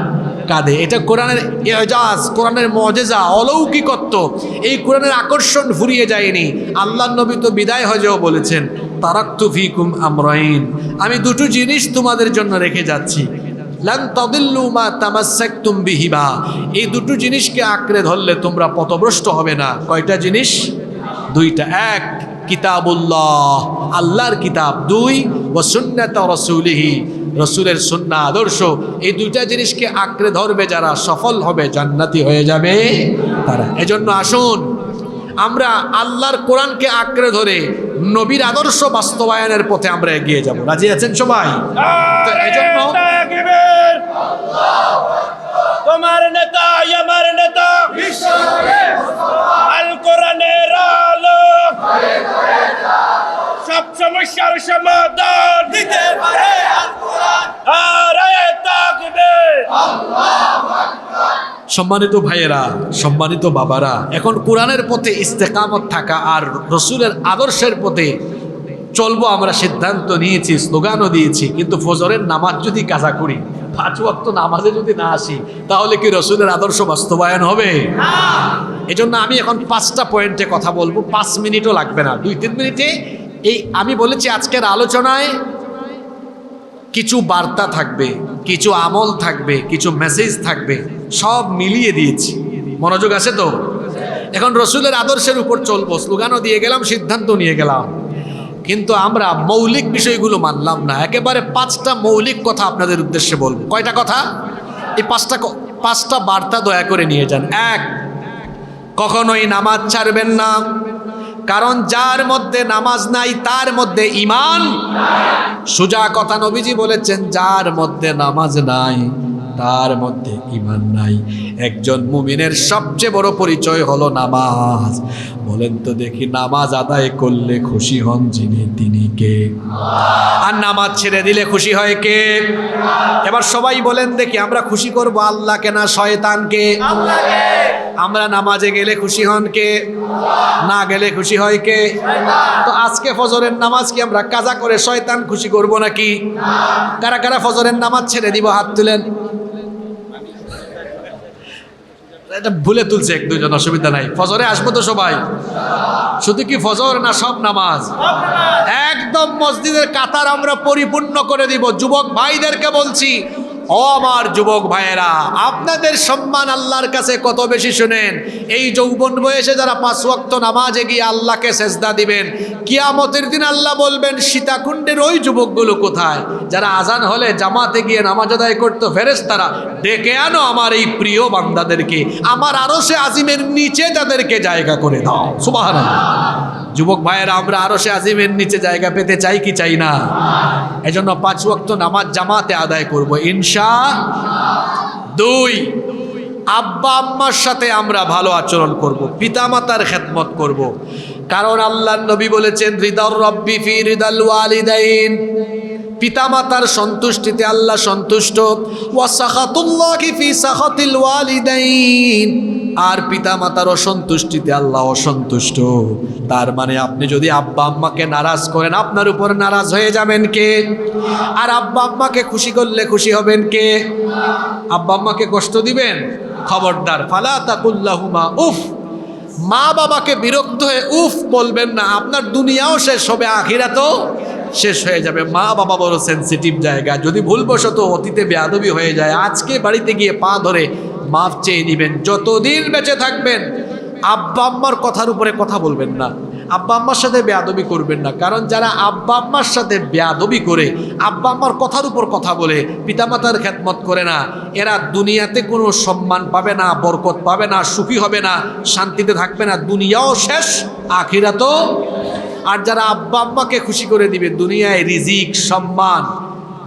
কাঁদে। এটা কোরআনের এজাজ, কোরআনের মুআজিজা, অলৌকিকত্ব। এই কোরআনের আকর্ষণ ফুরিয়ে যায়নি। আল্লাহর নবী তো বিদায় হজেও বলেছেন, তারাকতু ফিকুম আমরাইন, আমি 2টো জিনিস তোমাদের জন্য রেখে যাচ্ছি, লান তাদিল্লু মা তামাসসাকতুম বিহিমা, এই 2টো জিনিসকে আঁকড়ে ধরলে তোমরা পথভ্রষ্ট হবে না। কয়টা জিনিস? 2টা। 1 কিতাবুল্লাহ, আল্লাহর কিতাব। 2 ওয়া সুন্নাত রাসূলিহি, রসুলের সুন্নাহ আদর্শ। এই 2টা জিনিসকে আঁকড়ে ধরবে যারা, সফল হবে, জান্নাতি হয়ে যাবে তারা। এজন্য আসুন আমরা আল্লাহর কোরআনকে আঁকড়ে ধরে নবীর আদর্শ বাস্তবায়নের পথে আমরা এগিয়ে যাব। রাজি আছেন সবাই? তো এজন্য তোমার নেতা আমার নেতা আল কোরআনের আলো সব সমস্যার সমাধান দিতে পারে আল কোরআন। নারায়ে তাকবীর, আল্লাহু আকবার। সম্মানিত ভাইয়েরা, সম্মানিত বাবারা, এখন কোরআনের পথে ইস্তেকামত থাকা আর রসুলের আদর্শের পথে চলবো আমরা সিদ্ধান্ত নিয়েছি, স্লোগানও দিয়েছি, কিন্তু ফজরের নামাজ যদি কাজা করি, 5 ওয়াক্ত নামাজে যদি না আসি, তাহলে কি রসুলের আদর্শ বাস্তবায়ন হবে? এজন্য আমি এখন 5টা পয়েন্টে কথা বলবো। 5 মিনিটও লাগবে না, 2-3 মিনিটে। এই আমি বলেছি আজকের আলোচনায় কিছু বার্তা থাকবে, কিছু আমল থাকবে, কিছু মেসেজ থাকবে, সব মিলিয়ে দিয়েছি। মনোযোগ আছে তো? এখন রসুলের আদর্শের উপর চলবো, স্লোগানও দিয়ে গেলাম, সিদ্ধান্ত নিয়ে গেলাম, কিন্তু আমরা মৌলিক বিষয়গুলো মানলাম না। একেবারে 5টা মৌলিক কথা আপনাদের উদ্দেশ্যে বলবো। কয়টা কথা? এই 5টা বার্তা দয়া করে নিয়ে যান। 1, কখনোই নামাজ ছাড়বেন না, কারণ যার মধ্যে নামাজ নাই তার মধ্যে ঈমান। সোজা কথা, নবীজি বলেছেন যার মধ্যে নামাজ নাই তার মধ্যে ঈমান নাই। একজন মুমিনের সবচেয়ে বড় পরিচয় হলো নামাজ। বলেন তো দেখি, নামাজ আদায় করলে খুশি হন যিনি, তিনি কে? আর নামাজ ছেড়ে দিলে খুশি হয় কে? এবার সবাই বলেন দেখি, আমরা খুশি করব আল্লাহকে না শয়তানকে? আমরা নামাজে গেলে খুশি হন কে? না গেলে খুশি হয় কে? তো আজকে ফজরের নামাজ কি আমরা কাজা করে শয়তান খুশি করব নাকি? কারা কারা ফজরের নামাজ ছেড়ে দিব? হাত তুলেন। এটা ভুলে তুলছে 1-2 জন, অসুবিধা নাই। ফজরে আসবো তো সবাই? শুধু কি ফজর না সব নামাজ? একদম মসজিদের কাতার আমরা পরিপূর্ণ করে দিব। যুবক ভাইদেরকে বলছি, ও আমার যুবক ভাইয়েরা, আপনাদের সম্মান আল্লাহর কাছে কত বেশি শুনেন। এই যৌবন বয়সে যারা 5 ওয়াক্ত নামাজে গিয়ে আল্লাহকে সেজদা দিবেন, কিয়ামতের দিন আল্লাহ বলবেন সীতাকুণ্ডের ওই যুবকগুলো কোথায়, যারা আজান হলে জামাতে গিয়ে নামাজ আদায় করতো। ফেরেশতারা, ডেকে আনো আমার এই প্রিয় বান্দাদেরকে, আমার আরশে আজিমের নিচে তাদেরকে জায়গা করে দাও। সুবহানাল্লাহ। যুবক ভাইয়েরা, আমরা আরশে আজিমের নিচে জায়গা পেতে চাই কি চাই না? এজন্য 5 ওয়াক্ত নামাজ জামাতে আদায় করব ইনশাআল্লাহ। 2, আব্বা আম্মার সাথে আমরা ভালো আচরণ করব, পিতামাতার খেদমত করব, কারণ আল্লাহর নবী বলেছেন রিদার রব্বি ফি রিদাল ওয়ালিদাইন, পিতামাতার সন্তুষ্টিতে আল্লাহ সন্তুষ্ট। ওয়া সাখাতুল্লাহি ফি সাখাতিল ওয়ালিদাইন, আর পিতামাতার অসন্তুষ্টিতে আল্লাহ অসন্তুষ্ট। তার মানে আপনি যদি আব্বা আম্মাকে নারাজ করেন, আপনার উপর নারাজ হয়ে যাবেন কে? আর আব্বা আম্মাকে খুশি করলে খুশি হবেন কে? আব্বা আম্মাকে কষ্ট দিবেন? খবরদার, ফালা তাকুল্লাহুমা উফ। মা বাবাকে বিরক্ত হয়ে উফ বলবেন না। আপনার দুনিয়াও শেষ হবে, আখিরাতও শেষ হয়ে যাবে। মা বাবা বড় সেন্সিটিভ জায়গা। যদি ভুলবশত অতীতে বেয়াদবি হয়ে যায়, আজকে বাড়িতে গিয়ে পা ধরে মাফ চেয়ে নিবেন। যতদিন বেঁচে থাকবেন আব্বা আম্মার কথার উপরে কথা বলবেন না, আব্বা আম্মার সাথে বেয়াদবি করবেন না। কারণ যারা আব্বা আম্মার সাথে বেয়াদবি করে, আব্বা আম্মার কথার উপর কথা বলে, পিতামাতার খেদমত করে না, এরা দুনিয়াতে কোনো সম্মান পাবে না, বরকত পাবে না, সুখী হবে না, শান্তিতে থাকবে না, দুনিয়াও শেষ, আখিরাতও। আর যারা আব্বা আম্মাকে খুশি করে দিবে, দুনিয়ায় রিজিক, সম্মান,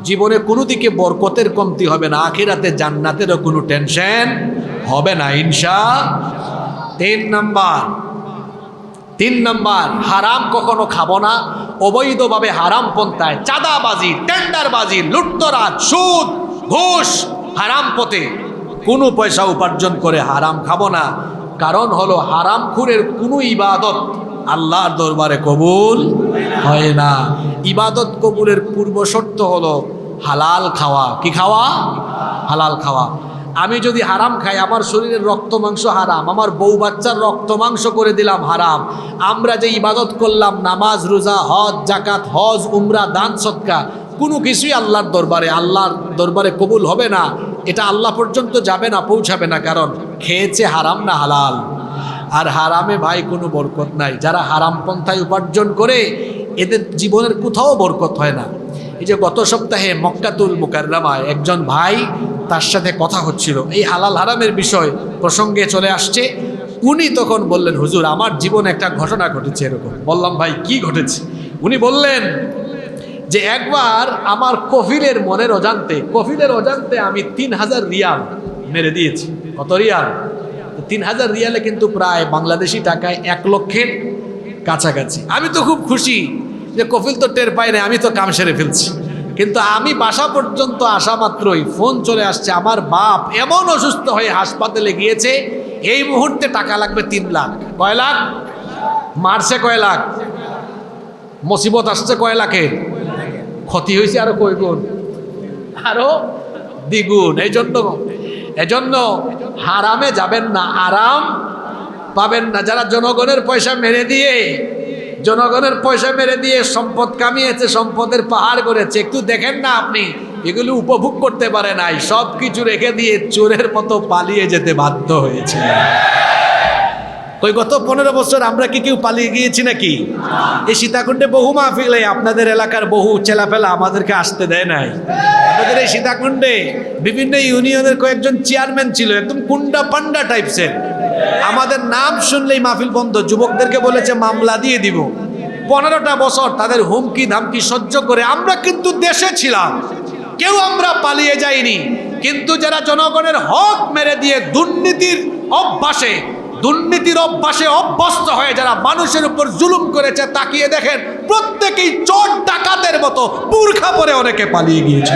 জীবনে কোনো দিকে বরকতের কমতি হবে না, আখিরাতে জান্নাতেরও কোনো টেনশন হবে না ইনশাআল্লাহ। 3 নাম্বার, হারাম কখনো খাবো না। অবৈধভাবে হারাম পন্থায় চাঁদাবাজি, টেন্ডারবাজি, লুটতরাজ, সুদ, ঘুষ, হারাম পথে কোনো পয়সা উপার্জন করে হারাম খাবো না। কারণ হলো হারামখোরের কোনো ইবাদত আল্লাহর দরবারে কবুল হয় না। ইবাদত কবুলের পূর্ব শর্ত হলো হালাল খাওয়া। কি খাওয়া? হালাল খাওয়া। আমি যদি হারাম খাই, আমার শরীরের রক্ত মাংস হারাম, আমার বউ বাচ্চার রক্ত মাংস করে দিলাম হারাম। আমরা যে ইবাদত করলাম, নামাজ, রোজা, হজ, জাকাত, হজ, উমরা, দান, সদকা, কোনো কিছুই আল্লাহর দরবারে কবুল হবে না। এটা আল্লাহ পর্যন্ত যাবে না, পৌঁছাবে না। কারণ খেয়েছে হারাম না হালাল। আর হারামে ভাই কোনো বরকত নাই। যারা হারাম পন্থায় উপার্জন করে, এদের জীবনের কোথাও বরকত হয় না। এই যে গত সপ্তাহে মক্কাতুল মুকাররমায় একজন ভাই, তার সাথে কথা হচ্ছিল, এই হালাল হারামের বিষয় প্রসঙ্গে চলে আসছে। উনি তখন বললেন, হুজুর আমার জীবনে একটা ঘটনা ঘটেছে এরকম। বললাম, ভাই কি ঘটেছে? উনি বললেন যে একবার আমার কফিলের অজান্তে আমি 3000 রিয়াল মেরে দিয়েছি। কত রিয়াল? 3000 রিয়ালে কিন্তু প্রায় বাংলাদেশি টাকায় 1 লক্ষের কাছাকাছি। আমি তো খুব খুশি যে কফিল তো টের পায় না, আমি তো কাম সেরে ফেলছি। কিন্তু আমি বাসা পর্যন্ত আসা মাত্রই ফোন চলে আসছে, আমার বাপ এমন অসুস্থ হয়ে হাসপাতালে গিয়েছে, এই মুহূর্তে টাকা লাগবে 3 লাখ। কয় লাখ? মারছে কয় লাখ? মুসিবত আসছে কয় লাখের, ক্ষতি হয়েছে আরো কয় গুণ, আরো দ্বিগুণ। এজন্য হারামে যাবেন না, আরাম পাবেন না। যারা জনগণের পয়সা মেরে দিয়ে সম্পদ কামিয়েছে, সম্পদের পাহাড় করেছে, একটু দেখেন না আপনি, এগুলো উপভোগ করতে পারে নাই, সব কিছু রেখে দিয়ে চোরের মতো পালিয়ে যেতে বাধ্য হয়েছে। ওই গত 15 বছর আমরা কি কেউ পালিয়ে গিয়েছি নাকি? এই সীতাকুণ্ডে বহু মাহফিলে আপনাদের এলাকার বহু ছেলাপেলা আমাদেরকে আসতে দেয় নাই। আমাদের এই সীতাকুণ্ডে বিভিন্ন ইউনিয়নের কয়েকজন চেয়ারম্যান ছিল, একদম কুন্ডা পান্ডা টাইপসের। আমাদের নাম শুনলেই মাহফিল বন্ধ, যুবকদেরকে বলেছে মামলা দিয়ে দিব। 15টা বছর তাদের হুমকি ধামকি সহ্য করে আমরা কিন্তু দেশে ছিলাম, কেউ আমরা পালিয়ে যাইনি। কিন্তু যারা জনগণের হক মেরে দিয়ে দুর্নীতির অভ্যাসে অভ্যস্ত হয়ে যারা মানুষের উপর জুলুম করেছে, তাকিয়ে দেখেন প্রত্যেকেই চোর ডাকাতের মতো বুরখা পরে অনেকে পালিয়ে গিয়েছে।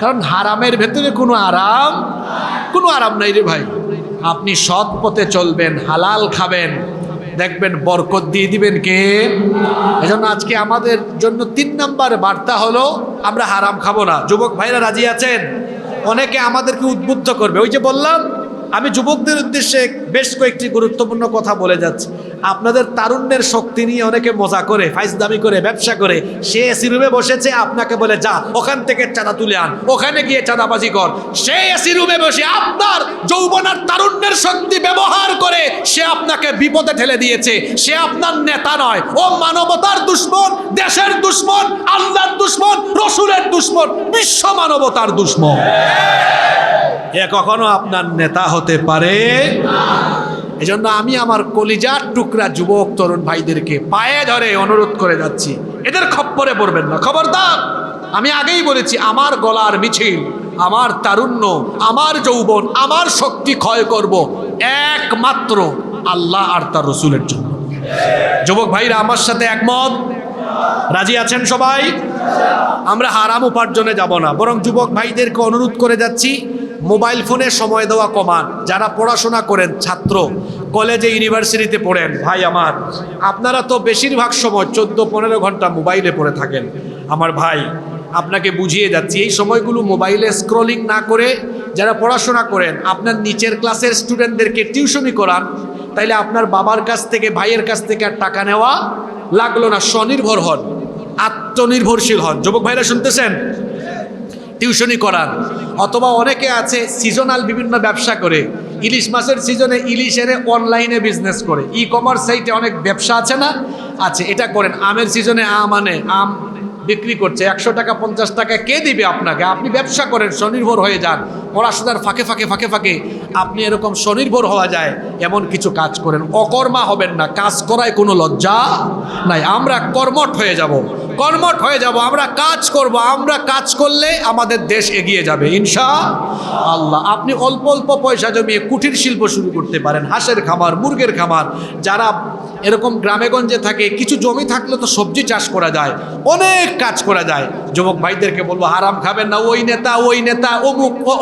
কারণ হারামের ভেতরে কোনো আরাম নাই রে ভাই। আপনি সৎ পথে চলবেন, হালাল খাবেন, দেখবেন বরকত দিয়ে দিবেন কে। এজন্য আজকে আমাদের জন্য 3 নাম্বার বার্তা হলো আমরা হারাম খাবো না। যুবক ভাইরা রাজি আছেন? অনেকে আমাদেরকে উদ্বুদ্ধ করবে। ওই যে বললাম, আমি যুবকদের উদ্দেশ্যে বেশ কয়েকটি গুরুত্বপূর্ণ কথা বলে যাচ্ছি। আপনাদের তারুণ্যের শক্তি নিয়ে অনেকে মজা করে, ফাইজদামি করে, ব্যবসা করে। সে এসি রুমে বসেছে, আপনাকে বলে যা ওখান থেকে চাঁদা তুলে আন, ওখানে গিয়ে চাঁদাবাজি কর। সে এসি রুমে বসে আপনার যৌবন আর তারুণ্যের শক্তি ব্যবহার করে সে আপনাকে বিপদে ঠেলে দিয়েছে। সে আপনার নেতা নয়, ও মানবতার দুশ্মন, দেশের দুশ্মন, আল্লাহর দুশ্মন, রসুলের দুশ্মন, বিশ্ব মানবতার দুশ্মন। এ কখনো আপনার নেতা হতে পারে। এজন্য আমি আমার কলিজার টুকরা যুবক তরুণ ভাইদেরকে পায়ে ধরে অনুরোধ করে যাচ্ছি, এদের খপ্পরে পড়বেন না, খবরদার। আমি আগেই বলেছি, আমার গলার মিছিল, আমার তারুণ্য, আমার যৌবন, আমার শক্তি ক্ষয় করব একমাত্র আল্লাহ আর তার রসুলের জন্য। যুবক ভাইরা আমার সাথে একমত? রাজি আছেন সবাই? আমরা হারাম উপার্জনে যাব না, বরং যুবক ভাইদেরকে অনুরোধ করে যাচ্ছি, মোবাইল ফোনে সময় দেওয়া কমান। যারা পড়াশোনা করেন, ছাত্র, কলেজে ইউনিভার্সিটিতে পড়েন, ভাই আমার, আপনারা তো বেশিরভাগ সময় 14-15 ঘন্টা মোবাইলে পড়ে থাকেন। আমার ভাই, আপনাকে বুঝিয়ে যাচ্ছি, এই সময়গুলো মোবাইলে স্ক্রলিং না করে যারা পড়াশোনা করেন, আপনার নিচের ক্লাসের স্টুডেন্টদেরকে টিউশনি করান। তাইলে আপনার বাবার কাছ থেকে, ভাইয়ের কাছ থেকে আর টাকা নেওয়া লাগলো না। স্বনির্ভর হন, আত্মনির্ভরশীল হন। যুবক ভাইরা শুনতেছেন? টিউশনি করান। অথবা অনেকে আছে সিজনাল বিভিন্ন ব্যবসা করে, ইলিশ মাছের সিজনে ইলিশের অনলাইনে বিজনেস করে, ই-কমার্স সাইটে অনেক ব্যবসা আছে না? আছে, এটা করেন। আমের সিজনে আম বিক্রি করছে, 100 টাকা 50 টাকা কে দিবে আপনাকে? আপনি ব্যবসা করেন, স্বনির্ভর হয়ে যান। পড়াশোনার ফাঁকে ফাঁকে আপনি এরকম স্বনির্ভর হওয়া যায় এমন কিছু কাজ করেন। অকর্মা হবেন না, কাজ করায় কোনো লজ্জা নাই। আমরা কর্মঠ হয়ে যাব, আমরা কাজ করব। আমরা কাজ করলে আমাদের দেশ এগিয়ে যাবে ইনশাআল্লাহ। আপনি অল্প অল্প পয়সা জমিয়ে কুটির শিল্প শুরু করতে পারেন, হাঁসের খামার, মুরগের খামার। যারা এরকম গ্রামেগঞ্জে থাকে, কিছু জমি থাকলে তো সবজি চাষ করা যায়, অনেক কাজ করা যায়। যুবক ভাইদেরকে বলবো, হারাম খাবেন না। ওই নেতা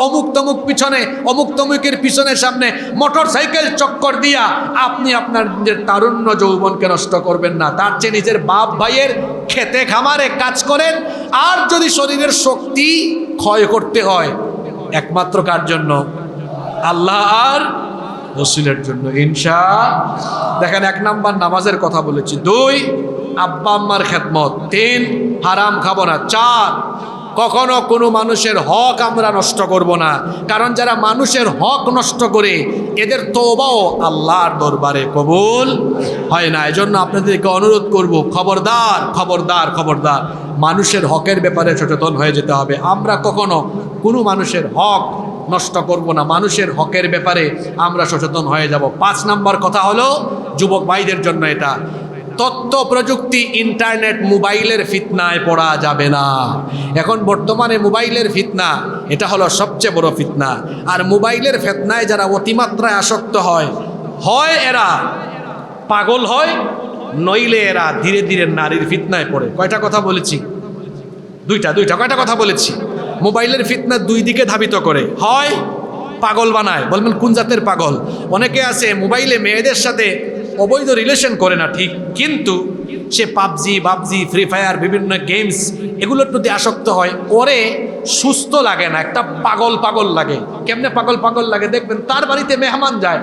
অমুক তমুক পিছনে, অমুক তমুকের পিছনে সামনে মোটর সাইকেল চক্কর দিয়া আপনি আপনার নিজের তারুণ্য যৌবনকে নষ্ট করবেন না। তার চেয়ে নিজের বাপ ভাইয়ের খেতে খামারে কাজ করেন। আর যদি শরীরের শক্তি ক্ষয় করতে হয়, একমাত্র কার জন্য? আল্লাহ আর রসুলের জন্য দেখেন, 1 নাম্বার নামাজের কথা বলেছি, 2 আব্বা আম্মার খেদমত, 3 হারাম খাবো না, 4 কখনো কোনো মানুষের হক আমরা নষ্ট করব না। কারণ যারা মানুষের হক নষ্ট করে, এদের তওবাও আল্লাহর দরবারে কবুল হয় না। এজন্য আপনাদেরকে অনুরোধ করব, খবরদার, মানুষের হকের ব্যাপারে সচেতন হয়ে যেতে হবে। আমরা কখনো কোনো মানুষের হক নষ্ট করব না, মানুষের হকের ব্যাপারে আমরা সচেতন হয়ে যাব। 5 নাম্বার কথা হলো যুবক ভাইদের জন্য, এটা তথ্য প্রযুক্তি, ইন্টারনেট, মোবাইলের ফিতনায় পড়া যাবে না। এখন বর্তমানে মোবাইলের ফিতনা, এটা হলো সবচেয়ে বড় ফিতনা। আর মোবাইলের ফিতনায় যারা অতিমাত্রায় আসক্ত হয় এরা পাগল হয়, নইলে এরা ধীরে ধীরে নারীর ফিতনায় পড়ে। কয়টা কথা বলেছি? দুইটা। কয়টা কথা বলেছি? মোবাইলের ফিতনা 2 দিকে ধাবিত করে, হয় পাগল বানায়। বলবেন কোন জাতের পাগল? অনেকে আছে মোবাইলে মেয়েদের সাথে অবৈধ রিলেশন করে না ঠিক, কিন্তু সে পাবজি ফ্রি ফায়ার বিভিন্ন গেমস এগুলোর প্রতি আসক্ত হয়, ওরে সুস্থ লাগে না, একটা পাগল পাগল লাগে। কেমনে পাগল পাগল লাগে দেখবেন, তার বাড়িতে মেহমান যায়,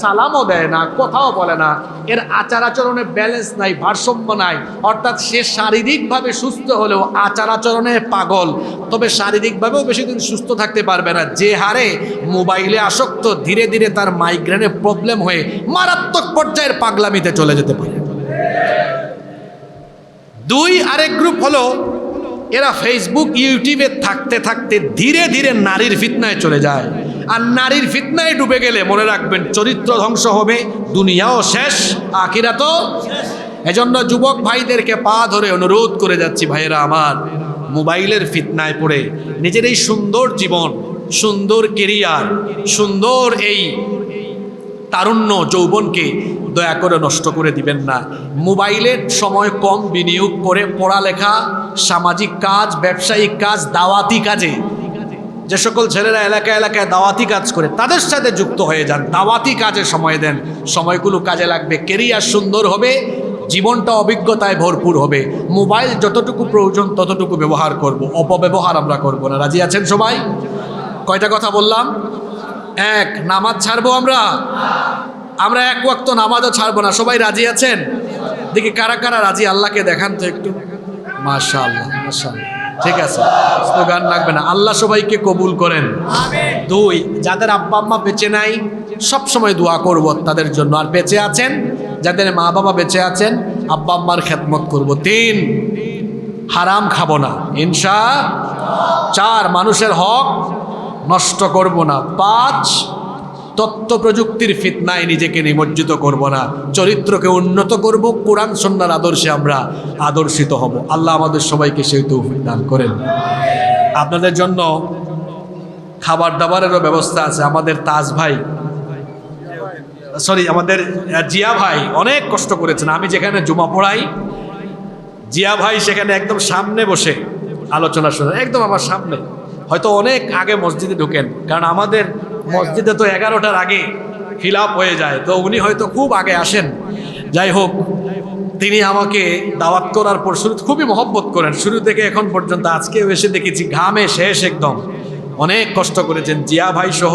সালামও দেয় না, কথাও বলে না, এর আচার আচরণে ব্যালেন্স নাই, ভারসাম্য নাই। অর্থাৎ সে শারীরিকভাবে সুস্থ হলেও আচার আচরণে পাগল, তবে শারীরিকভাবেও বেশি দিন সুস্থ থাকতে পারবে না। যে হারে মোবাইলে আসক্ত, ধীরে ধীরে তার মাইগ্রেনের প্রবলেম হয়ে মারাত্মক পর্যায়ের পাগলামিতে চলে যেতে পারে। দুই আরেক গ্রুপ হলো, এরা ফেসবুক ইউটিউবে থাকতে থাকতে ধীরে ধীরে নারীর ফিতনায় চলে যায়। আর নারীর ফিতনায় ডুবে গেলে মনে রাখবেন চরিত্র ধ্বংস হবে, দুনিয়াও শেষ, আখিরাতও শেষ। এজন্য যুবক ভাইদেরকে পা ধরে অনুরোধ করে যাচ্ছি, ভাইয়েরা আমার, মোবাইলের ফিতনায় পড়ে নিজের এই সুন্দর জীবন, সুন্দর কেরিয়ার, সুন্দর এই তারুণ্য যৌবনকে দয়া করে নষ্ট করে দিবেন না। মোবাইলের সময় কম বিনিয়োগ করে পড়ালেখা, সামাজিক কাজ, ব্যবসায়িক কাজ, দাওয়াতি কাজে, যে সকল ছেলেরা এলাকায় এলাকায় দাওয়াতি কাজ করে তাদের সাথে যুক্ত হয়ে যান, দাওয়াতি কাজে সময় দেন, সময়গুলো কাজে লাগবে, কেরিয়ার সুন্দর হবে, জীবনটা অভিজ্ঞতায় ভরপুর হবে। মোবাইল যতটুকু প্রয়োজন ততটুকু ব্যবহার করব, অপব্যবহার আমরা করব না। রাজি আছেন সবাই? কয়টা কথা বললাম? এক, নামাজ ছাড়বো আমরা এক ওয়াক্ত নামাজও ছাড়বো না। সবাই রাজি আছেন? দেখি কারা কারা রাজি, আল্লাহকে দেখান তো একটু। মাশাআল্লাহ মাশাআল্লাহ, ঠিক আছে, স্লোগান লাগবে না। আল্লাহ সবাইকে কবুল করেন। দুই, যাদের আব্বা আম্মা বেঁচে নাই সব সময় দোয়া করব তাদের জন্য, আর বেঁচে আছেন যাদের মা বাবা বেঁচে আছেন আব্বা আম্মার খেদমত করব। তিন, হারাম খাবো না ইনশাআল্লাহ। চার, মানুষের হক নষ্ট করব না। পাঁচ, তথ্য প্রযুক্তির ফিতনায় নিজেকে নিমজ্জিত করব না, চরিত্রকে উন্নত করব, কোরআন সুন্নাহর আদর্শে আমরা আদর্শিত হব। আল্লাহ আমাদের সবাইকে সেই তৌফিক দান করেন। আপনাদের জন্য খাবার দাবারেরও ব্যবস্থা আছে। আমাদের তাজ ভাই, আমাদের জিয়া ভাই অনেক কষ্ট করেছেন। আমি যেখানে জুমা পড়াই, জিয়া ভাই সেখানে একদম সামনে বসে আলোচনা শোনেন, একদম আমার সামনে। হয়তো অনেক আগে মসজিদে ঢুকেন, কারণ আমাদের মসজিদে তো 11টার আগে ফিল আপ হয়ে যায়, তো উনি হয়তো খুব আগে আসেন। যাই হোক, তিনি আমাকে দাওয়াত করার পর শুরু খুবই মহব্বত করেন, শুরু থেকে এখন পর্যন্ত। আজকেও এসে দেখেছি ঘামে শেষ, একদম অনেক কষ্ট করেছেন। জিয়া ভাই সহ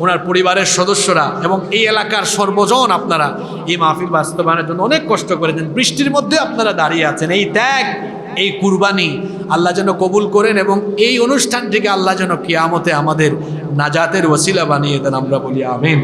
ওনার পরিবারের সদস্যরা এবং এই এলাকার সর্বজন আপনারা এই মাহফিল বাস্তবায়নের জন্য অনেক কষ্ট করেছেন। বৃষ্টির মধ্যে আপনারা দাঁড়িয়ে আছেন। এই ত্যাগ, এই কুরবানি আল্লাহ যেন কবুল করেন এবং এই অনুষ্ঠানটিকে আল্লাহ যেন কিয়ামতে আমাদের নাজাতের ওসিলা বানিয়ে দেন। আমরা বলি আমিন।